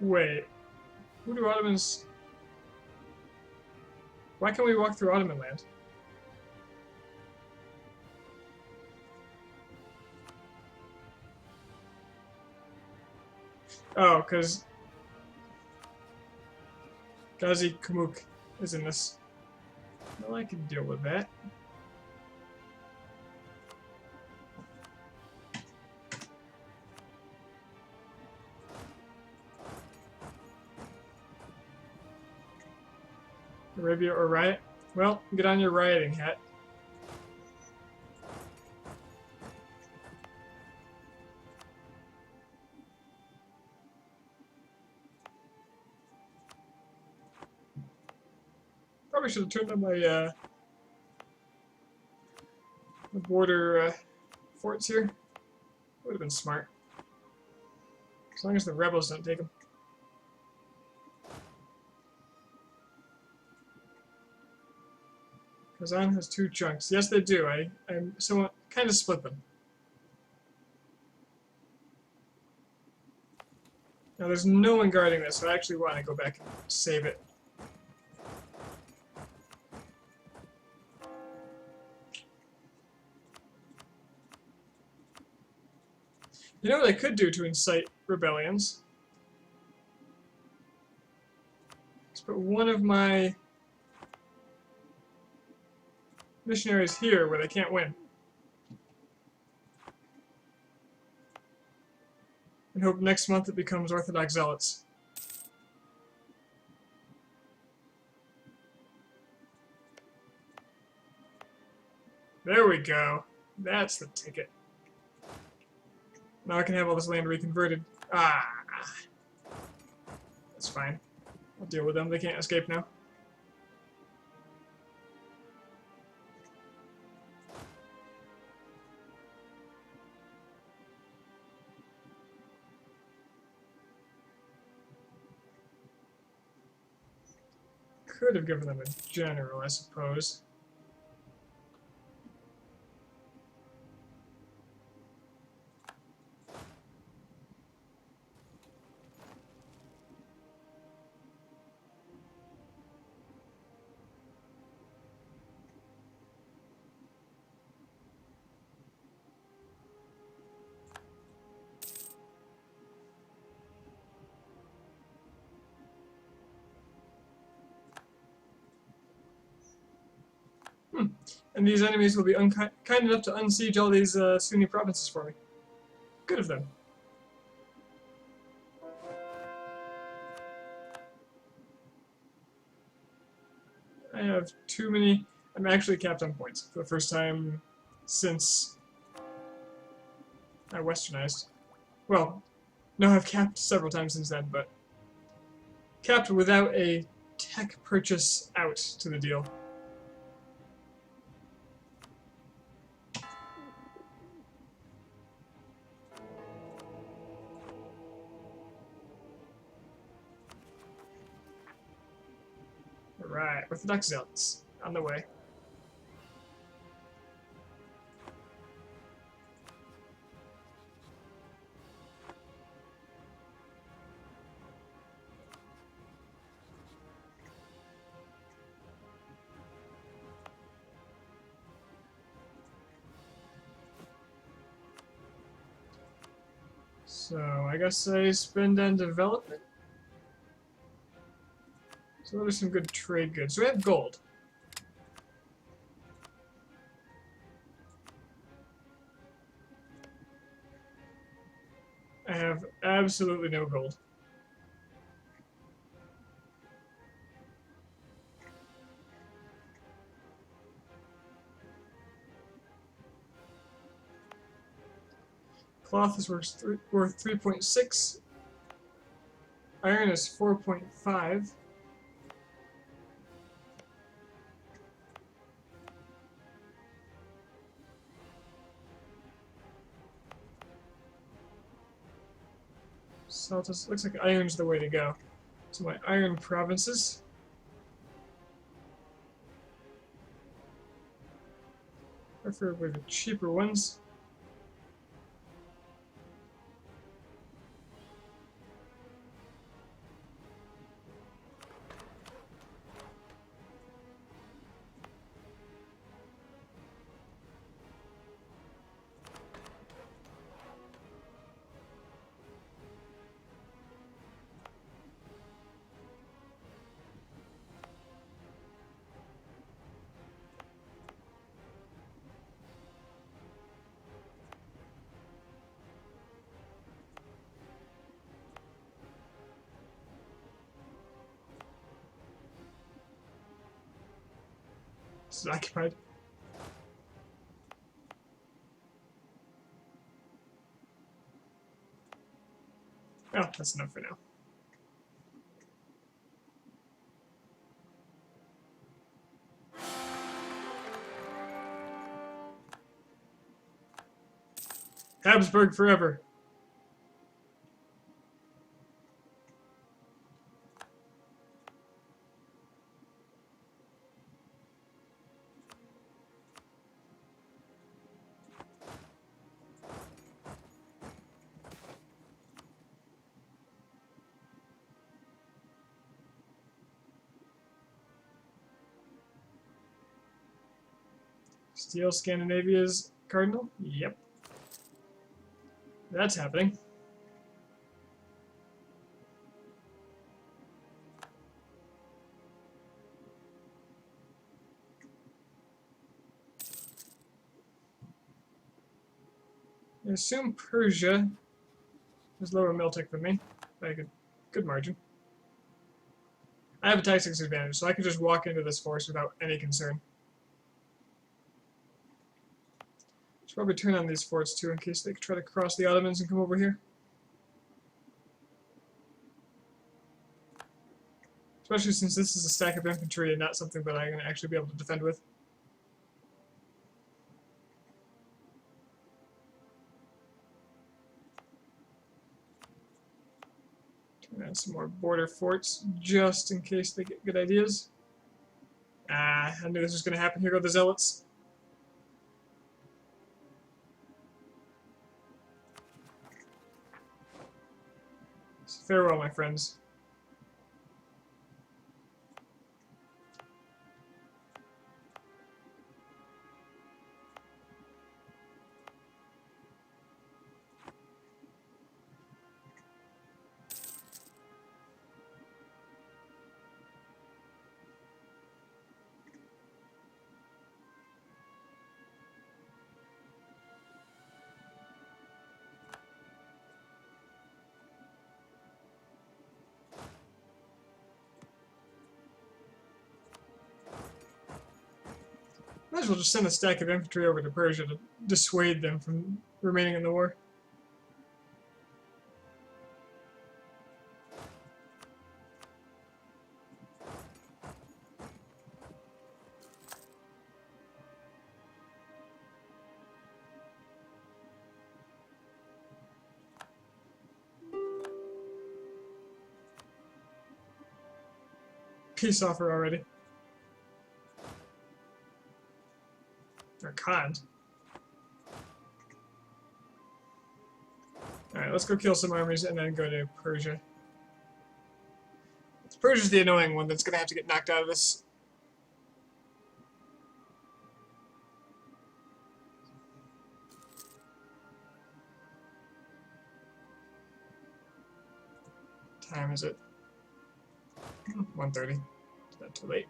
S1: Wait. Who do Ottomans... Why can't we walk through Ottoman land? Oh, because Gazi Kamuk is in this. Well, I can deal with that. Arabia or riot? Well, get on your rioting hat. Probably should have turned on my border forts here. Would have been smart. As long as the rebels don't take them. Kazan has 2 chunks. Yes, they do. I'm somewhat kind of split them. Now, there's no one guarding this, so I actually want to go back and save it. You know what I could do to incite rebellions? Let's put one of my missionaries here where they can't win. And hope next month it becomes Orthodox Zealots. There we go. That's the ticket. Now I can have all this land reconverted. Ah. That's fine. I'll deal with them. They can't escape now. Could have given them a general, I suppose. And these enemies will be kind enough to unsiege all these Sunni provinces for me. Good of them. I have too many... I'm actually capped on points for the first time since I westernized. Well, no, I've capped several times since then, but capped without a tech purchase out to the deal. Alright, Orthodox Zealots, on the way. So, I guess I spend on development. So what are some good trade goods? So we have gold. I have absolutely no gold. Cloth is worth 3.6. Iron is 4.5. So it just looks like iron's the way to go. So my iron provinces. Preferably the cheaper ones. This is occupied. Well, that's enough for now. Habsburg forever. Steal Scandinavia's cardinal? Yep. That's happening. I assume Persia is lower Miltech than me by a good margin. I have a tactics advantage, so I can just walk into this force without any concern. Should probably turn on these forts too in case they try to cross the Ottomans and come over here. Especially since this is a stack of infantry and not something that I'm going to actually be able to defend with. Turn on some more border forts just in case they get good ideas. Ah, I knew this was going to happen. Here go the zealots. So farewell, my friends. Might as well just send a stack of infantry over to Persia to dissuade them from remaining in the war. Peace offer already. Or can't. Alright, let's go kill some armies and then go to Persia. Persia's the annoying one that's going to have to get knocked out of this. Time is it? 1:30. Is that too late?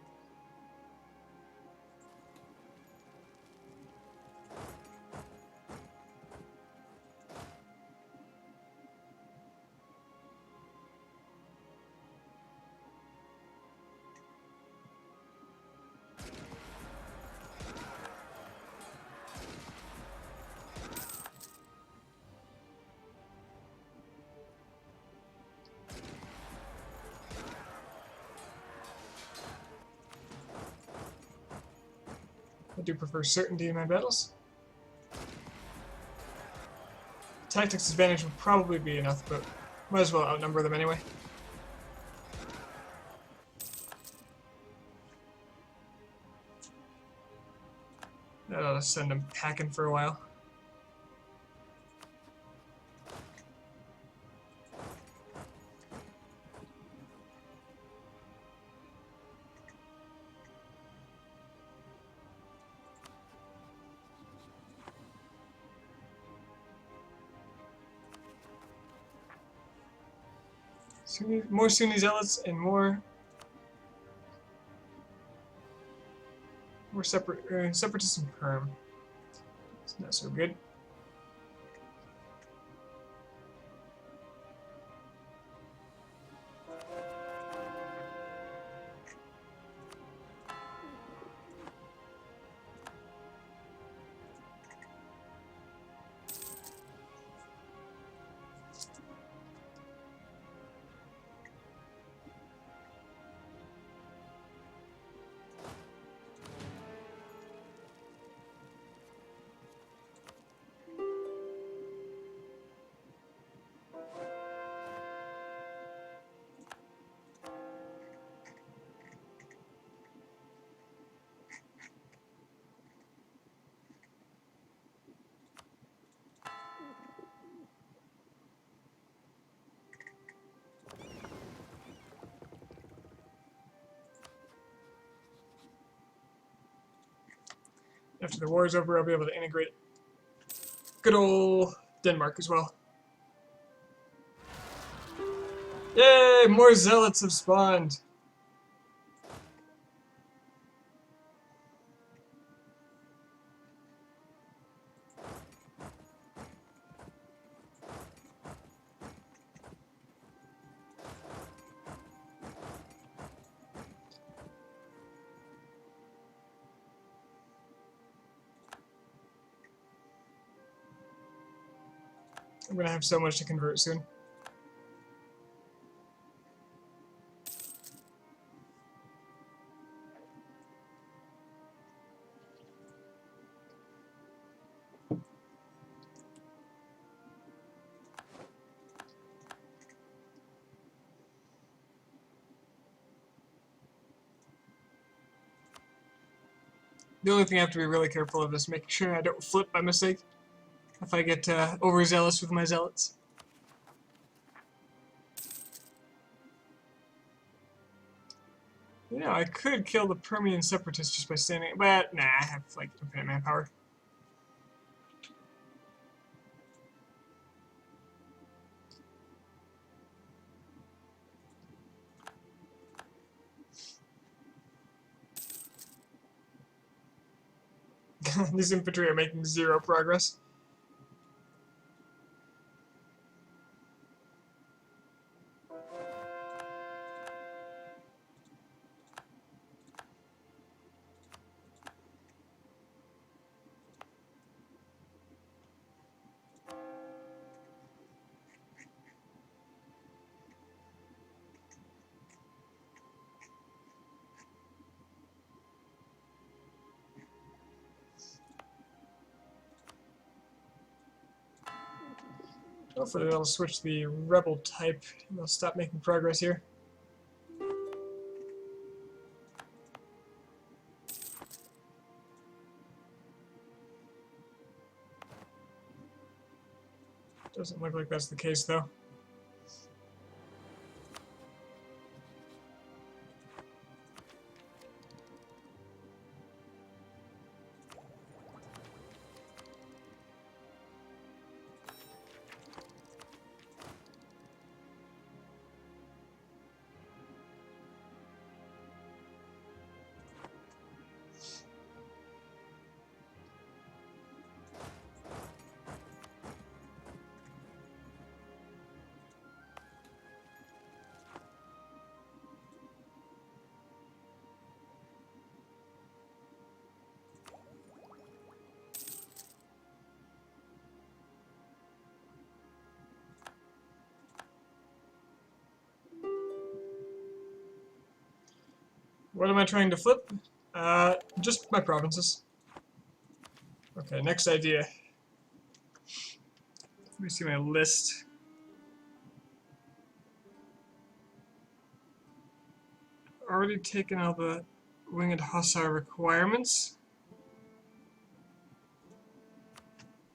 S1: I do prefer certainty in my battles. Tactics advantage will probably be enough, but might as well outnumber them anyway. That ought to send them packing for a while. More Sunni zealots and more separatism perm. It's not so good. After the war is over, I'll be able to integrate good old Denmark as well. Yay! More zealots have spawned! I'm gonna have so much to convert soon. The only thing I have to be really careful of is making sure I don't flip by mistake if I get overzealous with my zealots. You know, I could kill the Permian separatists just by standing, but nah, I have like infinite manpower. These infantry are making zero progress. Hopefully they'll switch the rebel type and they'll stop making progress here. Doesn't look like that's the case though. What am I trying to flip? Just my provinces. Okay, next idea. Let me see my list. Already taken all the winged hussar requirements.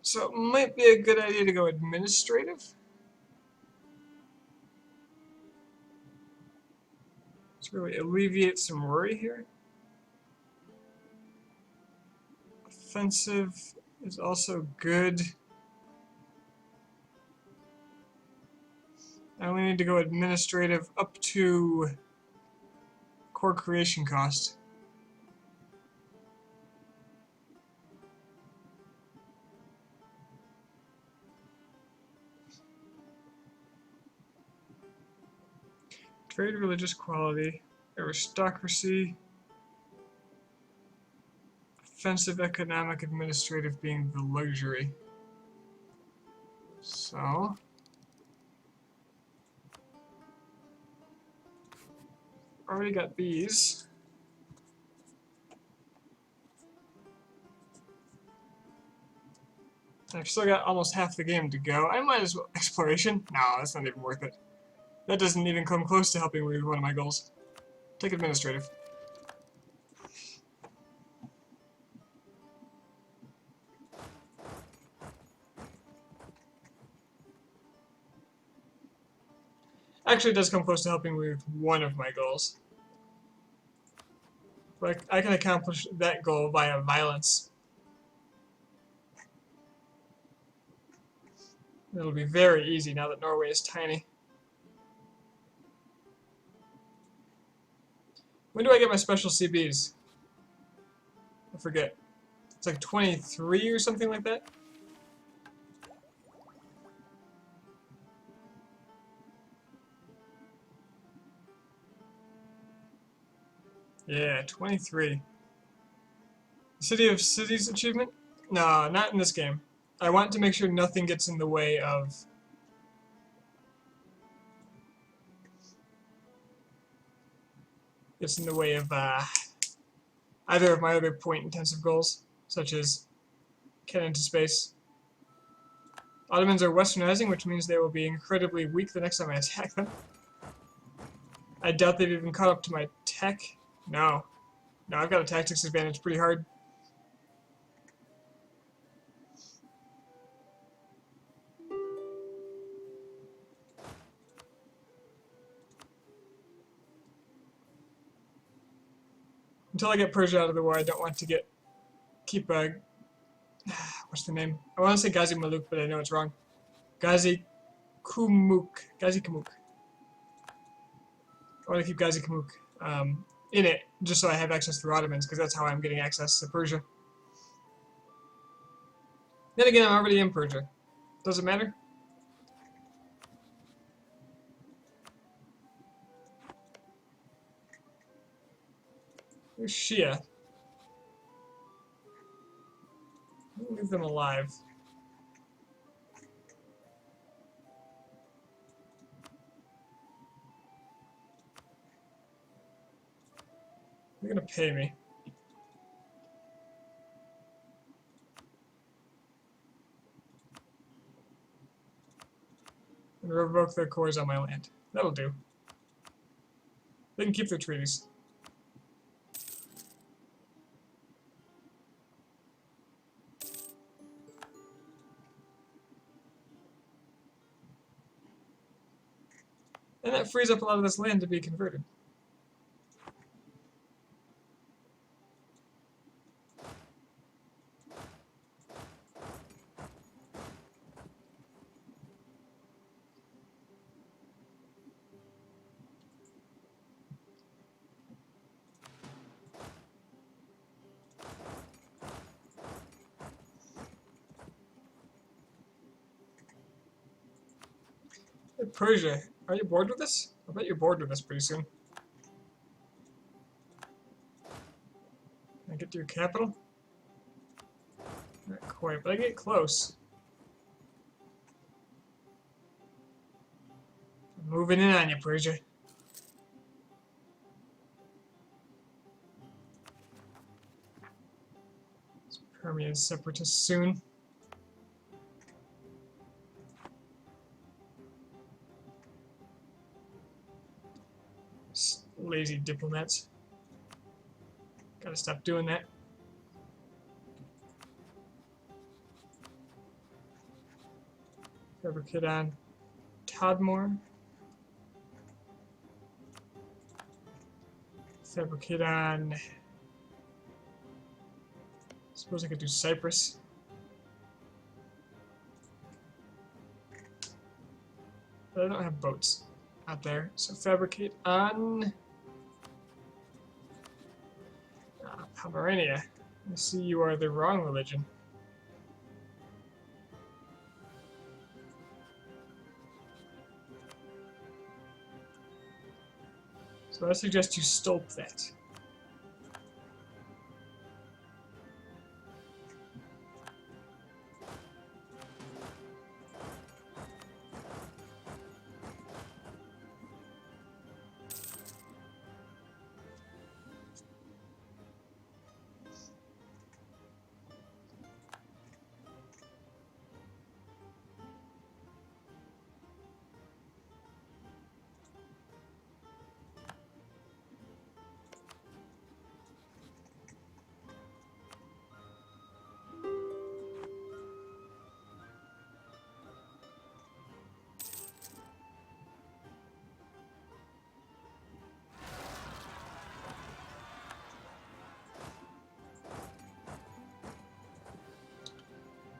S1: So it might be a good idea to go administrative. To really alleviate some worry here. Offensive is also good. I only need to go administrative up to core creation cost. Trade, religious quality, aristocracy, offensive, economic, administrative being the luxury. So already got these. I've still got almost half the game to go. I might as well exploration. No, that's not even worth it. That doesn't even come close to helping me with one of my goals. Take administrative. Actually, it does come close to helping me with one of my goals. But I can accomplish that goal via violence. It'll be very easy now that Norway is tiny. When do I get my special CBs? I forget. It's like 23 or something like that. Yeah, 23. City of Cities achievement? No, not in this game. I want to make sure nothing gets in the way of... either of my other point-intensive goals, such as get into space. Ottomans are westernizing, which means they will be incredibly weak the next time I attack them. I doubt they've even caught up to my tech. No. No, I've got a tactics advantage pretty hard. Until I get Persia out of the way, I don't want to keep what's the name? I want to say Gazi Maluk, but I know it's wrong. Gazi Kumuk. Gazi Kumuk. I want to keep Gazi Kumuk in it, just so I have access to Ottomans, because that's how I'm getting access to Persia. Then again, I'm already in Persia. Does it matter? Where's Shia? Leave them alive. They're gonna pay me. And revoke their cores on my land. That'll do. They can keep their treaties. And that frees up a lot of this land to be converted. Hey, Persia, are you bored with this? I bet you're bored with this pretty soon. Can I get to your capital? Not quite, but I get close. I'm moving in on you, Persia. It's Permian separatists soon. Lazy diplomats. Gotta stop doing that. Fabricate on Todmore. Fabricate on... I suppose I could do Cyprus. But I don't have boats out there. So fabricate on... Pomerania. I see you are the wrong religion. So I suggest you stulp that.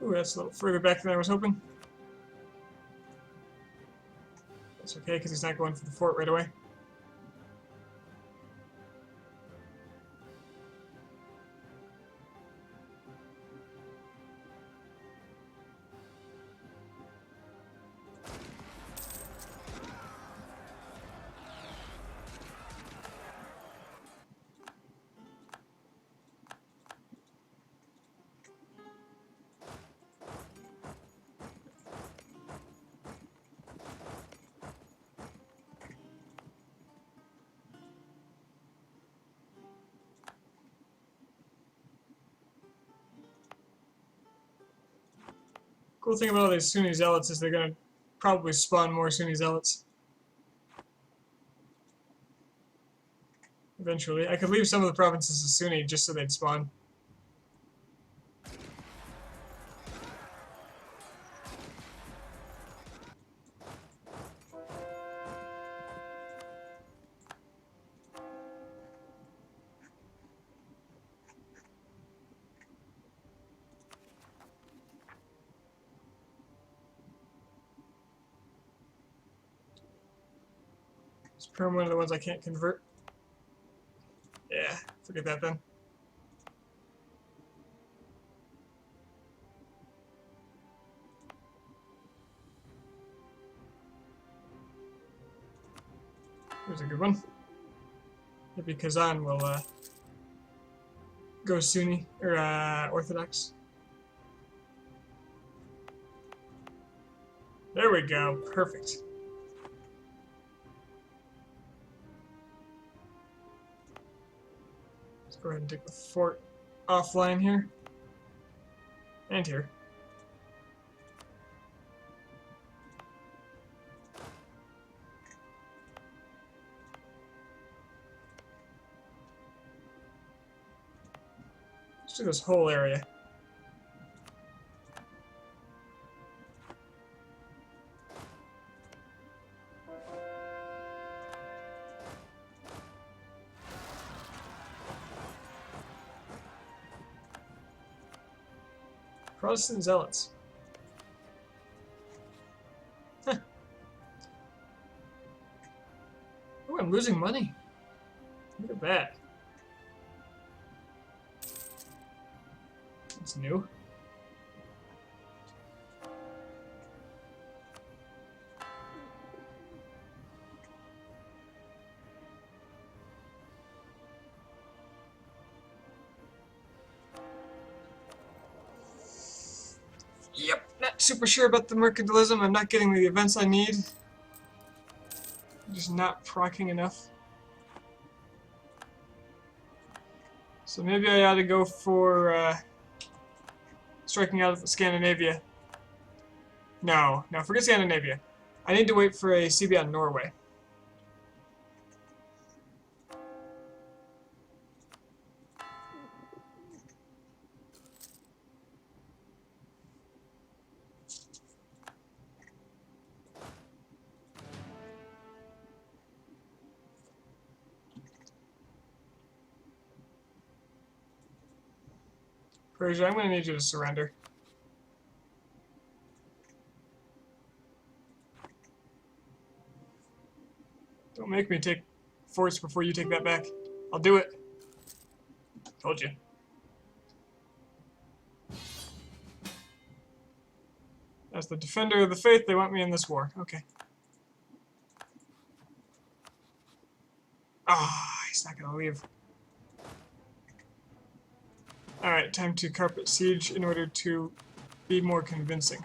S1: Ooh, that's a little further back than I was hoping. It's okay because he's not going for the fort right away. Cool thing about all these Sunni zealots is they're gonna probably spawn more Sunni zealots. Eventually. I could leave some of the provinces as Sunni just so they'd spawn. Is Perm one of the ones I can't convert? Yeah, forget that then. Here's a good one. Maybe Kazan will go Sunni or Orthodox. There we go. Perfect. Let's go ahead and take the fort offline here. And here. Let's do this whole area. Protestant zealots. Huh. Oh, I'm losing money. Look at that. It's new. Yep, not super sure about the mercantilism. I'm not getting the events I need. I'm just not proccing enough. So maybe I ought to go for striking out of Scandinavia. No, forget Scandinavia. I need to wait for a CB on Norway. Persia, I'm going to need you to surrender. Don't make me take force before you take that back. I'll do it. Told you. As the defender of the faith, they want me in this war. Okay. Ah, he's not going to leave. Alright, time to carpet siege in order to be more convincing.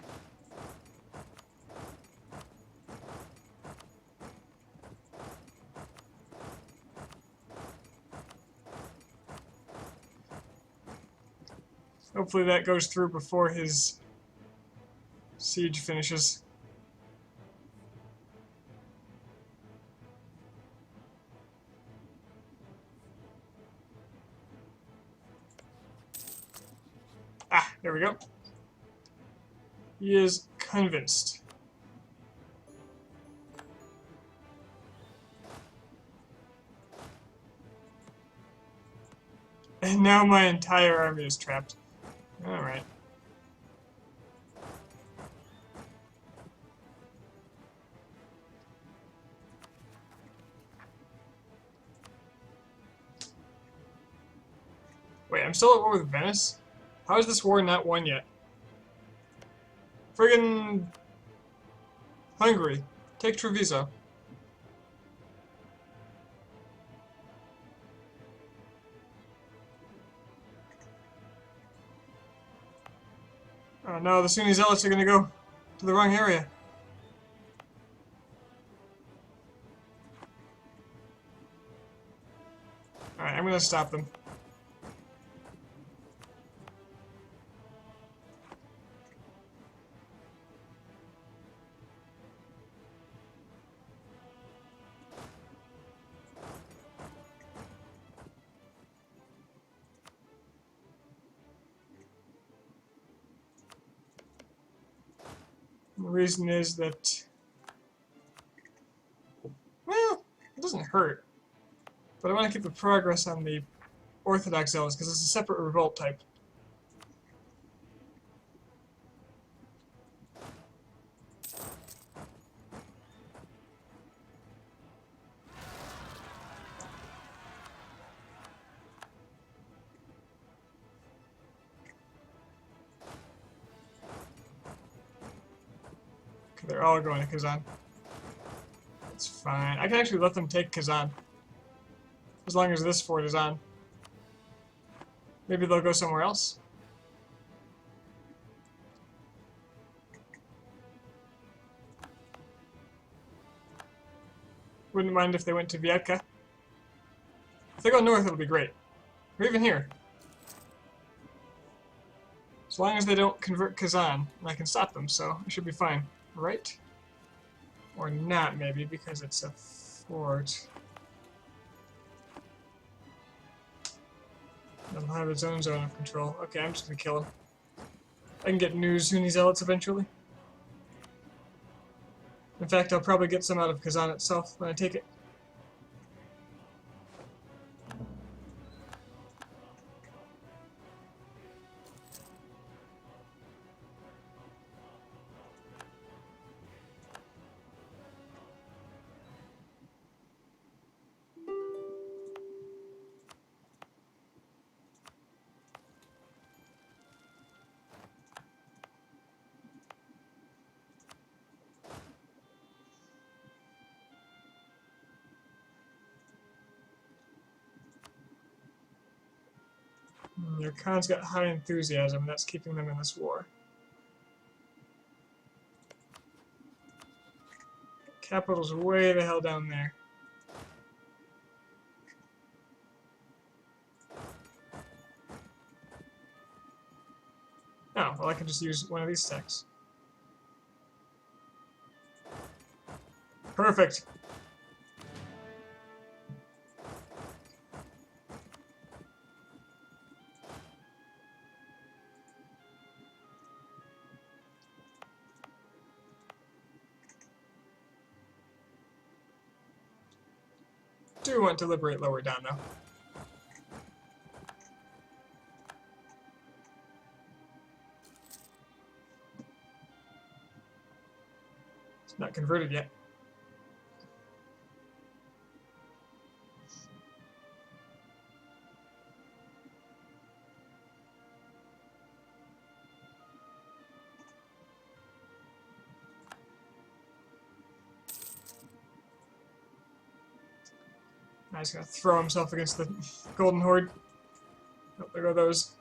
S1: Hopefully that goes through before his siege finishes. Ah, there we go. He is convinced. And now my entire army is trapped. Alright. Wait, I'm still at war with Venice? How is this war not won yet? Friggin' Hungary. Take Treviso. Oh no, the Sunni Zealots are gonna go to the wrong area. Alright, I'm gonna stop them. The reason is that, well, it doesn't hurt. But I want to keep the progress on the Orthodox Zealots because it's a separate revolt type. Okay, they're all going to Kazan. That's fine. I can actually let them take Kazan. As long as this fort is on. Maybe they'll go somewhere else. Wouldn't mind if they went to Vietka. If they go north, it'll be great. Or even here. As long as they don't convert Kazan, and I can stop them, so it should be fine. Right? Or not, maybe, because it's a fort. It'll have its own zone of control. Okay, I'm just gonna kill him. I can get new Sunni Zealots eventually. In fact, I'll probably get some out of Kazan itself when I take it. Your Khan's got high enthusiasm, and that's keeping them in this war. Capital's way the hell down there. Oh, well I can just use one of these stacks. Perfect! Do want to liberate lower down, though. It's not converted yet. Now he's gonna throw himself against the Golden Horde. Oh, there go those.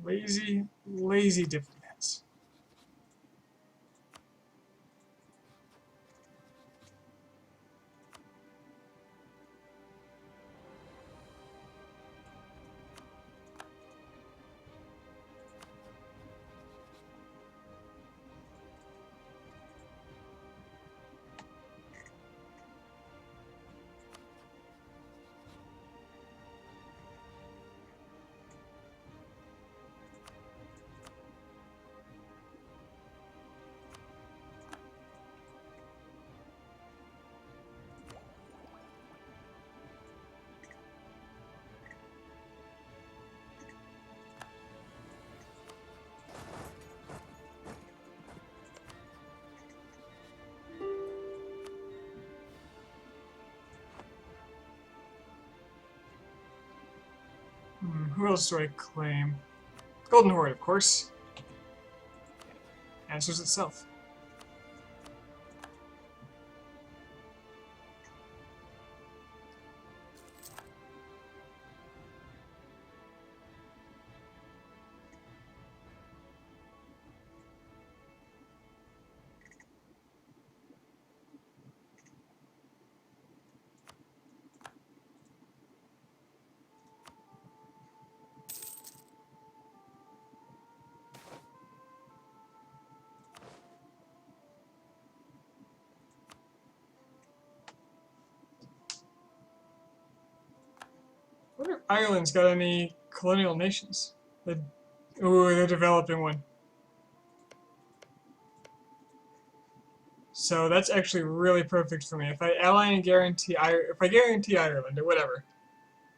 S1: Lazy, lazy diplomats. Who else do I claim? Golden Horde, of course. Answers itself. I wonder if Ireland's got any colonial nations. Ooh, they're developing one. So that's actually really perfect for me. If I ally and guarantee if I guarantee Ireland or whatever,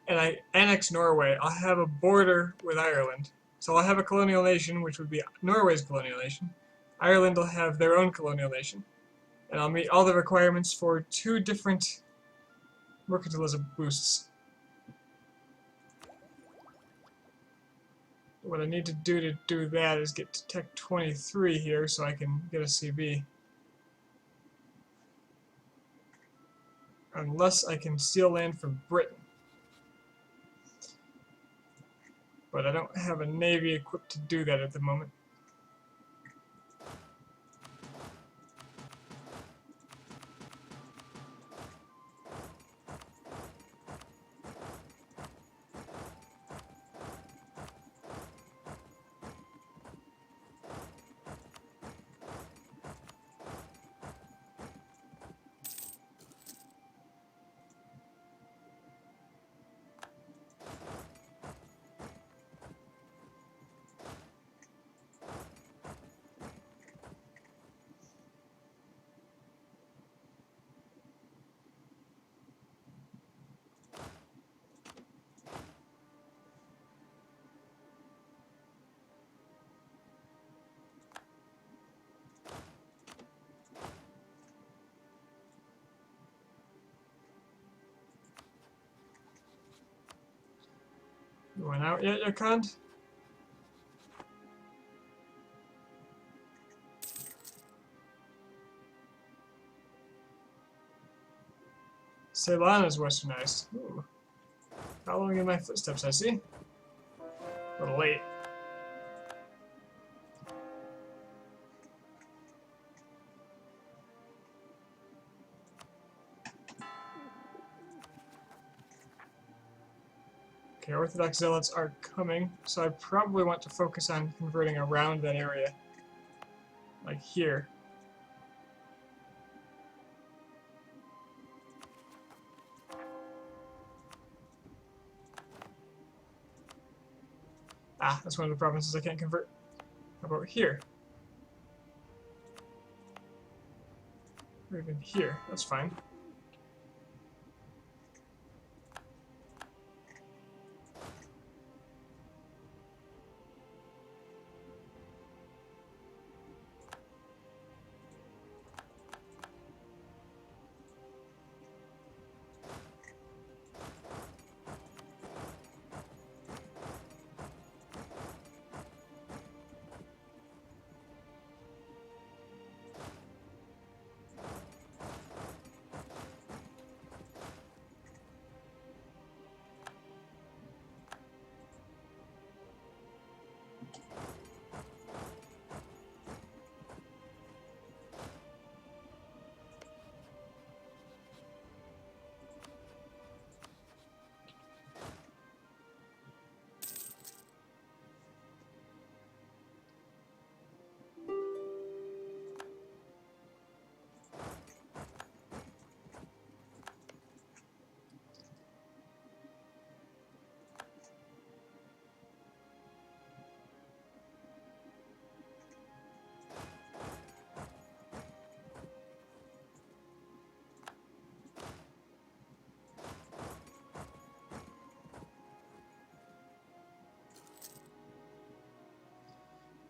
S1: and I annex Norway, I'll have a border with Ireland. So I'll have a colonial nation, which would be Norway's colonial nation. Ireland will have their own colonial nation, and I'll meet all the requirements for 2 different mercantilism boosts. What I need to do that is get to Tech 23 here so I can get a CB. Unless I can steal land from Britain. But I don't have a navy equipped to do that at the moment. You went out yet, you cunt? Ceylon is westernized. Ooh. Following in my footsteps, I see. A little late. Okay, Orthodox Zealots are coming, so I probably want to focus on converting around that area. Like here. Ah, that's one of the provinces I can't convert. How about here? Or even here. That's fine.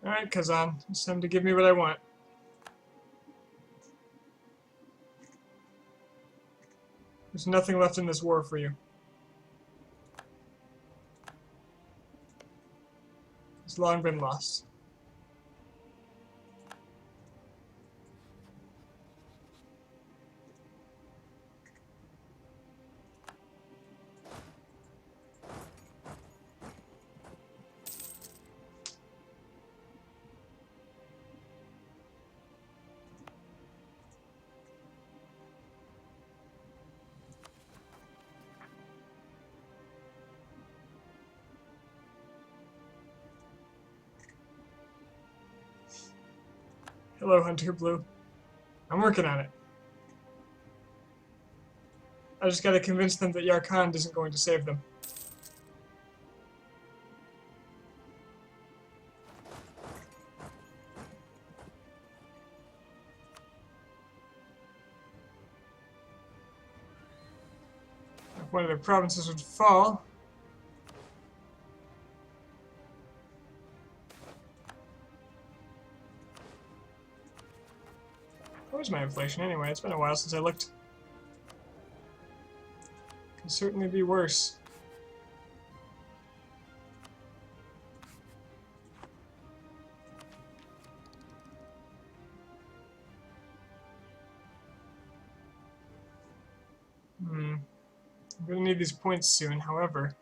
S1: Alright, Kazan. It's time to give me what I want. There's nothing left in this war for you. It's long been lost. Hello, Hunter Blue. I'm working on it. I just gotta convince them that Yarkand isn't going to save them. If one of their provinces would fall. Where's my inflation anyway? It's been a while since I looked. Could certainly be worse. I'm gonna need these points soon, however.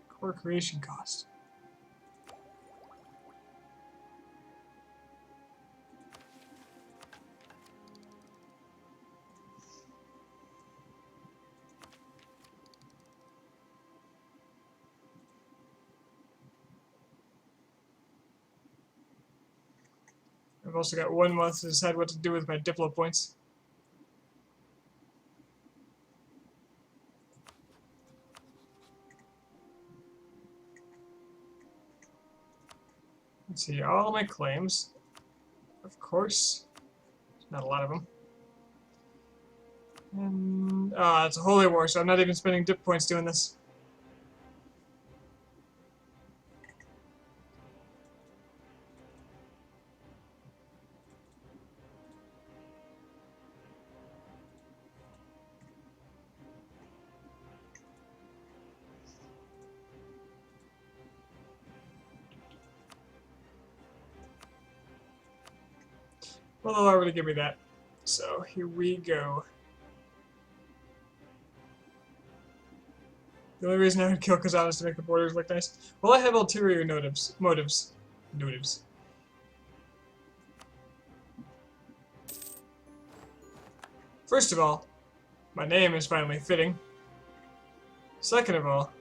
S1: Core creation cost. I've also got 1 month to decide what to do with my Diplo points. Let's see, all my claims. Of course. Not a lot of them. And, it's a holy war, so I'm not even spending dip points doing this. Well, they'll already give me that. So, here we go. The only reason I would kill Kazan is to make the borders look nice. Well, I have ulterior motives. First of all, my name is finally fitting. Second of all,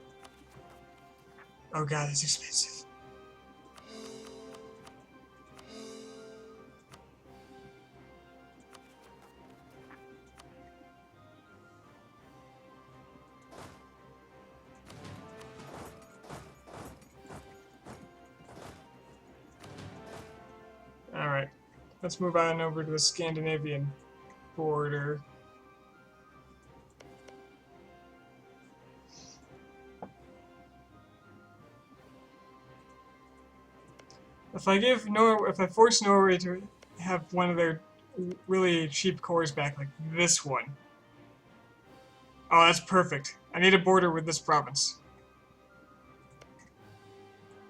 S1: oh god, it's expensive. Alright, let's move on over to the Scandinavian border. If I force Norway to have one of their really cheap cores back, like this one. Oh, that's perfect. I need a border with this province.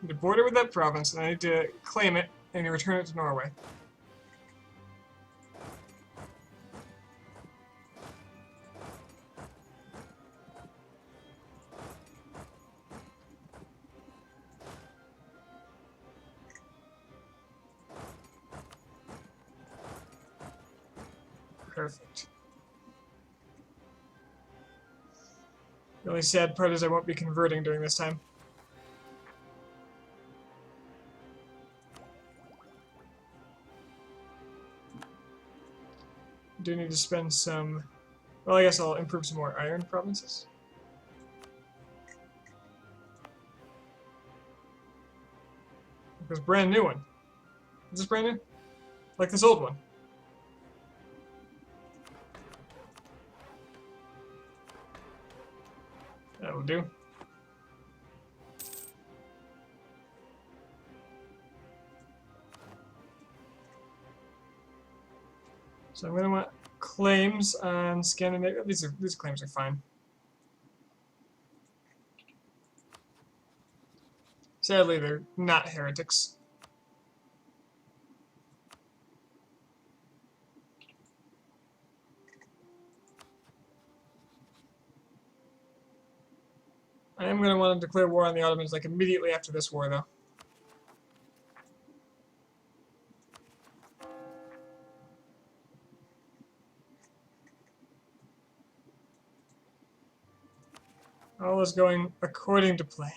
S1: I need a border with that province, and I need to claim it and return it to Norway. Perfect. The only sad part is I won't be converting during this time. I do need to spend some... Well, I guess I'll improve some more iron provinces. This brand new one. Is this brand new? Like this old one. That'll do. So I'm going to want claims on Scandinavia. These claims are fine. Sadly, they're not heretics. I am going to want to declare war on the Ottomans like immediately after this war, though. All is going according to plan.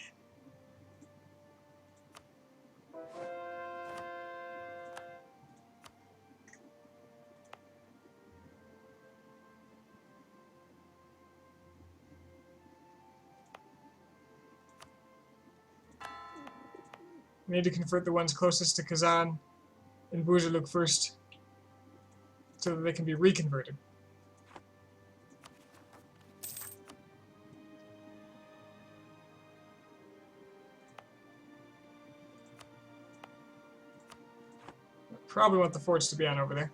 S1: I need to convert the ones closest to Kazan and Buzurluk first, so that they can be reconverted. I probably want the forts to be on over there.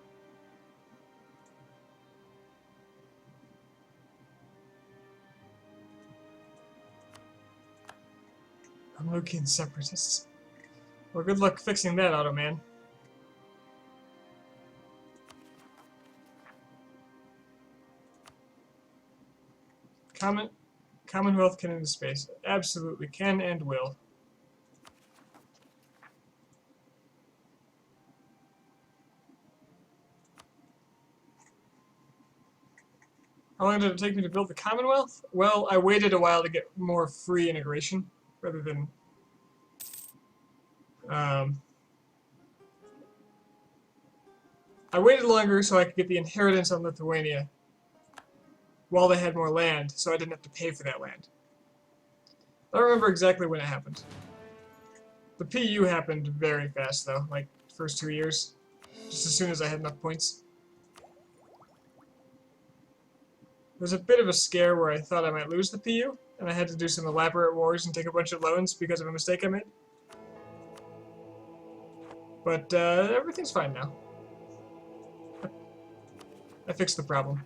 S1: Mamlukian separatists. Well, good luck fixing that, Ottoman. Commonwealth can into space. Absolutely can and will. How long did it take me to build the Commonwealth? Well, I waited a while to get more free integration, rather than I waited longer so I could get the inheritance on Lithuania while they had more land, so I didn't have to pay for that land. I don't remember exactly when it happened. The PU happened very fast, though, like the first 2 years, just as soon as I had enough points. There was a bit of a scare where I thought I might lose the PU, and I had to do some elaborate wars and take a bunch of loans because of a mistake I made. But everything's fine now. I fixed the problem.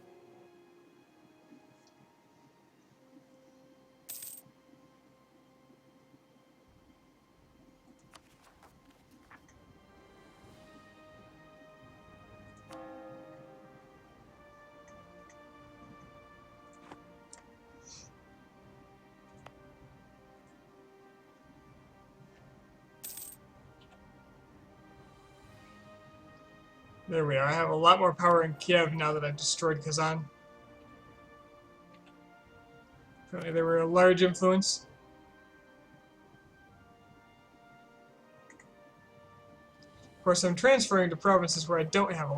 S1: There we are. I have a lot more power in Kiev now that I've destroyed Kazan. Apparently they were a large influence. Of course, I'm transferring to provinces where I don't have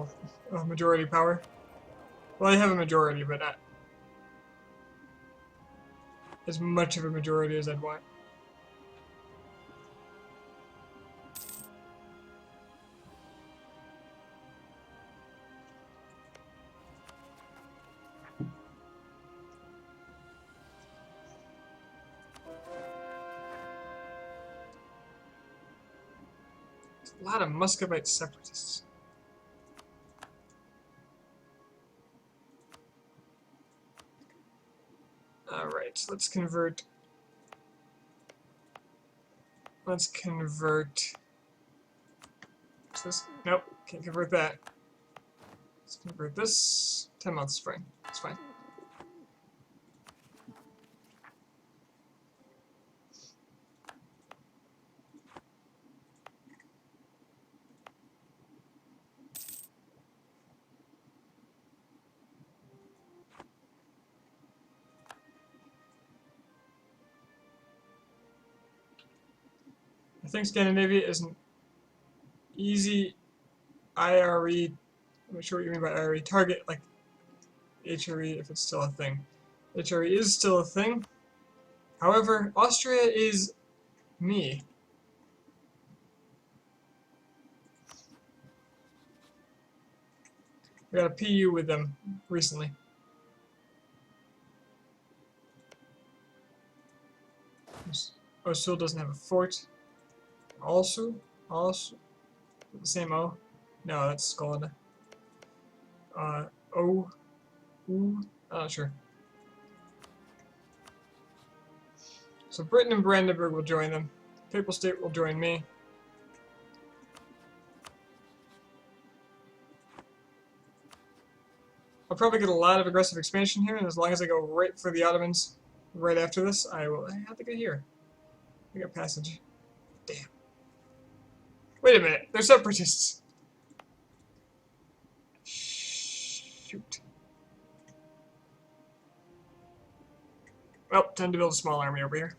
S1: a majority power. Well, I have a majority, but not as much of a majority as I'd want. There's a lot of Muscovite separatists. Alright, let's convert. Let's convert. What's this? Nope, can't convert that. Let's convert this. 10 months spring. It's fine. I think Scandinavia is an easy IRE. I'm not sure what you mean by IRE. Target, like HRE, if it's still a thing. HRE is still a thing. However, Austria is me. I got a PU with them recently. Osul doesn't have a fort. Also, the same O. No, that's Skoda. O, U. I'm not sure. So Britain and Brandenburg will join them. Papal State will join me. I'll probably get a lot of aggressive expansion here, and as long as I go right for the Ottomans right after this, I will have to get here. I got passage. Damn. Wait a minute, they're separatists. Shoot. Well, time to build a small army over here.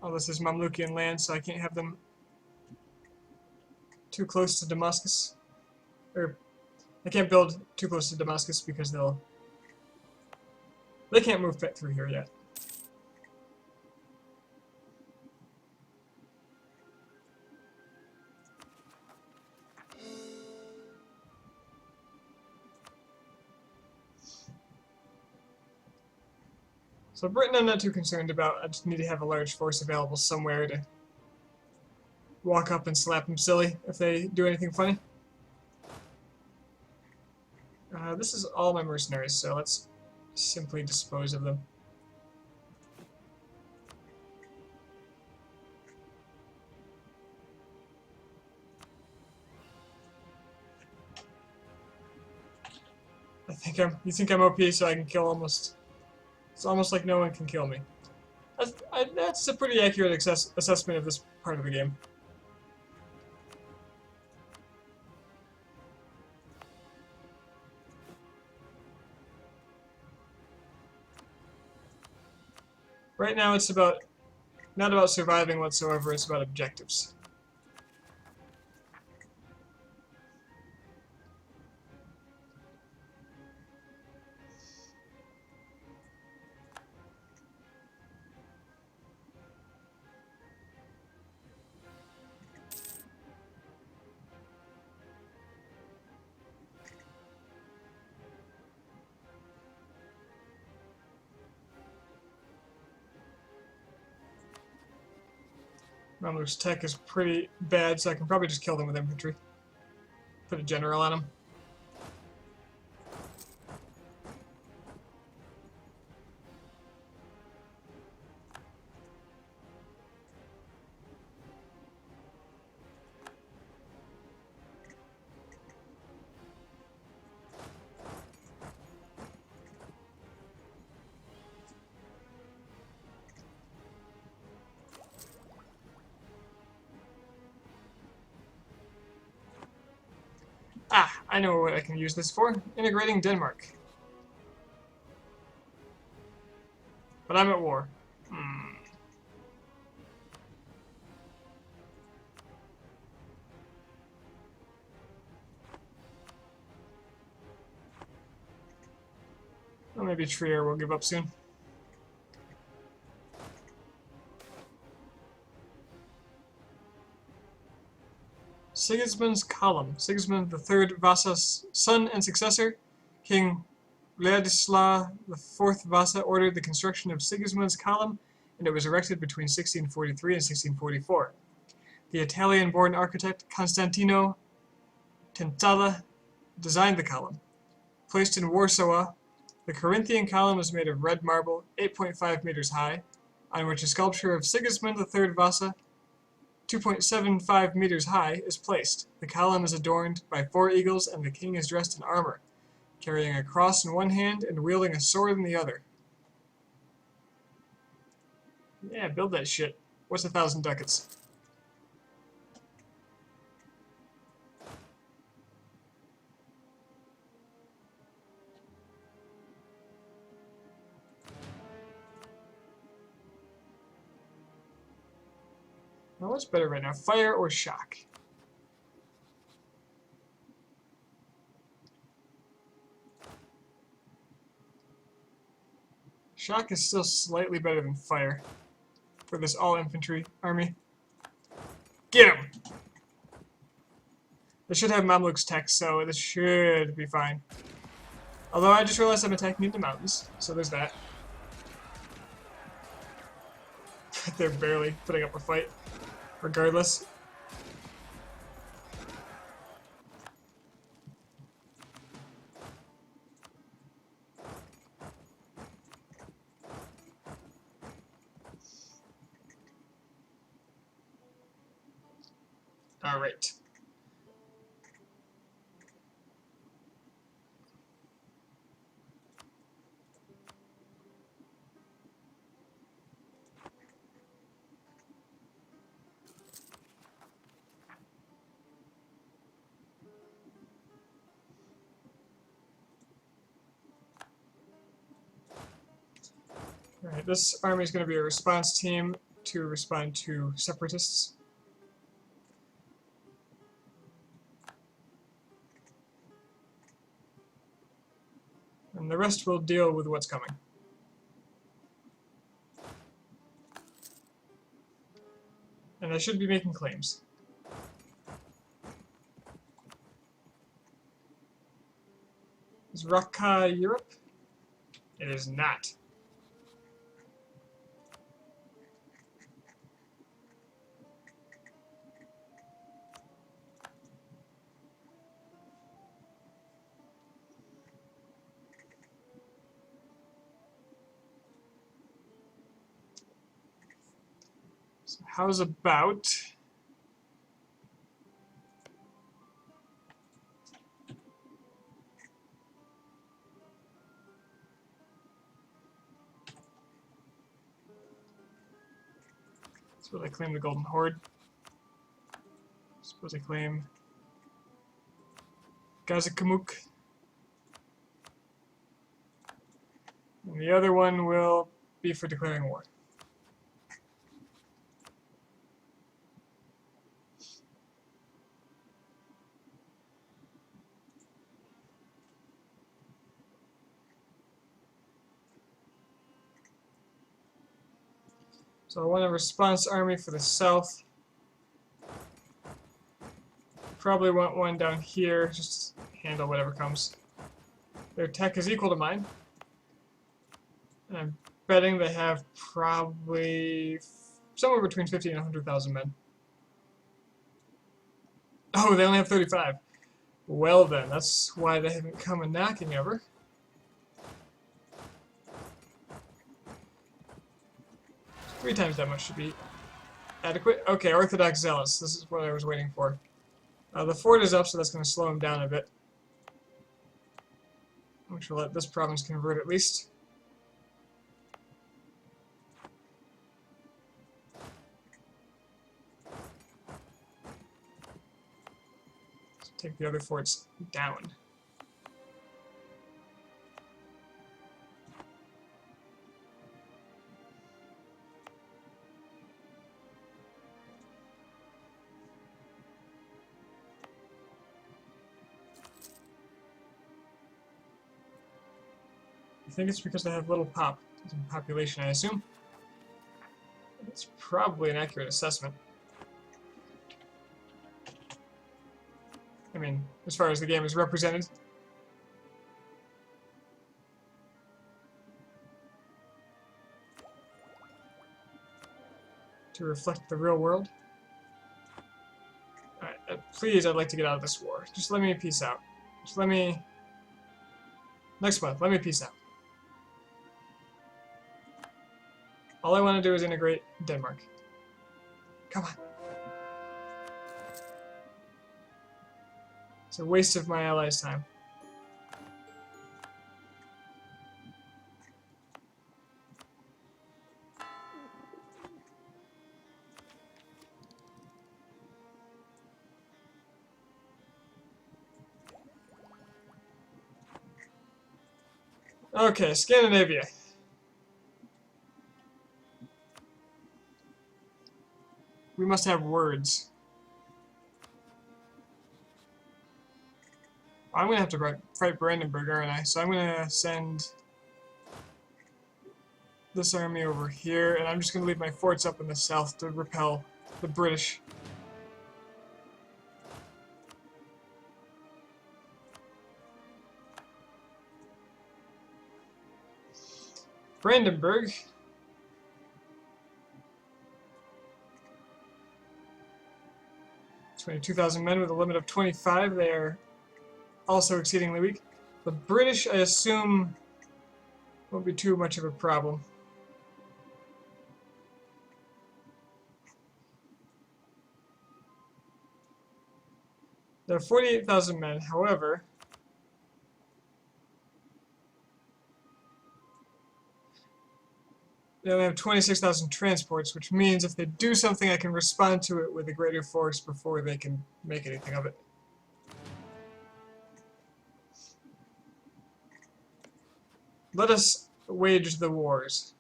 S1: Oh, this is Mamlukian land, so I can't have them too close to Damascus. Or, I can't build too close to Damascus because they can't move through here yet. So Britain I'm not too concerned about. I just need to have a large force available somewhere to walk up and slap them silly if they do anything funny. This is all my mercenaries, so let's simply dispose of them. You think I'm OP, so I can kill almost. It's almost like no one can kill me. That's a pretty accurate assessment of this part of the game. Right now it's not about surviving whatsoever, it's about objectives. Mamluk's tech is pretty bad, so I can probably just kill them with infantry. Put a general on them. Ah, I know what I can use this for. Integrating Denmark. But I'm at war. Well, maybe Trier will give up soon. Sigismund's column. Sigismund III Vasa's son and successor, King Władysław IV Vasa, ordered the construction of Sigismund's column, and it was erected between 1643 and 1644. The Italian-born architect Constantino Tentata designed the column. Placed in Warsaw, the Corinthian column is made of red marble, 8.5 meters high, on which a sculpture of Sigismund III Vasa, 2.75 meters high, is placed. The column is adorned by 4 eagles, and the king is dressed in armor, carrying a cross in one hand and wielding a sword in the other. Yeah, build that shit. What's 1,000 ducats? Now, what's better right now, fire or shock? Shock is still slightly better than fire for this all-infantry army. Get him! They should have Mamluk's tech, so this should be fine. Although I just realized I'm attacking into mountains, so there's that. They're barely putting up a fight. Regardless. Alright. Alright, this army is going to be a response team to respond to separatists. And the rest will deal with what's coming. And I should be making claims. Is Raqqa Europe? It is not. So how's about... Suppose I claim the Golden Horde. Suppose I claim Gazakamuk. And the other one will be for declaring war. So I want a response army for the south. Probably want one down here, just handle whatever comes. Their tech is equal to mine. And I'm betting they have probably somewhere between 50 and 100,000 men. Oh, they only have 35. Well then, that's why they haven't come a-knocking ever. Three times that much should be adequate. Okay, Orthodox Zealots. This is what I was waiting for. The fort is up, so that's going to slow him down a bit. Which will let this province convert at least. So take the other forts down. I think it's because they have little population, I assume. It's probably an accurate assessment. I mean, as far as the game is represented. To reflect the real world. Alright, please, I'd like to get out of this war. Just let me peace out. Just let me... Next month, let me peace out. All I want to do is integrate Denmark. Come on. It's a waste of my allies' time. Okay, Scandinavia. We must have words. I'm gonna have to fight Brandenburg, aren't I? So I'm gonna send this army over here, and I'm just gonna leave my forts up in the south to repel the British. Brandenburg. It's 22,000 men with a limit of 25. They are also exceedingly weak. The British, I assume, won't be too much of a problem. There are 48,000 men, however, they only have 26,000 transports, which means if they do something, I can respond to it with a greater force before they can make anything of it. Let us wage the wars.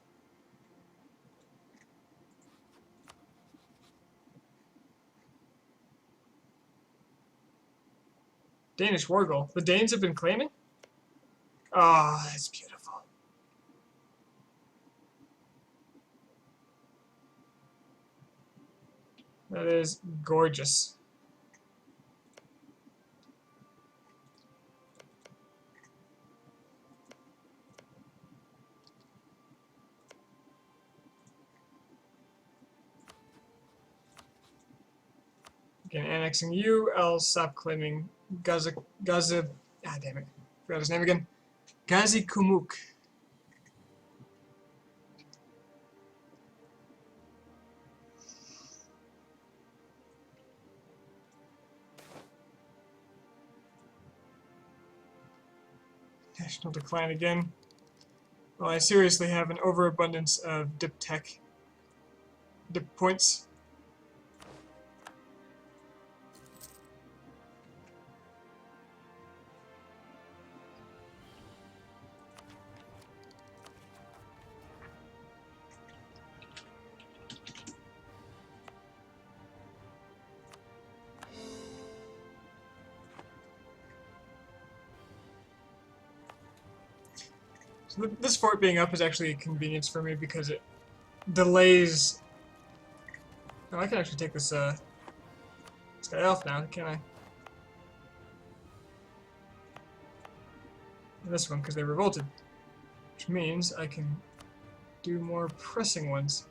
S1: Danish war goal. The Danes have been claiming? Ah, oh, that's beautiful. That is gorgeous. Again, annexing you, I'll stop claiming Gaza. Ah, damn it. Forgot his name again. Gazi Kumuk. National decline again. Well, I seriously have an overabundance of dip points. So this fort being up is actually a convenience for me because it delays. Oh, I can actually take this guy off now, can't I? This one, because they revolted. Which means I can do more pressing ones.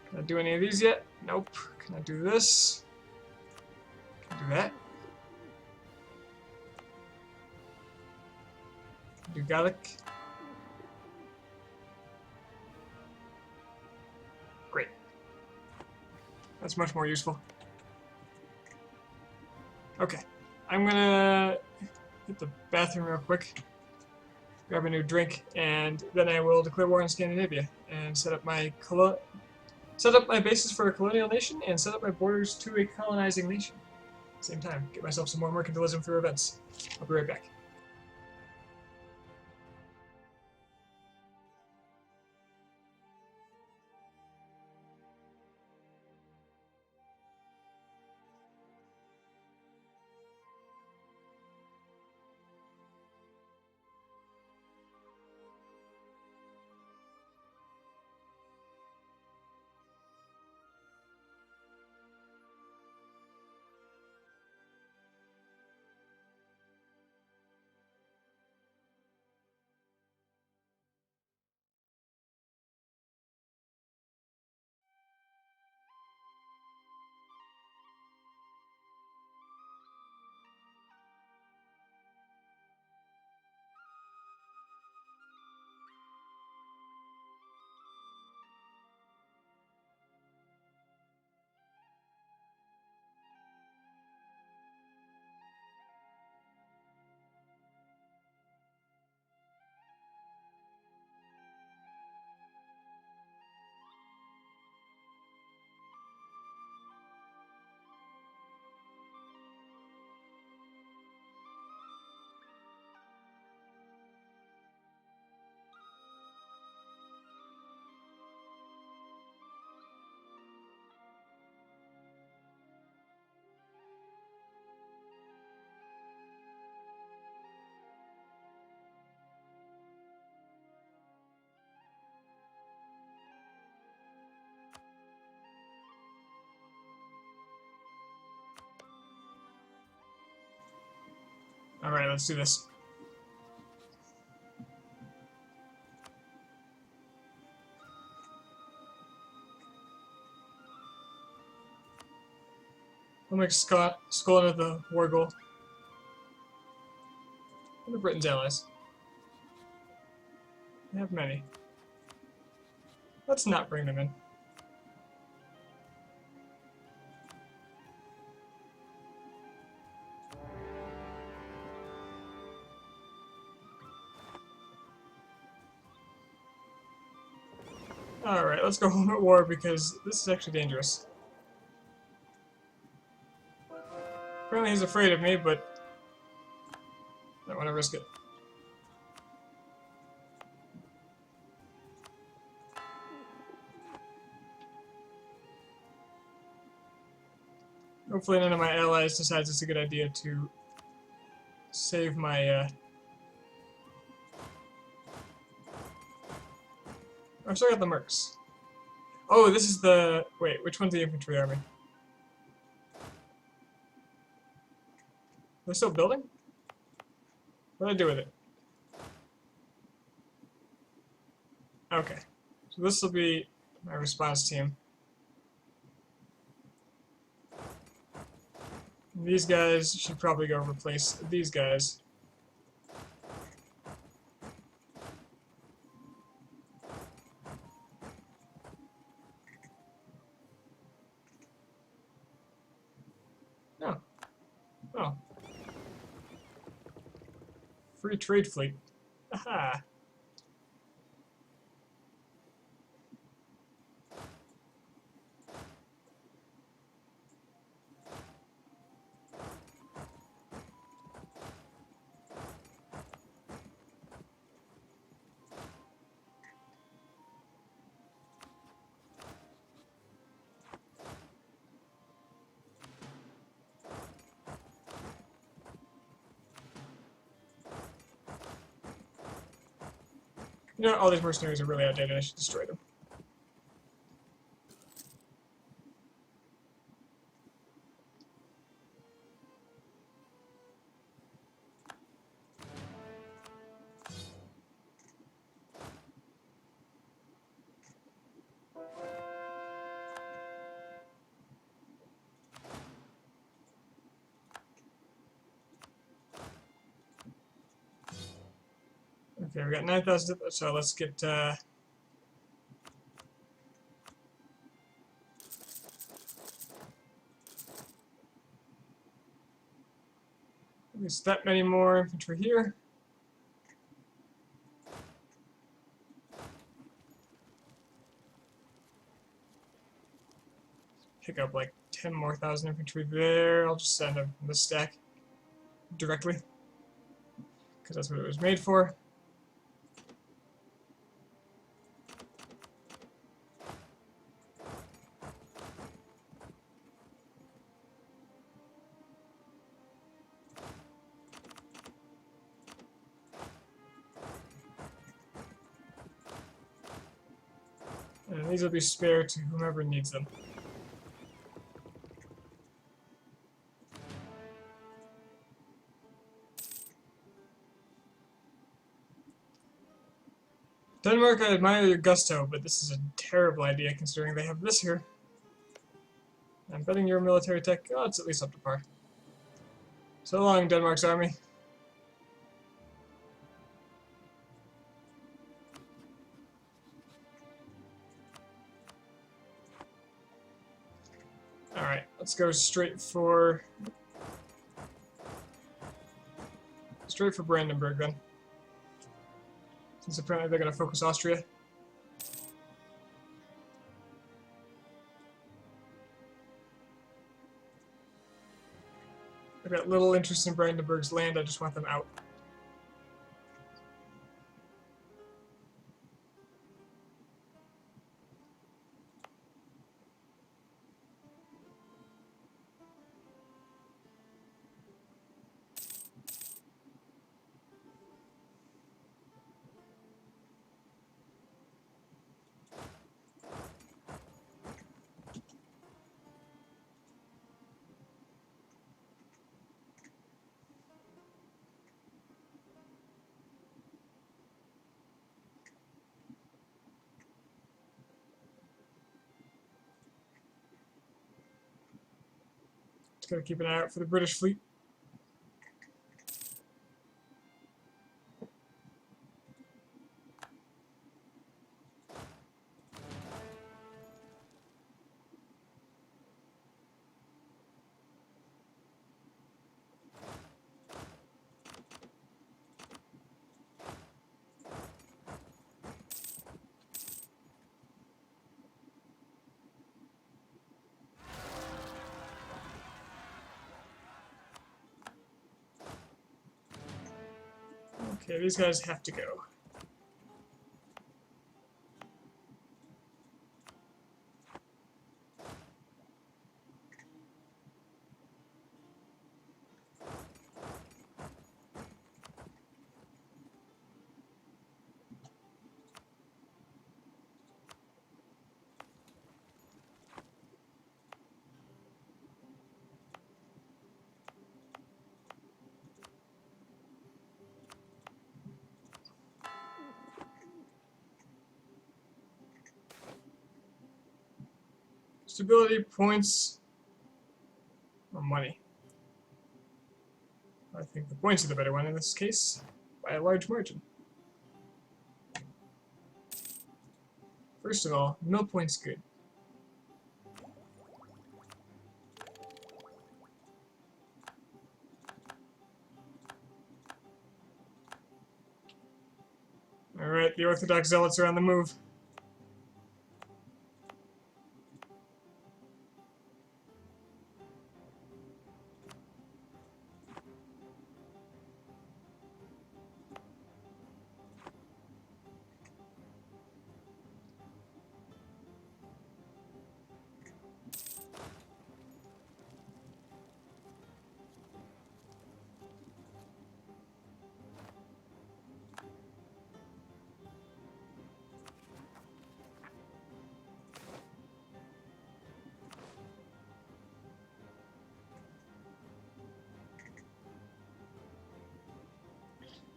S1: Can I do any of these yet? Nope. Can I do this? Can I do that? Can I do Gallic? Great. That's much more useful. Okay. I'm gonna hit the bathroom real quick, grab a new drink, and then I will declare war on Scandinavia and set up my bases for a colonial nation and set up my borders to a colonizing nation. At the same time, get myself some more mercantilism through events. I'll be right back. Alright, let's do this. I'll make Scotland the war goal. And the Britain's allies. I have many. Let's not bring them in. Alright, let's go home at war because this is actually dangerous. Apparently he's afraid of me, but I don't want to risk it. Hopefully none of my allies decides it's a good idea to save my, I still got the mercs. Oh, this is the... Wait, which one's the infantry army? They're still building? What did I do with it? Okay. So this will be my response team. And these guys should probably go replace these guys. Oh. Oh. Free trade fleet. Aha. You know, all these mercenaries are really outdated. I should destroy them. Okay, we got 9,000, so let's get, at least that many more infantry here. Pick up like 10 more thousand infantry there. I'll just send them from this stack directly, because that's what it was made for. And these will be spared to whomever needs them. Denmark, I admire your gusto, but this is a terrible idea considering they have this here. I'm betting your military tech, oh, it's at least up to par. So long, Denmark's army. Alright, let's go straight for Brandenburg then. Since apparently they're going to focus Austria. I've got little interest in Brandenburg's land, I just want them out. Just gotta keep an eye out for the British fleet. Okay, these guys have to go. Stability, points, or money. I think the points are the better one in this case, by a large margin. First of all, mill points good. Alright, the Orthodox Zealots are on the move.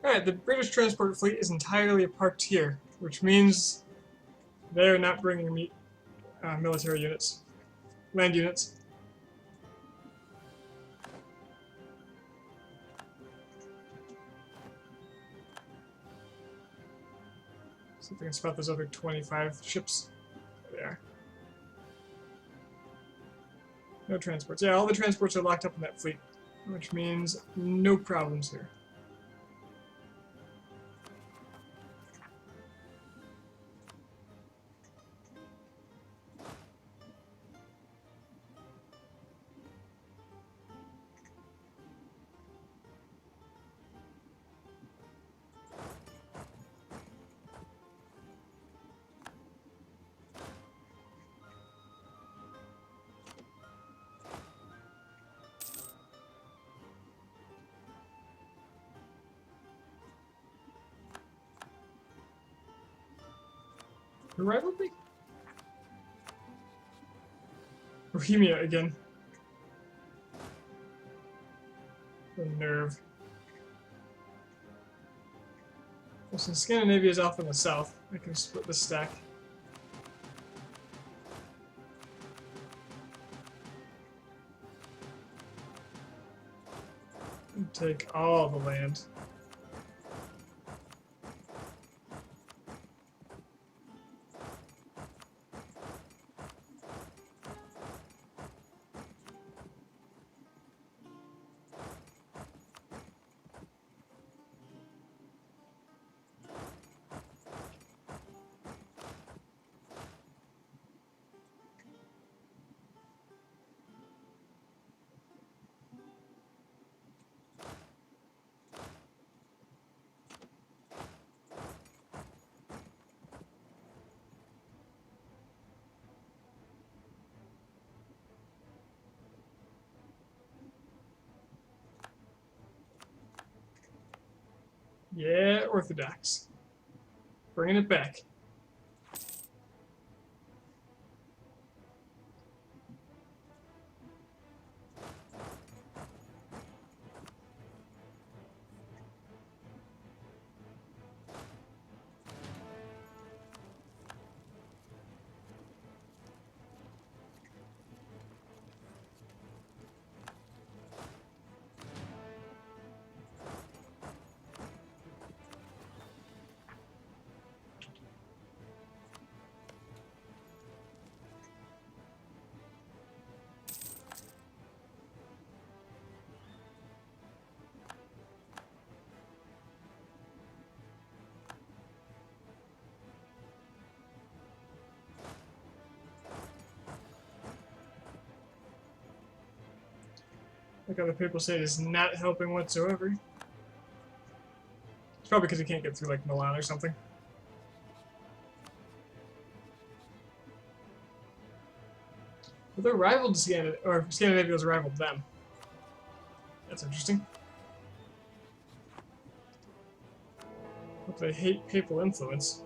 S1: Alright, the British transport fleet is entirely parked here, which means they're not bringing military units, land units. See if I can spot those other 25 ships. There they are. No transports. Yeah, all the transports are locked up in that fleet, which means no problems here. Who rivaled me? Bohemia again. The nerve. Well, since Scandinavia is off in the south, I can split the stack. And take all the land. Yeah, Orthodox. Bringing it back. Like other people say, it is not helping whatsoever. It's probably because he can't get through like Milan or something. But they're rivaled to Scandinavia, or Scandinavia's rivaled them. That's interesting. But they hate papal influence.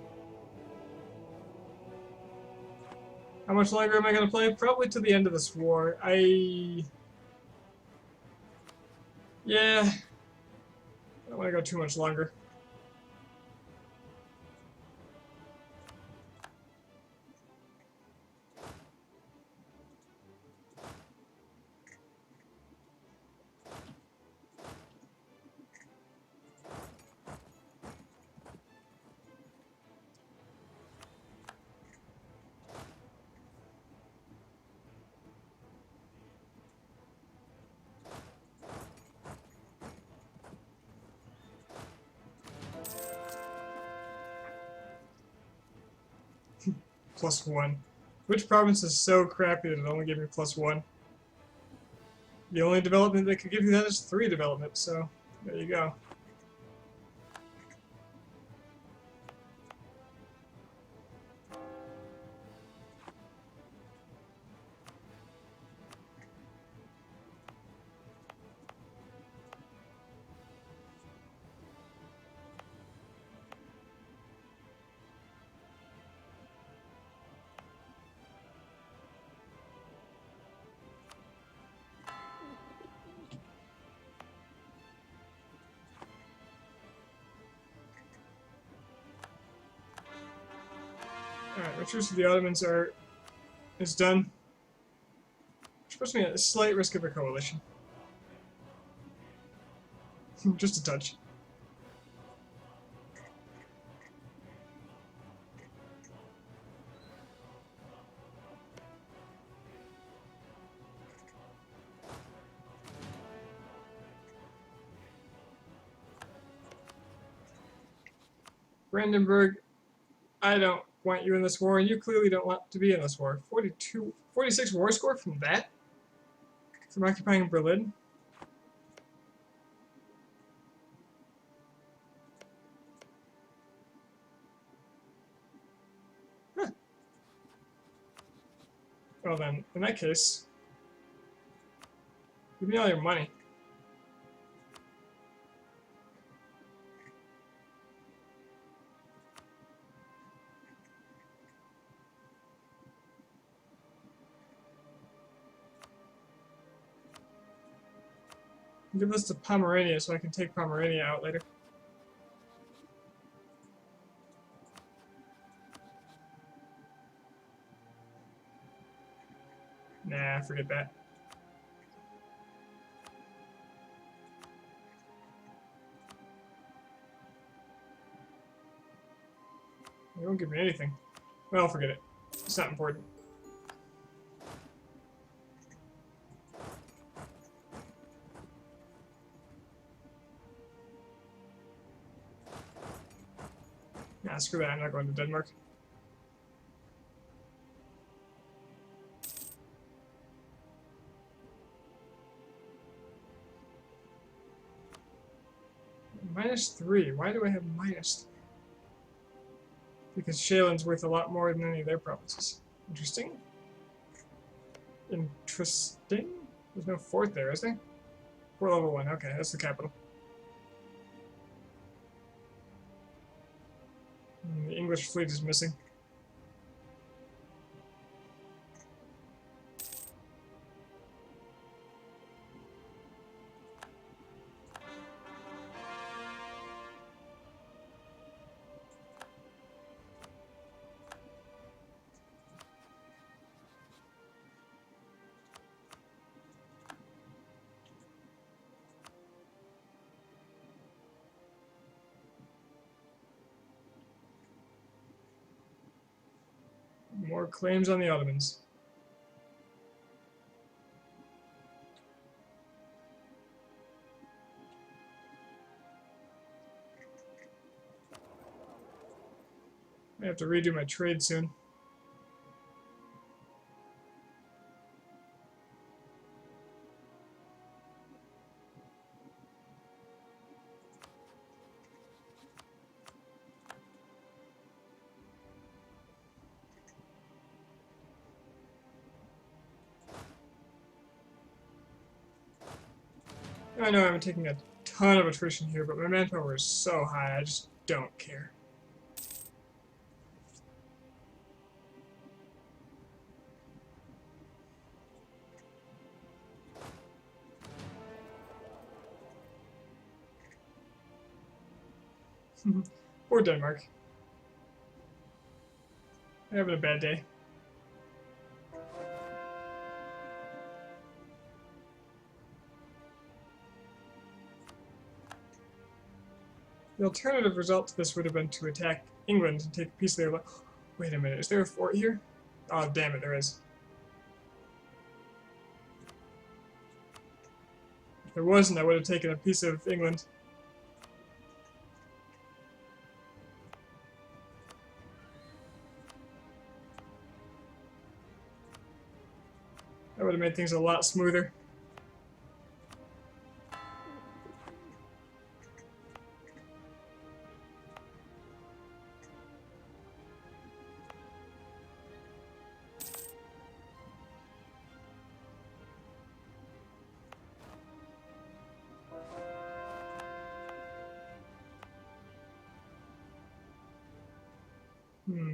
S1: How much longer am I going to play? Probably to the end of this war. Yeah. I don't want to go too much longer. +1. Which province is so crappy that it only gave me +1? The only development that could give you that is 3 development, so there you go. Alright, retreats of the Ottomans is done. Which puts me at a slight risk of a coalition. Just a touch. Brandenburg, I don't want you in this war, and you clearly don't want to be in this war. 46 war score from that? From occupying Berlin? Huh. Well then, in that case, give me all your money. Give this to Pomerania so I can take Pomerania out later. Nah, forget that. You won't give me anything. Well, forget it. It's not important. Nah, screw that. I'm not going to Denmark. -3. Why do I have -3? Because Shalin's worth a lot more than any of their provinces. Interesting. Interesting? There's no fort there, is there? Fort level 1. Okay, that's the capital. The English fleet is missing. More claims on the Ottomans. I have to redo my trade soon. I know I'm taking a ton of attrition here, but my manpower is so high, I just don't care. Poor Denmark. They're having a bad day. The alternative result to this would have been to attack England and take a piece of their... Wait a minute, is there a fort here? Oh, damn it, there is. If there wasn't, I would have taken a piece of England. That would have made things a lot smoother.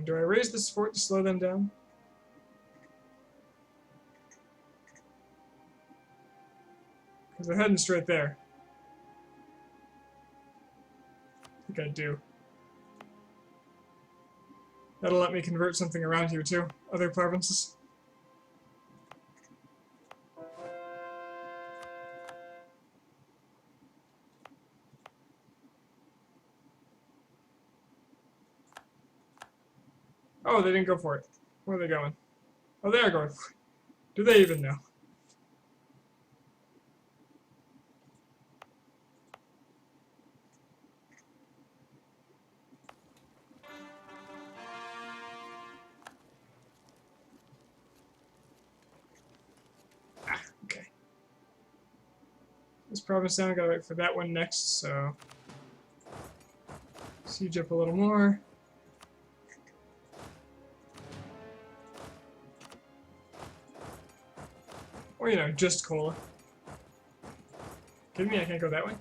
S1: Do I raise this fort to slow them down? Because they're heading straight there. I think I do. That'll let me convert something around here too. Other provinces. Oh, they didn't go for it. Where are they going? Oh, they are going for it. Do they even know? Ah, okay. This province down, gotta wait for that one next, so... Siege up a little more. Or, you know, just cola. Kidding me? I can't go that way?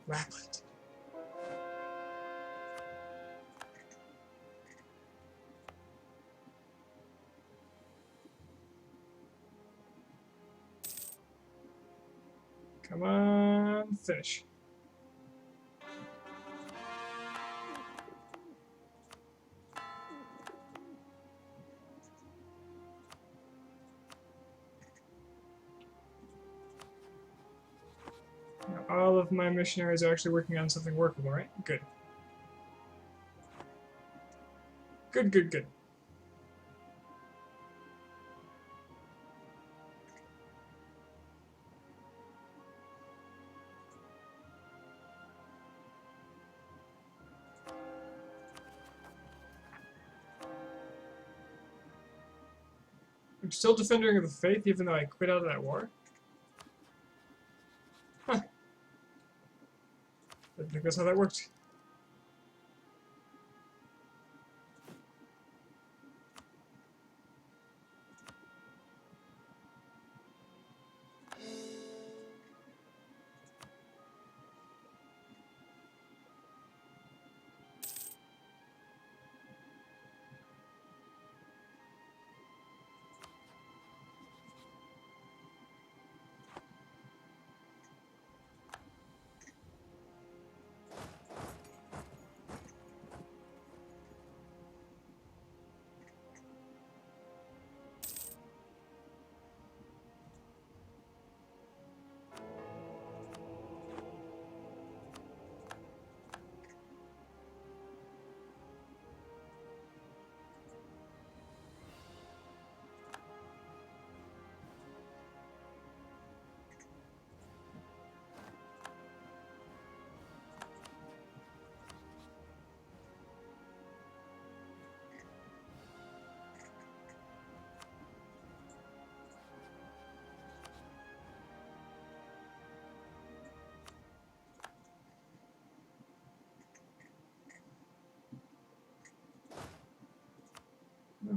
S1: Lapland. Come on, finish. Now, all of my missionaries are actually working on something workable, right? Good. Good, good, good. I'm still defending the faith even though I quit out of that war? Huh. Didn't think that's how that worked.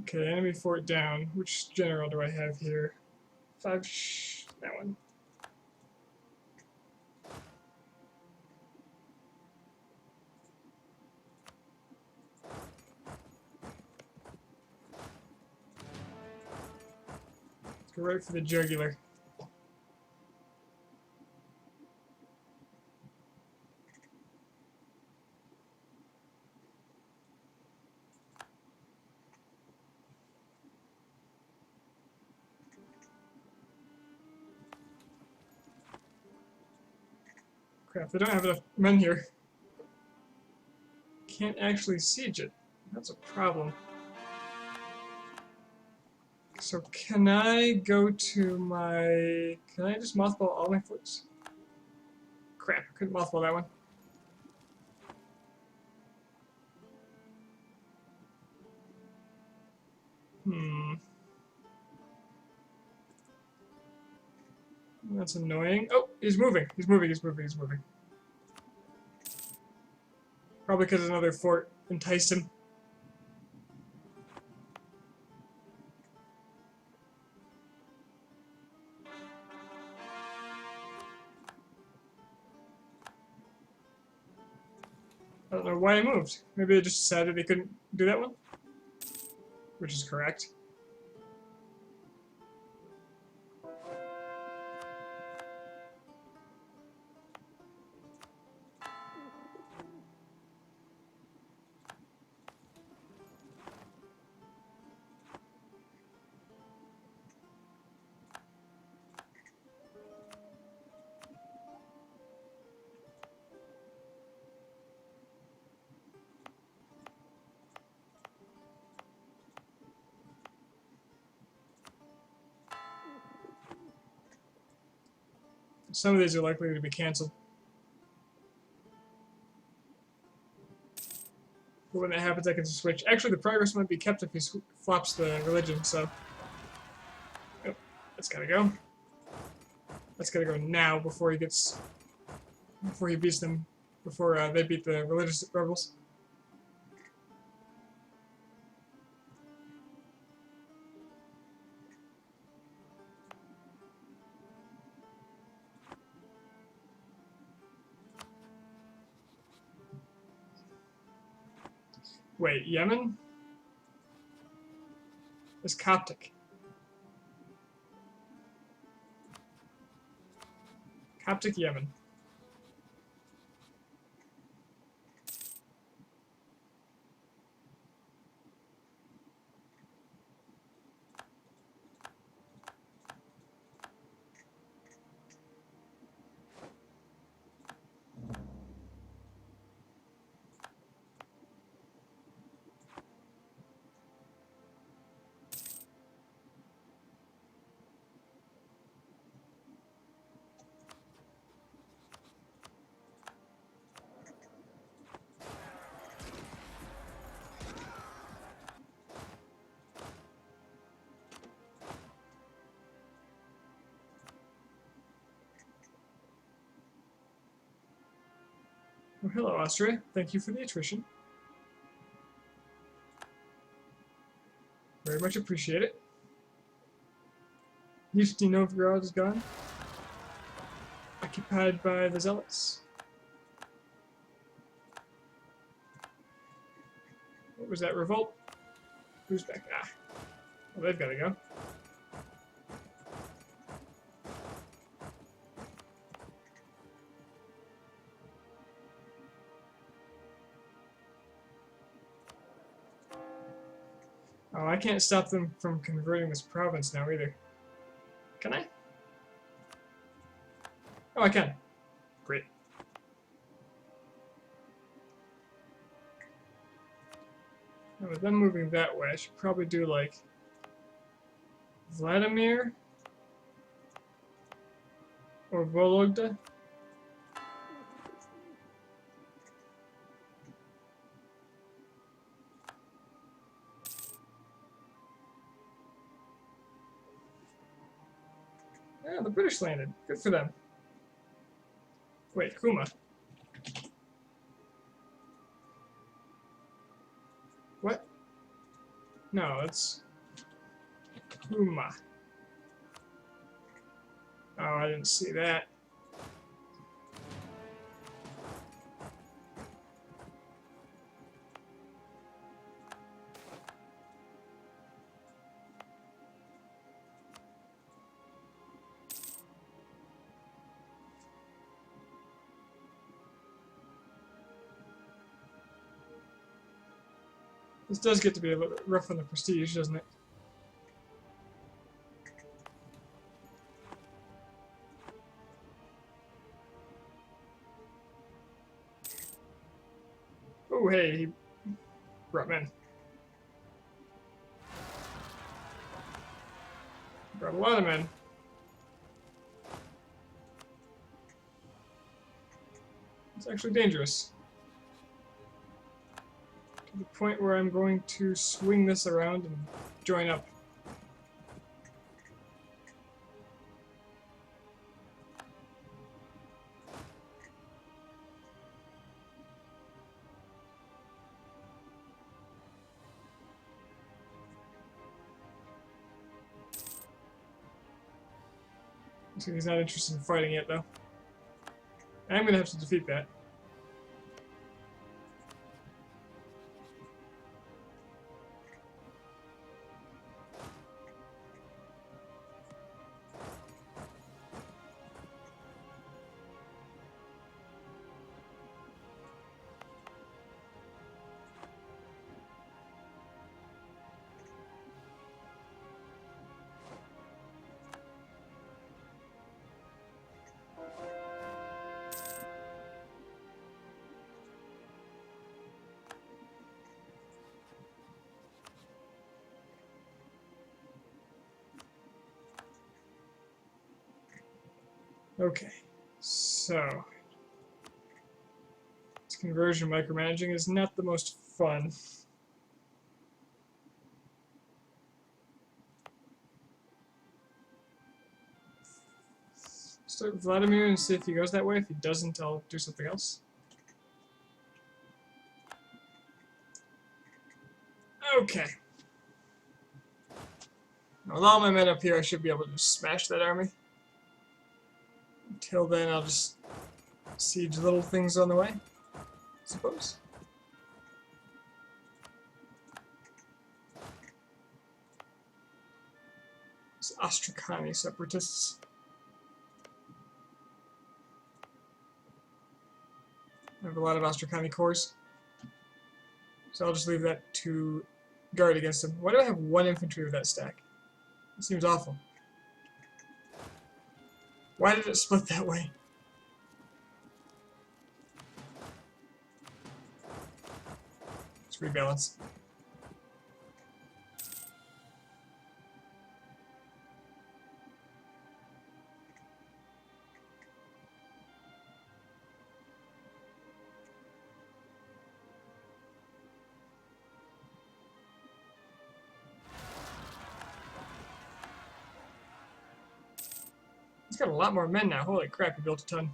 S1: Okay, enemy fort down. Which general do I have here? That one. Go right for the jugular. Crap, they don't have enough men here. Can't actually siege it. That's a problem. So can I go to my... Can I just mothball all my forts? Crap, I couldn't mothball that one. That's annoying. Oh, he's moving. He's moving, he's moving, he's moving. Probably because another fort enticed him. I don't know why he moved. Maybe they just decided they couldn't do that one? Which is correct. Some of these are likely to be cancelled. But when that happens, I can just switch. Actually, the progress might be kept if he flops the religion, so... Oh, that's gotta go. That's gotta go now before he gets... Before he beats them. Before they beat the religious rebels. Wait, Yemen? Is Coptic. Coptic Yemen. Oh, hello, Austria. Thank you for the attrition. Very much appreciate it. Nizhny Novgorod is gone. Occupied by the Zealots. What was that revolt? Who's back? Ah. Well, they've got to go. Oh, I can't stop them from converting this province now either. Can I? Oh, I can. Great. Now, with them moving that way, I should probably do like Vladimir or Vologda. Yeah, the British landed. Good for them. Wait, Kuma. What? No, it's Kuma. Oh, I didn't see that. This does get to be a little bit rough on the prestige, doesn't it? Oh, hey, he brought men. Brought a lot of men. It's actually dangerous. To the point where I'm going to swing this around and join up. So he's not interested in fighting yet, though. I'm gonna have to defeat that. Okay, so this conversion micromanaging is not the most fun. Start with Vladimir and see if he goes that way. If he doesn't, I'll do something else. Okay. Now, with all my men up here, I should be able to just smash that army. Until then, I'll just siege little things on the way, I suppose. It's Astrakani separatists. I have a lot of Astrakani corps, so I'll just leave that to guard against them. Why do I have one infantry with that stack? It seems awful. Why did it split that way? Let's rebalance. He's got a lot more men now. Holy crap, he built a ton.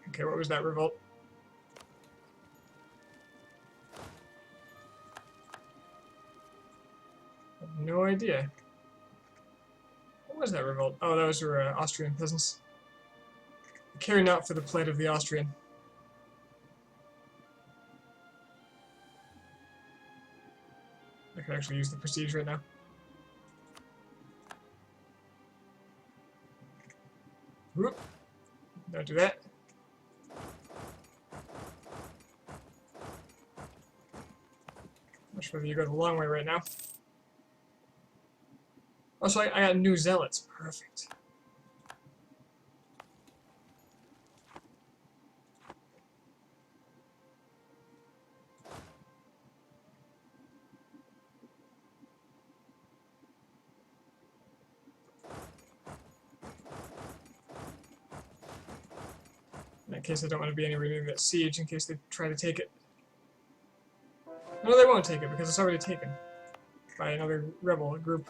S1: Okay, what was that revolt? I have no idea. What was that revolt? Oh, those were Austrian peasants. Carrying out for the plight of the Austrian. I could actually use the prestige right now. Whoop. Don't do that. Much rather you go the long way right now. Also, I got new zealots. Perfect. In that case, I don't want to be anywhere near that siege in case they try to take it. No, they won't take it because it's already taken by another rebel group.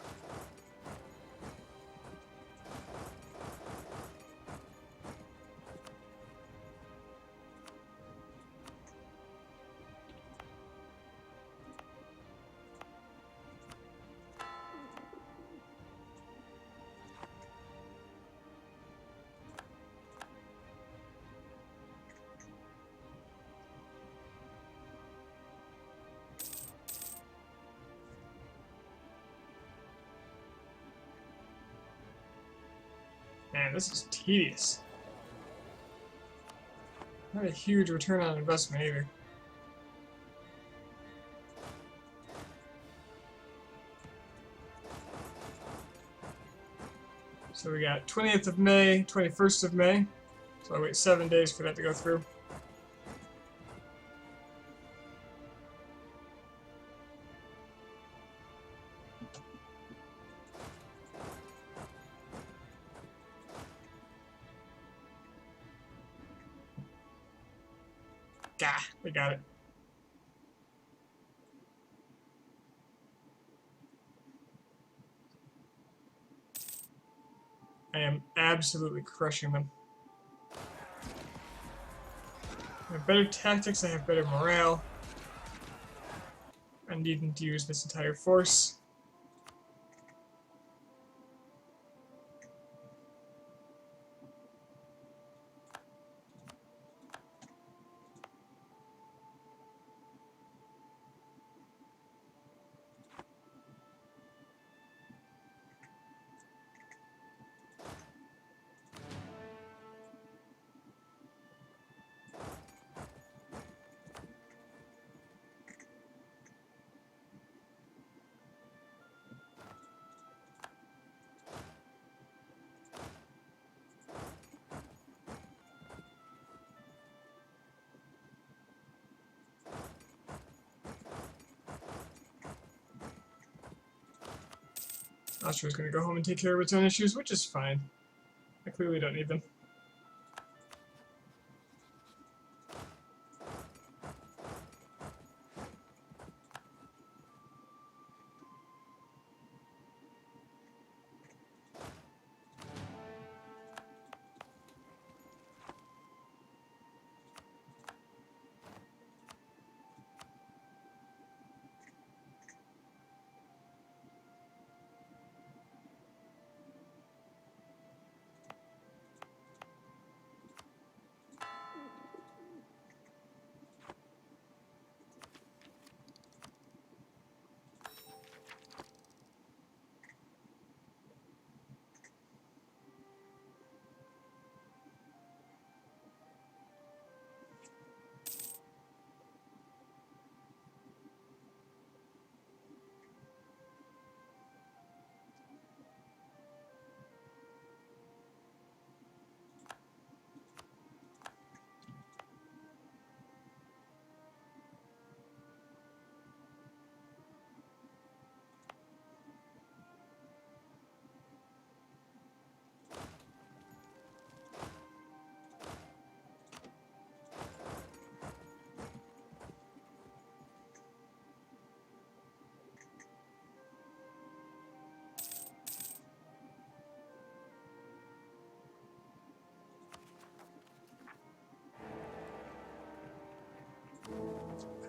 S1: Man, this is tedious. Not a huge return on investment either. So we got 20th of May, 21st of May. So I wait 7 days for that to go through. Gah, we got it. I am absolutely crushing them. I have better tactics, I have better morale. I needn't use this entire force. Austria's gonna go home and take care of its own issues, which is fine. I clearly don't need them.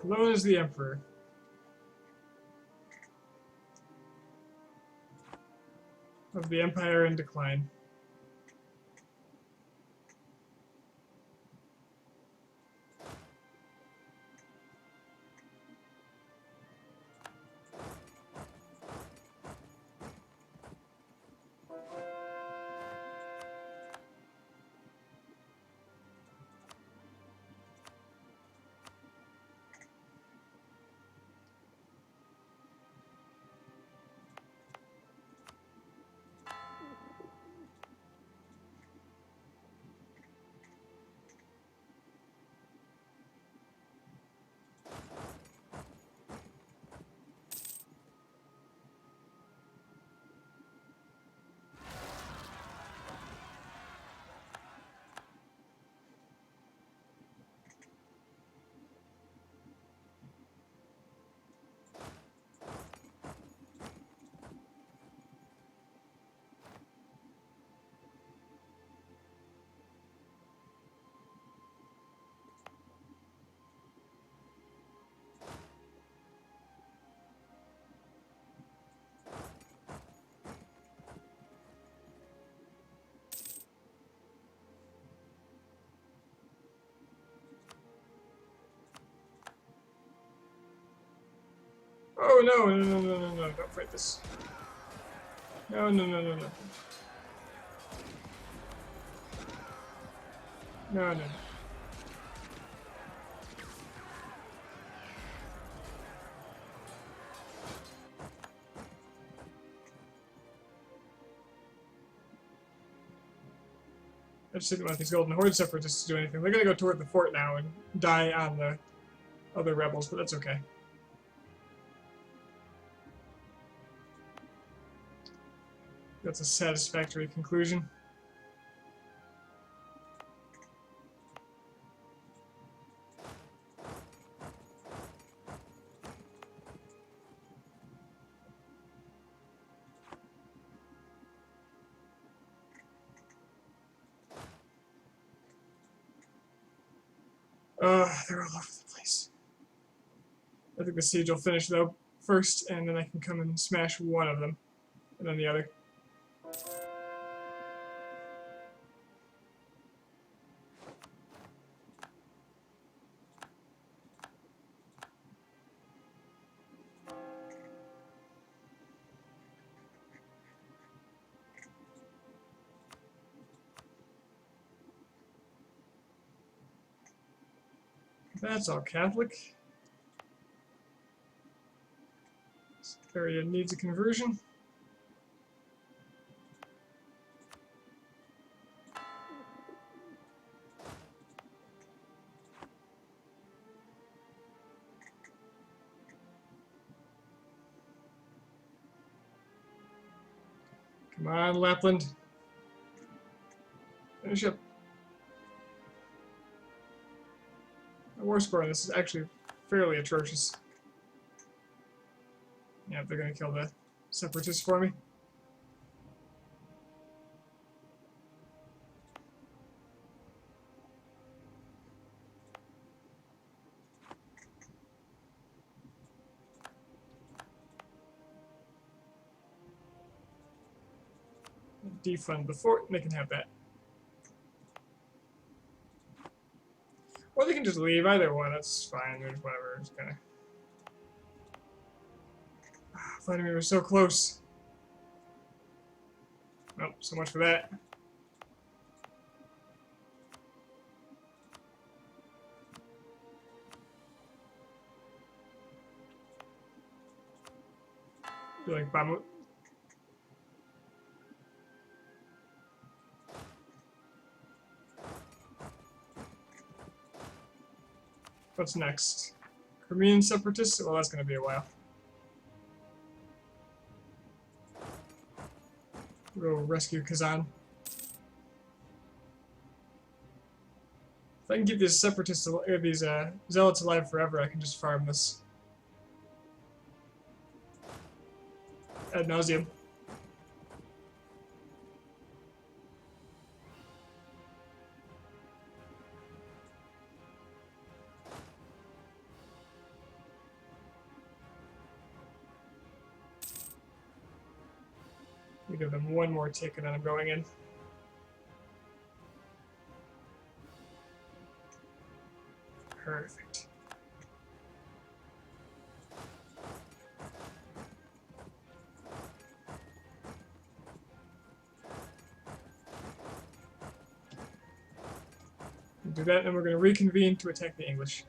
S1: Cologne is the emperor. Of the empire in decline. Oh no, no, no, no, no, no, don't fight this. No, no, no, no, no. No, no, no. I just didn't want these Golden Horde separatists to do anything. They're gonna go toward the fort now and die on the other rebels, but that's okay. That's a satisfactory conclusion. They're all over the place. I think the siege will finish though first, and then I can come and smash one of them, and then the other. That's all Catholic. This area needs a conversion. Come on, Lapland. Finish up. The war score on this is actually fairly atrocious. Yeah, they're gonna kill the separatists for me. Defund the fort, and they can have that. Or they can just leave, either one, that's fine, there's whatever, it's kinda... Vladimir was so close. Nope, so much for that. I feel like Bamut. What's next? Crimean separatists? Well, that's gonna be a while. Go rescue Kazan. If I can keep these separatists, or these zealots alive forever, I can just farm this ad nauseum. We give them one more tick and then I'm going in. Perfect. Do that, and we're going to reconvene to attack the English.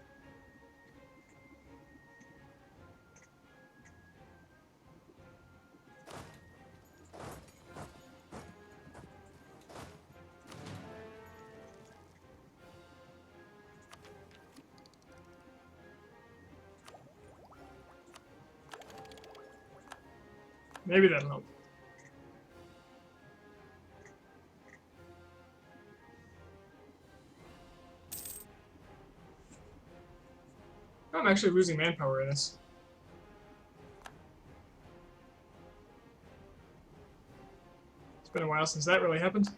S1: Maybe that'll help. I'm actually losing manpower in this. It's been a while since that really happened.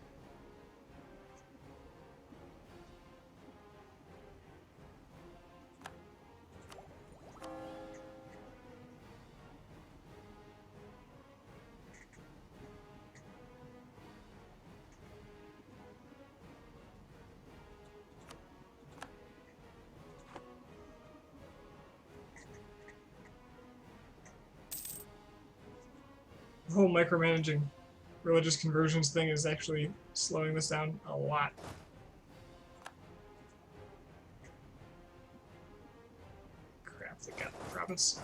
S1: The whole micromanaging religious conversions thing is actually slowing this down a lot. Crap, they got the province.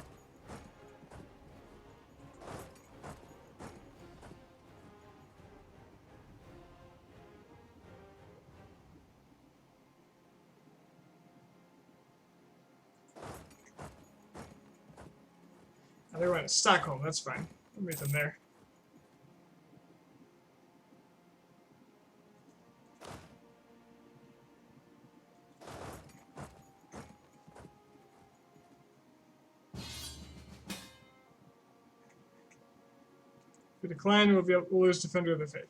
S1: Oh, they went to Stockholm, that's fine. We'll meet them there. If we decline, we'll lose Defender of the Faith.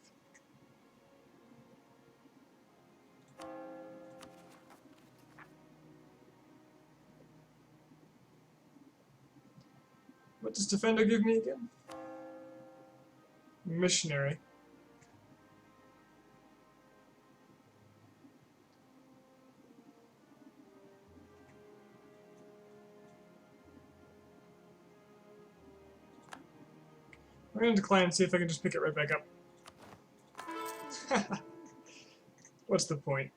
S1: What does Defender give me again? Missionary. I'm going to decline and see if I can just pick it right back up. What's the point?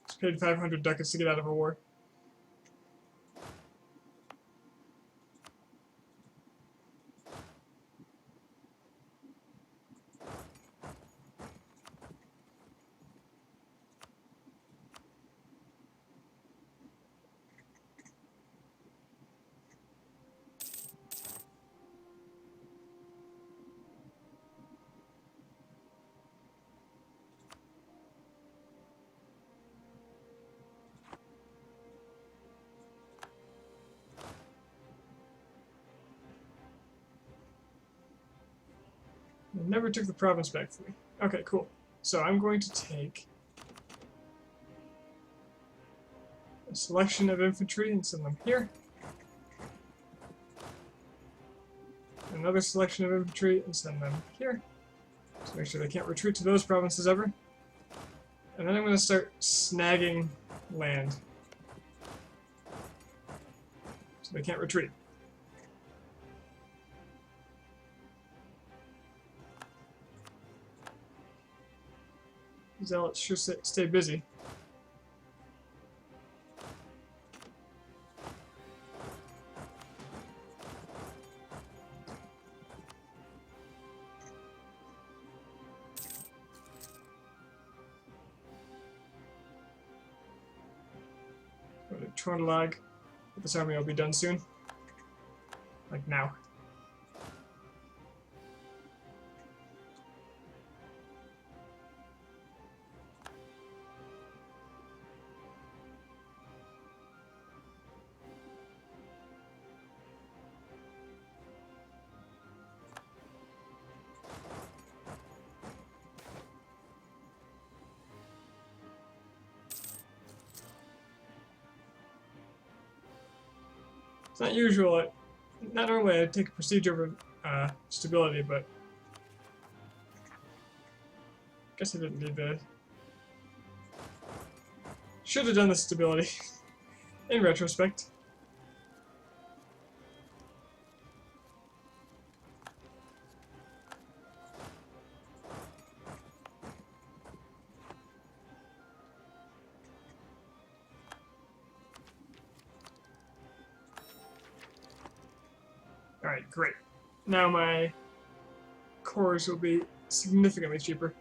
S1: Just paid 500 ducats to get out of a war. It never took the province back from me. Okay, cool. So I'm going to take a selection of infantry and send them here. Another selection of infantry and send them here. So make sure they can't retreat to those provinces ever. And then I'm going to start snagging land. So they can't retreat. Zealots should stay busy. Go to Trøndelag. This army will be done soon. Like now. It's not usual. Not normally I'd take a prestige over stability, but I guess I didn't need the. Should have done the stability in retrospect. Alright, great. Now my cores will be significantly cheaper.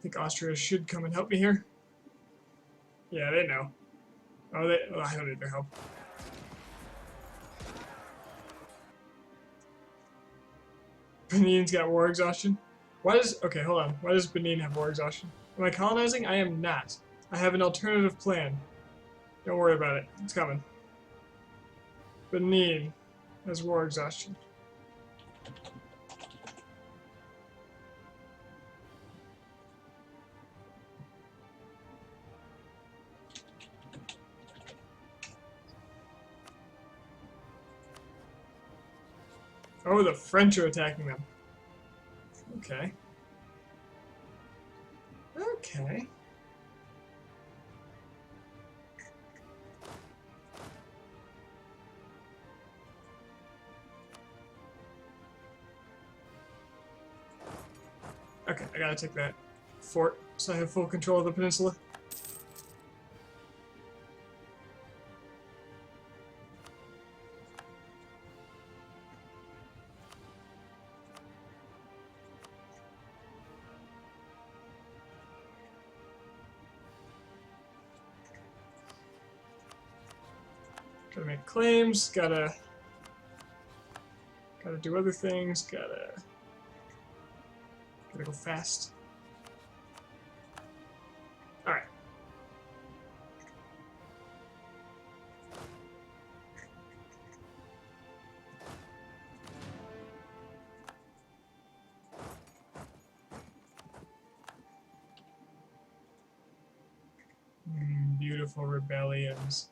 S1: think Austria should come and help me here. Yeah, they know. Oh, I don't need their help. Benin's got war exhaustion. Okay, hold on. Why does Benin have war exhaustion? Am I colonizing? I am not. I have an alternative plan. Don't worry about it. It's coming. Benin has war exhaustion. Oh, the French are attacking them. Okay. Okay. Okay, I gotta take that fort so I have full control of the peninsula. Gotta make claims, gotta do other things, gotta go fast. Alright. Beautiful rebellions.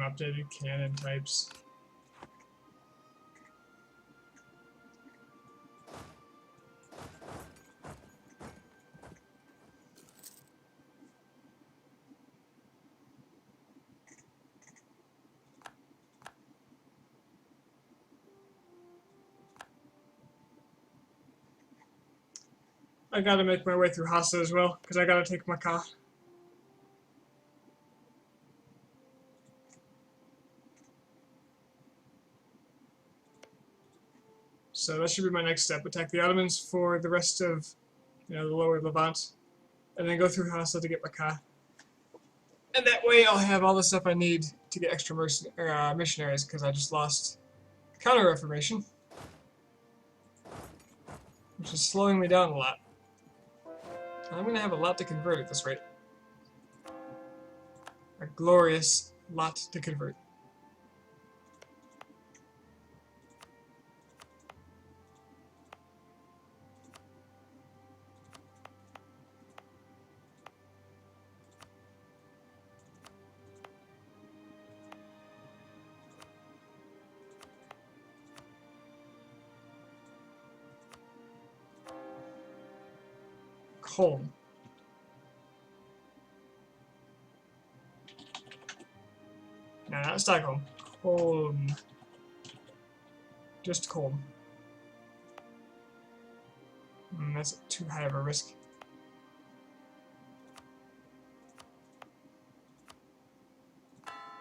S1: Updated cannon types. I gotta make my way through Hassa as well, because I gotta take Macau. So that should be my next step. Attack the Ottomans for the rest of, the lower Levant, and then go through Hassa to get Macau. And that way I'll have all the stuff I need to get extra missionaries, because I just lost Counter-Reformation, which is slowing me down a lot. And I'm going to have a lot to convert at this rate. A glorious lot to convert. Home. No, not Stockholm. Holm. Just Holm. That's too high of a risk.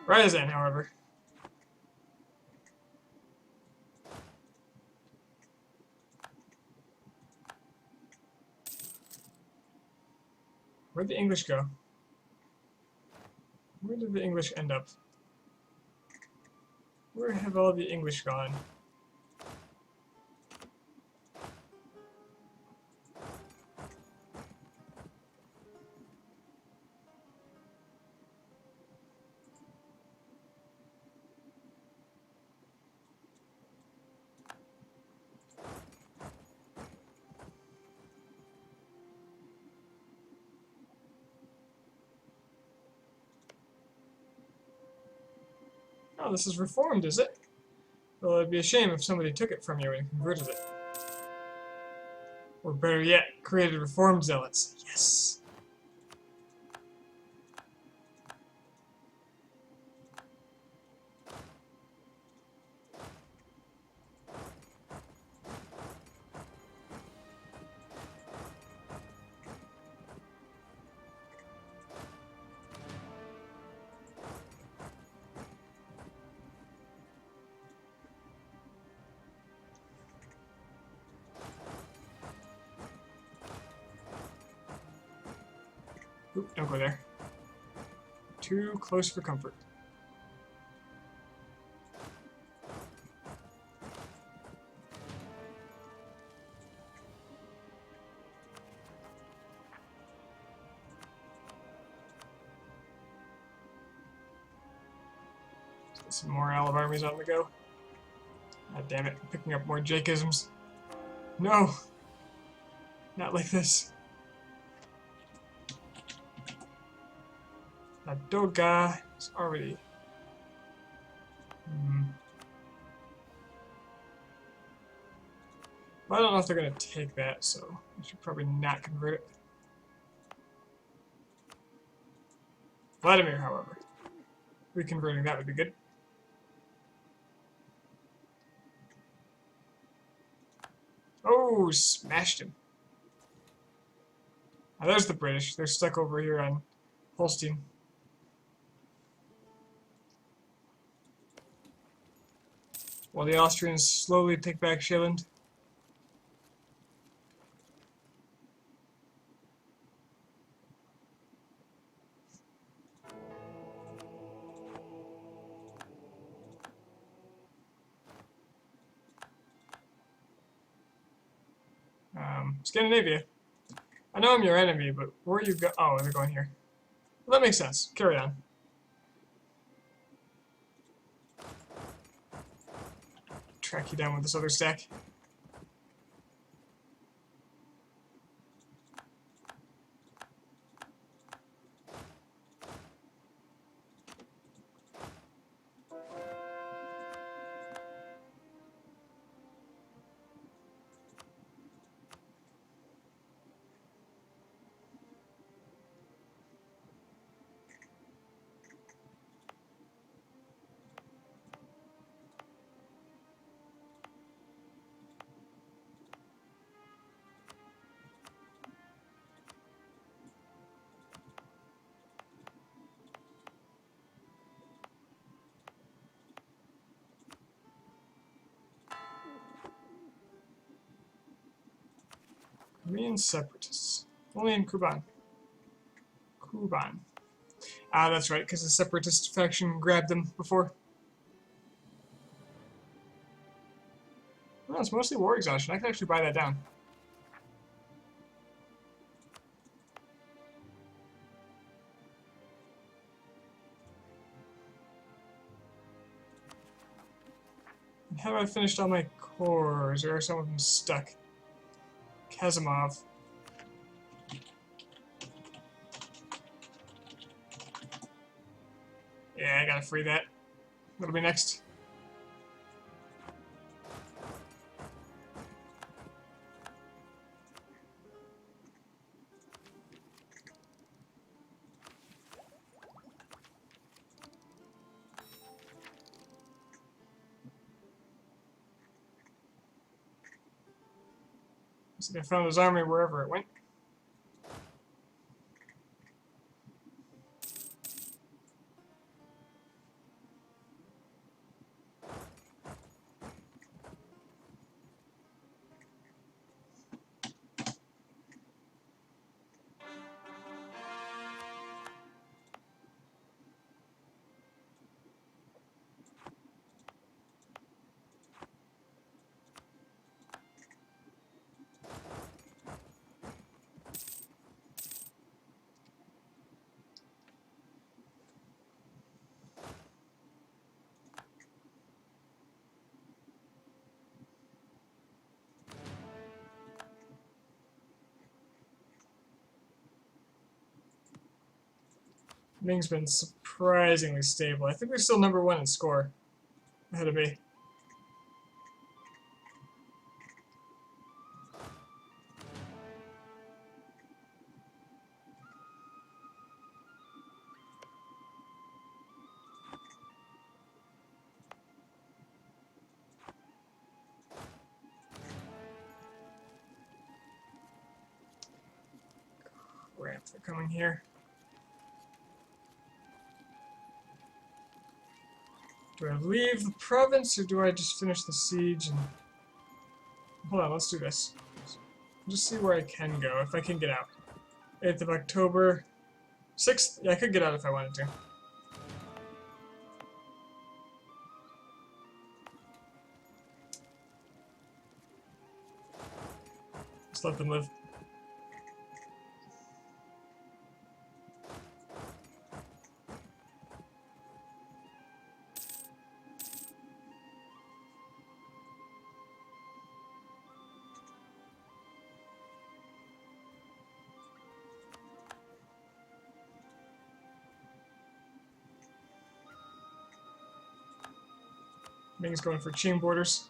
S1: Ryazan, however. Where'd the English go? Where did the English end up? Where have all the English gone? Oh, this is reformed, is it? Well, it'd be a shame if somebody took it from you and converted it. Or better yet, created reformed zealots. Yes! Oop, don't go there. Too close for comfort. Let's get some more Olive armies on the go. God damn it, I'm picking up more Jakeisms. No! Not like this. That Ducat is already... Well, I don't know if they're going to take that, so I should probably not convert it. Vladimir, however. Reconverting that would be good. Oh, smashed him. Now there's the British. They're stuck over here on Holstein. While the Austrians slowly take back Schieland. Scandinavia. I know I'm your enemy, but where you go? Oh, they're going here. Well, that makes sense. Carry on. Track you down with this other stack. Korean separatists. Only in Kuban. Kuban. Ah, that's right, because the separatist faction grabbed them before. No, it's mostly war exhaustion. I can actually buy that down. Have I finished all my cores, or are some of them stuck? Kazimov. Yeah, I gotta free that. What'll be next? So they found his army wherever it went. Ming's been surprisingly stable. I think they're still #1 in score, ahead of me. Crap, they're coming here. Do I leave the province, or do I just finish the siege and... Hold on, let's do this. Just see where I can go, if I can get out. 8th of October. 6th? Yeah, I could get out if I wanted to. Just let them live. Ming's going for chain borders.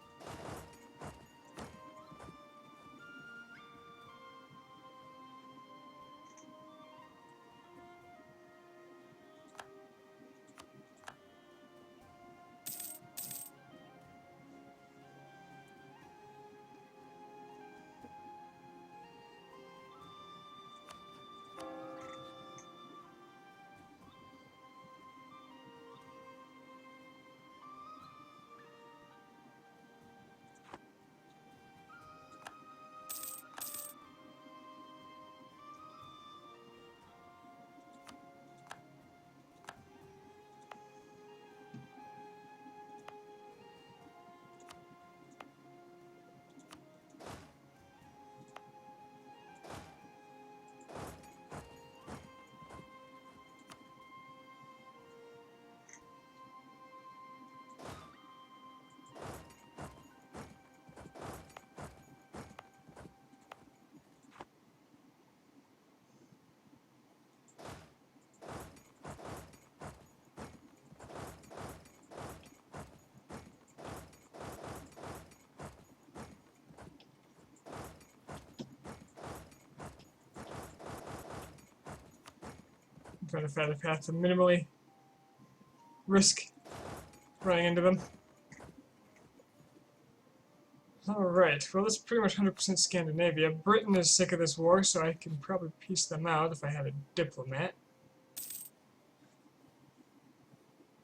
S1: I'm trying to find a path to minimally risk running into them. Alright, well that's pretty much 100% Scandinavia. Britain is sick of this war, so I can probably piece them out if I had a diplomat.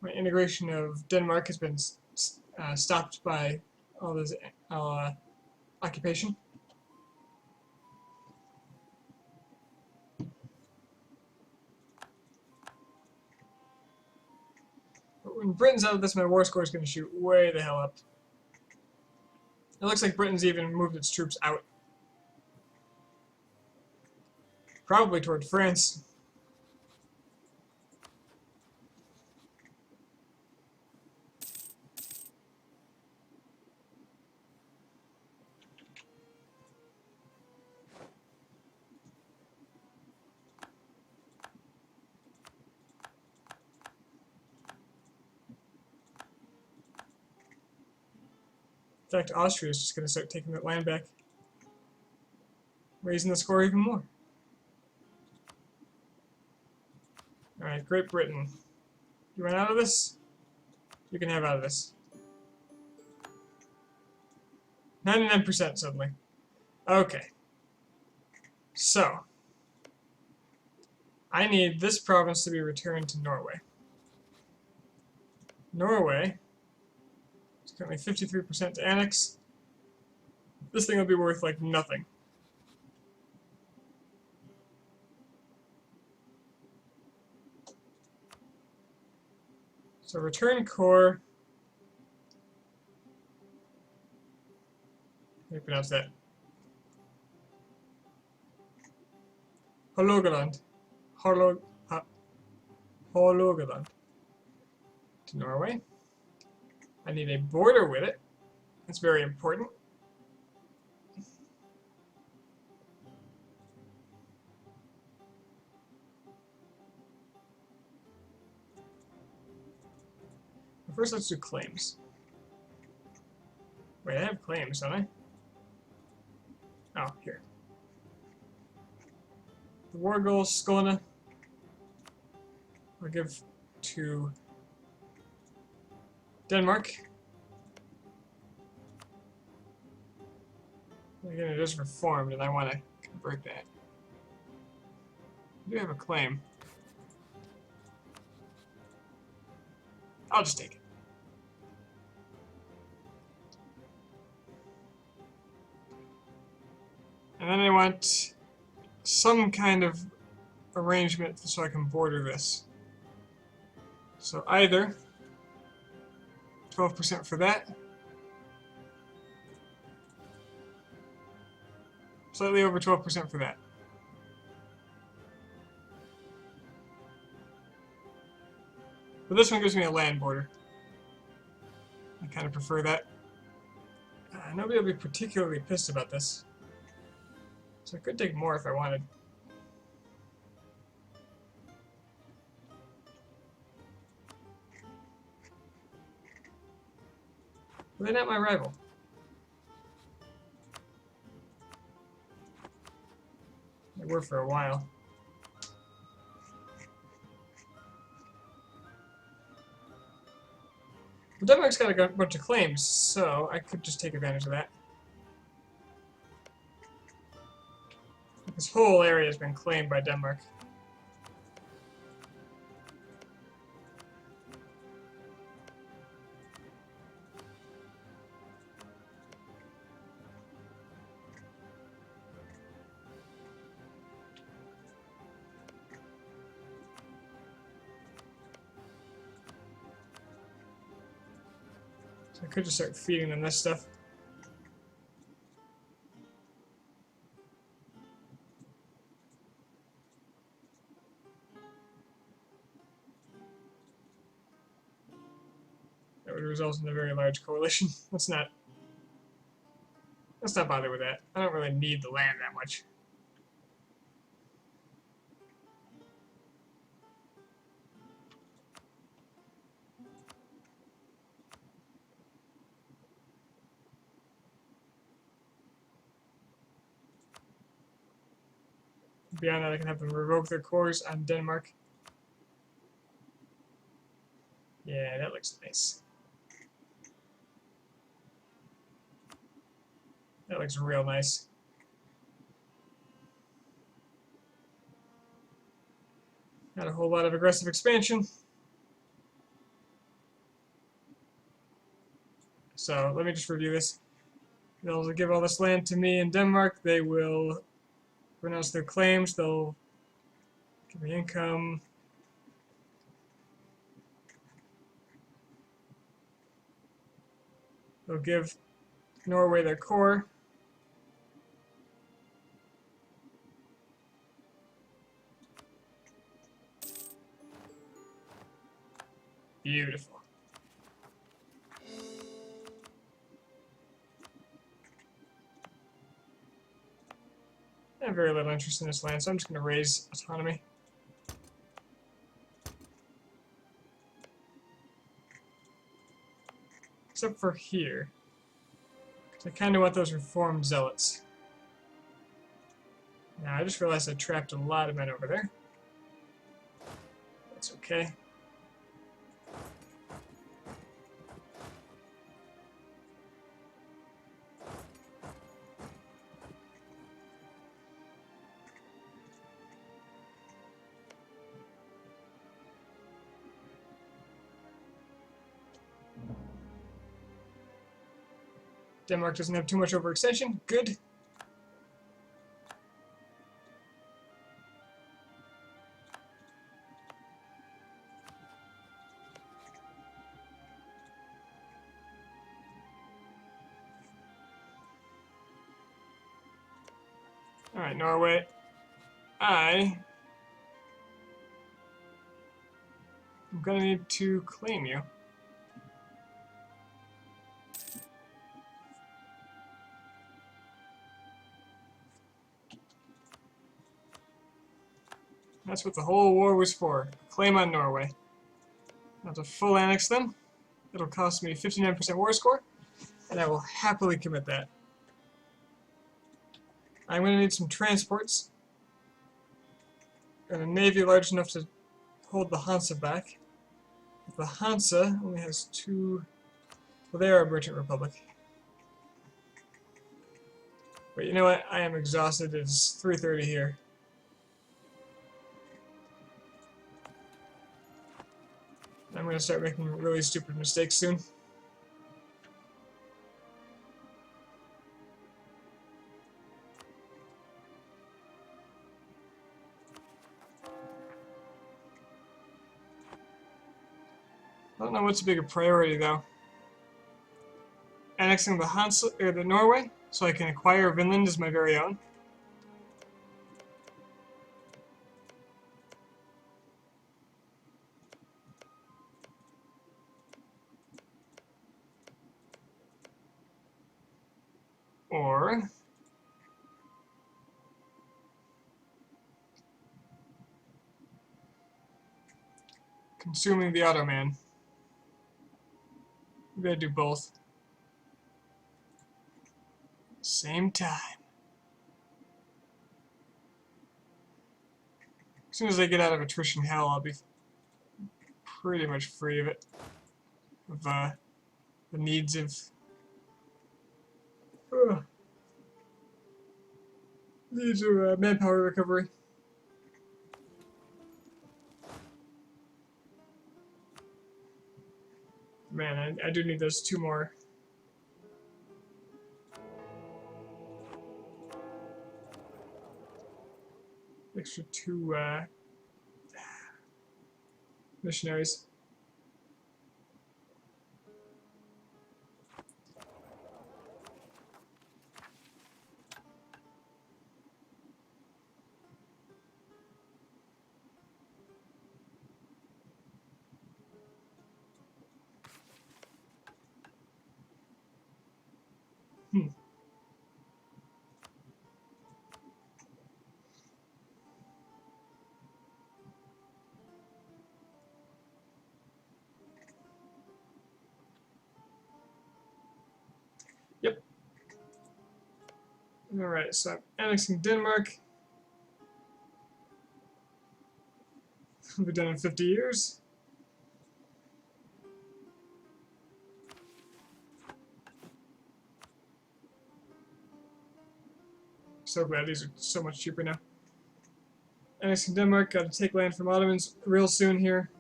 S1: My integration of Denmark has been stopped by all this occupation. But when Britain's out of this, my war score is going to shoot way the hell up. It looks like Britain's even moved its troops out. Probably toward France. In fact, Austria is just going to start taking that land back, raising the score even more. Alright, Great Britain. You want out of this? You can have out of this. 99% suddenly. Okay. So, I need this province to be returned to Norway. Norway is currently 53% to annex. This thing will be worth like nothing. So return core. How do you pronounce that? Hålogaland. Hålogaland. To Norway. I need a border with it. That's very important. First, let's do claims. Wait, I have claims, don't I? Oh, here. The war goals, Skåne. I'll give to Denmark. Again, it is reformed, and I want to convert that. I do have a claim. I'll just take it. And then I want some kind of arrangement so I can border this. So either 12% for that, slightly over 12% for that. But this one gives me a land border. I kind of prefer that. Nobody will be particularly pissed about this. So I could take more if I wanted. But they're not my rival. They were for a while. Well, Denmark's got a bunch of claims, so I could just take advantage of that. This whole area has been claimed by Denmark. So I could just start feeding them this stuff. That would result in a very large coalition. Let's not bother with that. I don't really need the land that much. Beyond that, I can have them revoke their cores on Denmark. Yeah, that looks nice. That looks real nice. Not a whole lot of aggressive expansion. So let me just review this. They'll give all this land to me in Denmark. They will renounce their claims. They'll give me income. They'll give Norway their core. Beautiful. I have very little interest in this land, so I'm just going to raise autonomy. Except for here. Because I kind of want those reformed zealots. Now, I just realized I trapped a lot of men over there. That's okay. Denmark doesn't have too much overextension. Good. Alright, Norway. I'm gonna need to claim you. That's what the whole war was for. Claim on Norway. Now to full annex them, it'll cost me 59% war score, and I will happily commit that. I'm going to need some transports, and a navy large enough to hold the Hansa back. The Hansa only has two... Well, they are a merchant republic. But you know what? I am exhausted. It's 3:30 here. I'm going to start making really stupid mistakes soon. I don't know what's a bigger priority though. Annexing the or the Norway, so I can acquire Vinland as my very own. Or consuming the Ottoman. Maybe I do both. Same time. As soon as I get out of attrition hell, I'll be pretty much free of it. Of the needs of manpower recovery. Man, I do need those 2 more. Extra 2 missionaries. Yep. Alright, so I'm annexing Denmark. It'll be done in 50 years. So glad these are so much cheaper now. Annexing Denmark, gotta take land from Ottomans real soon here.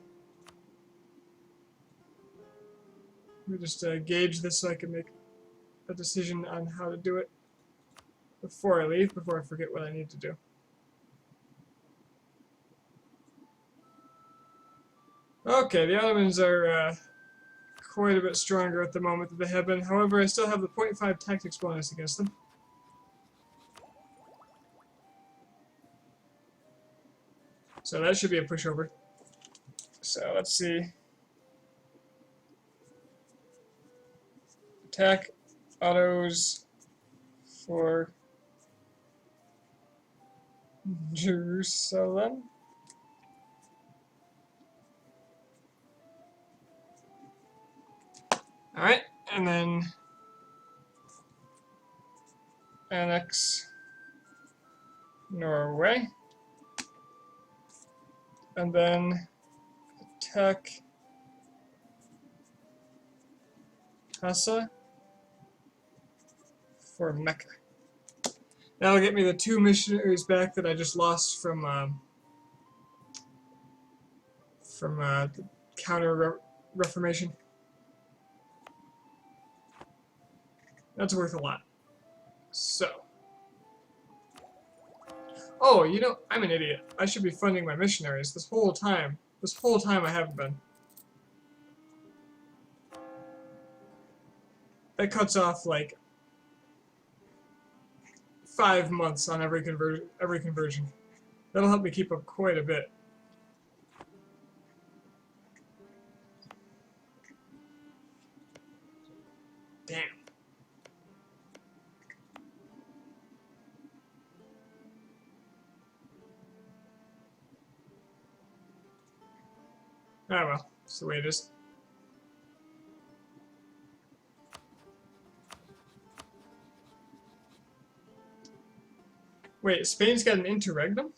S1: Let me just gauge this so I can make a decision on how to do it before I leave, before I forget what I need to do. Okay, the Ottomans are quite a bit stronger at the moment than they have been. However, I still have the 0.5 tactics bonus against them. So that should be a pushover. So let's see. Attack autos for Jerusalem. Alright, and then annex Norway. And then attack Hassa for Mecca. That'll get me the 2 missionaries back that I just lost from the counter-reformation. That's worth a lot. So. Oh, you know, I'm an idiot. I should be funding my missionaries this whole time. This whole time I haven't been. That cuts off like 5 months on every conversion. That'll help me keep up quite a bit. Damn. Ah well, that's the way it is. Wait, Spain's got an interregnum?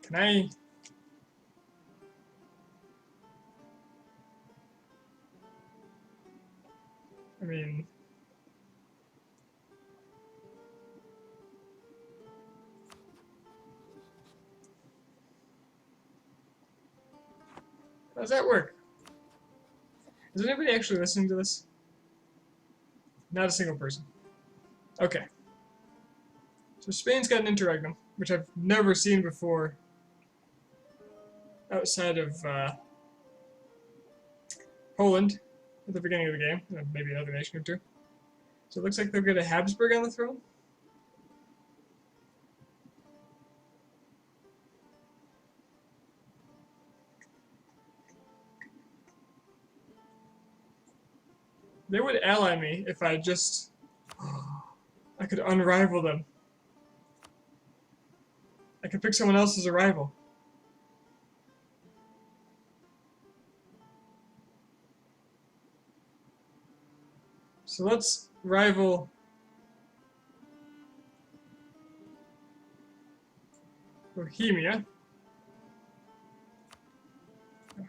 S1: Can I... I mean... How does that work? Is anybody actually listening to this? Not a single person. Okay. So Spain's got an interregnum, which I've never seen before outside of Poland at the beginning of the game, maybe another nation or two. So it looks like they'll get a Habsburg on the throne. They would ally me if I just... I could unrival them. I could pick someone else as a rival. So let's rival Bohemia.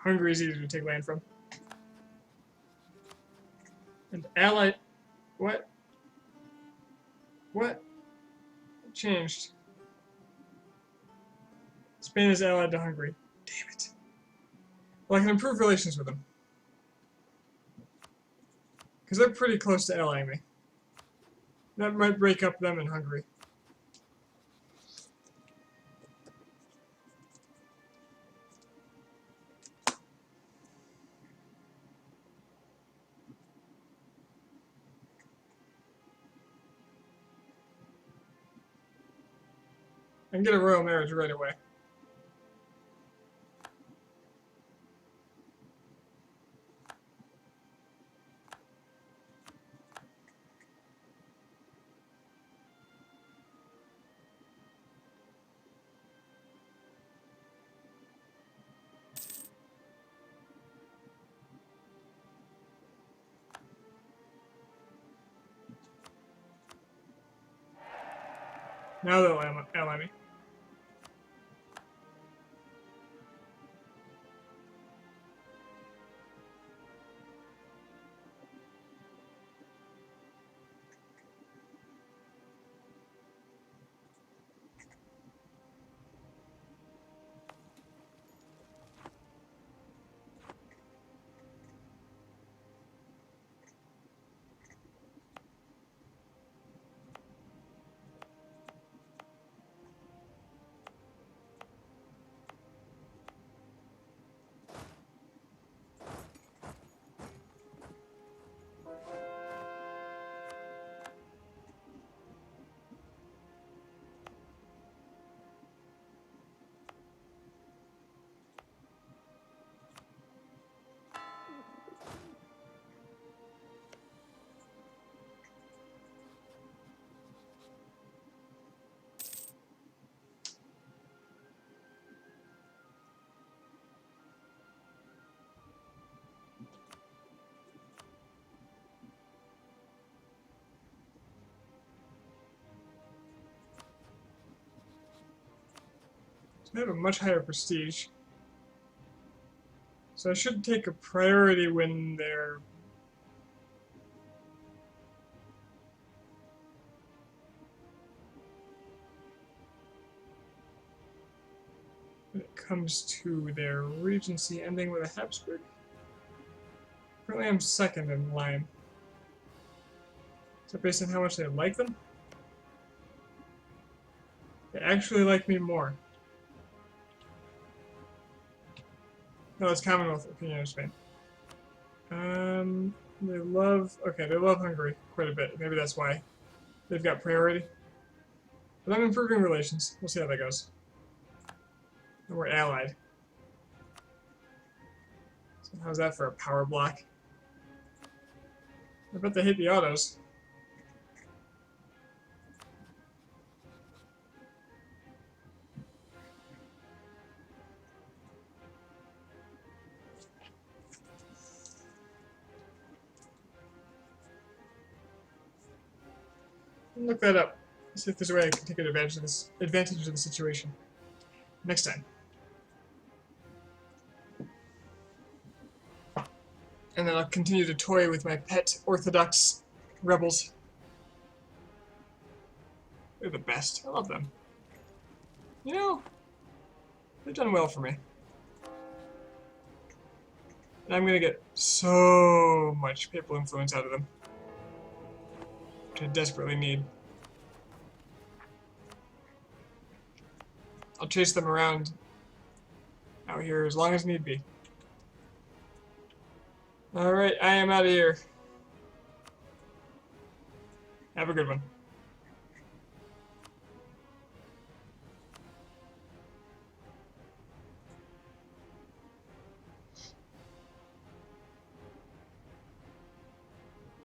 S1: Hungary is easy to take land from. And ally... What? What? It changed. Spain is allied to Hungary. Damn it. Well, I can improve relations with them. Because they're pretty close to allying me. That might break up them and Hungary. I can get a royal marriage right away. Now they'll ally me. So they have a much higher prestige. So I should take a priority when they're... when it comes to their regency ending with a Habsburg. Currently I'm second in line. Is that based on how much they like them? They actually like me more. No, it's Commonwealth opinion of Spain. They love... Okay, they love Hungary quite a bit. Maybe that's why they've got priority. But I'm improving relations. We'll see how that goes. And we're allied. So how's that for a power block? I bet they hate the autos. Look that up. See if there's a way I can take advantage of the situation. Next time. And then I'll continue to toy with my pet Orthodox rebels. They're the best. I love them. You know, they've done well for me. And I'm gonna get so much papal influence out of them. Which I desperately need. I'll chase them around out here as long as need be. Alright, I am out of here. Have a good one.